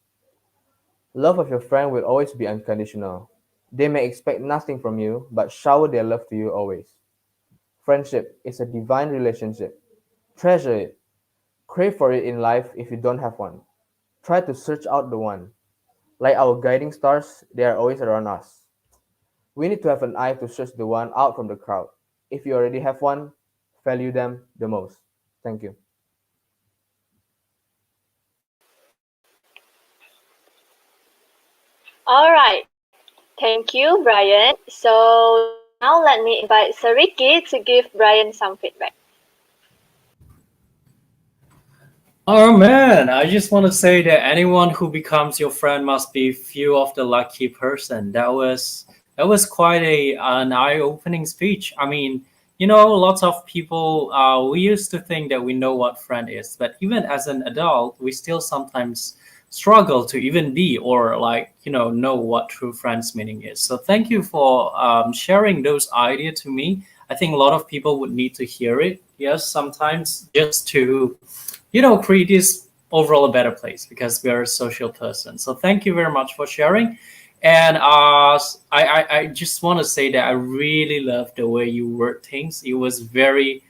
Love of your friend will always be unconditional. They may expect nothing from you, but shower their love to you always. Friendship is a divine relationship. Treasure it. Crave for it in life if you don't have one. Try to search out the one. Like our guiding stars, they are always around us. We need to have an eye to search the one out from the crowd. If you already have one, value them the most. Thank you. All right. Thank you, Brian. So now let me invite Sariki to give Brian some feedback. Oh man, I just want to say that anyone who becomes your friend must be few of the lucky person. That was quite an eye-opening speech. I mean, lots of people we used to think that we know what friend is, but even as an adult, we still sometimes struggle to even be or like know what true friends meaning is. So thank you for sharing those ideas to me. I think a lot of people would need to hear it. Yes, sometimes just to create this overall a better place because we are a social person. So thank you very much for sharing. And I just want to say that I really love the way you word things. It was very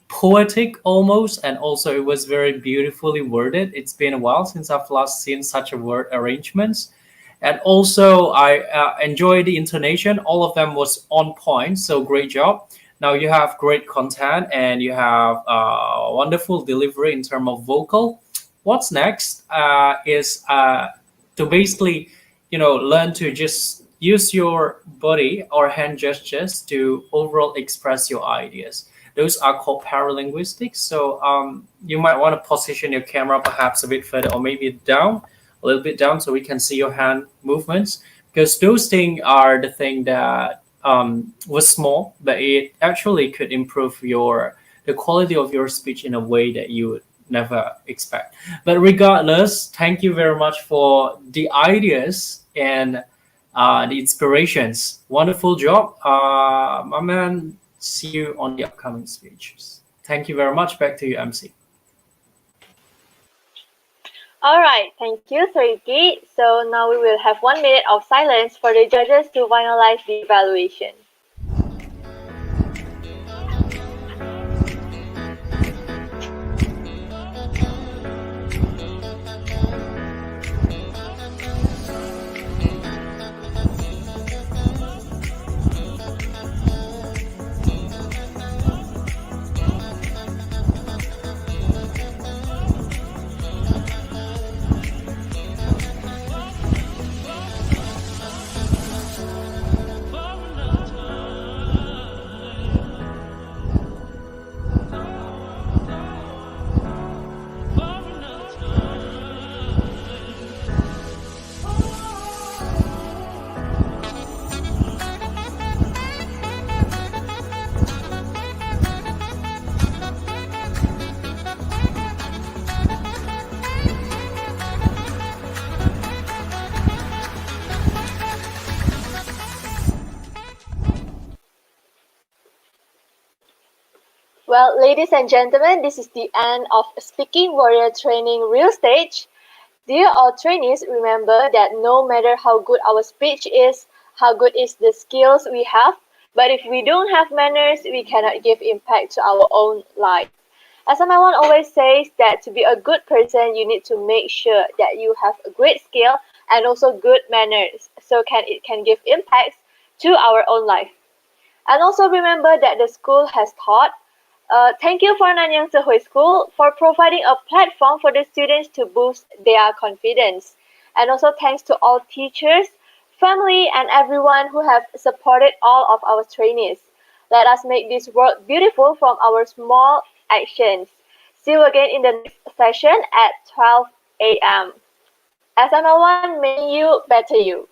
poetic almost, and also it was very beautifully worded. It's been a while since I've last seen such a word arrangements. And also I enjoy the intonation. All of them was on point. So great job. Now you have great content and you have wonderful delivery in terms of vocal. What's next is to basically, learn to just use your body or hand gestures to overall express your ideas. Those are called paralinguistics. So you might want to position your camera perhaps a bit further or maybe down, a little bit down, so we can see your hand movements, because those things are the thing that was small, but it actually could improve the quality of your speech in a way that you would never expect. But regardless, thank you very much for the ideas and the inspirations. Wonderful job, my man. See you on the upcoming speeches. Thank you very much. Back to you, MC. Alright, thank you, Sariki. So now we will have 1 minute of silence for the judges to finalize the evaluation. Well, ladies and gentlemen, this is the end of Speaking Warrior Training Real Stage. Dear all trainees, remember that no matter how good our speech is, how good is the skills we have, but if we don't have manners, we cannot give impact to our own life. As someone always says that to be a good person, you need to make sure that you have a great skill and also good manners, so it can give impacts to our own life. And also remember that the school has taught. Thank you for Nanyang Sehui School for providing a platform for the students to boost their confidence. And also thanks to all teachers, family, and everyone who have supported all of our trainees. Let us make this world beautiful from our small actions. See you again in the next session at 12 a.m. SML1, may you better you.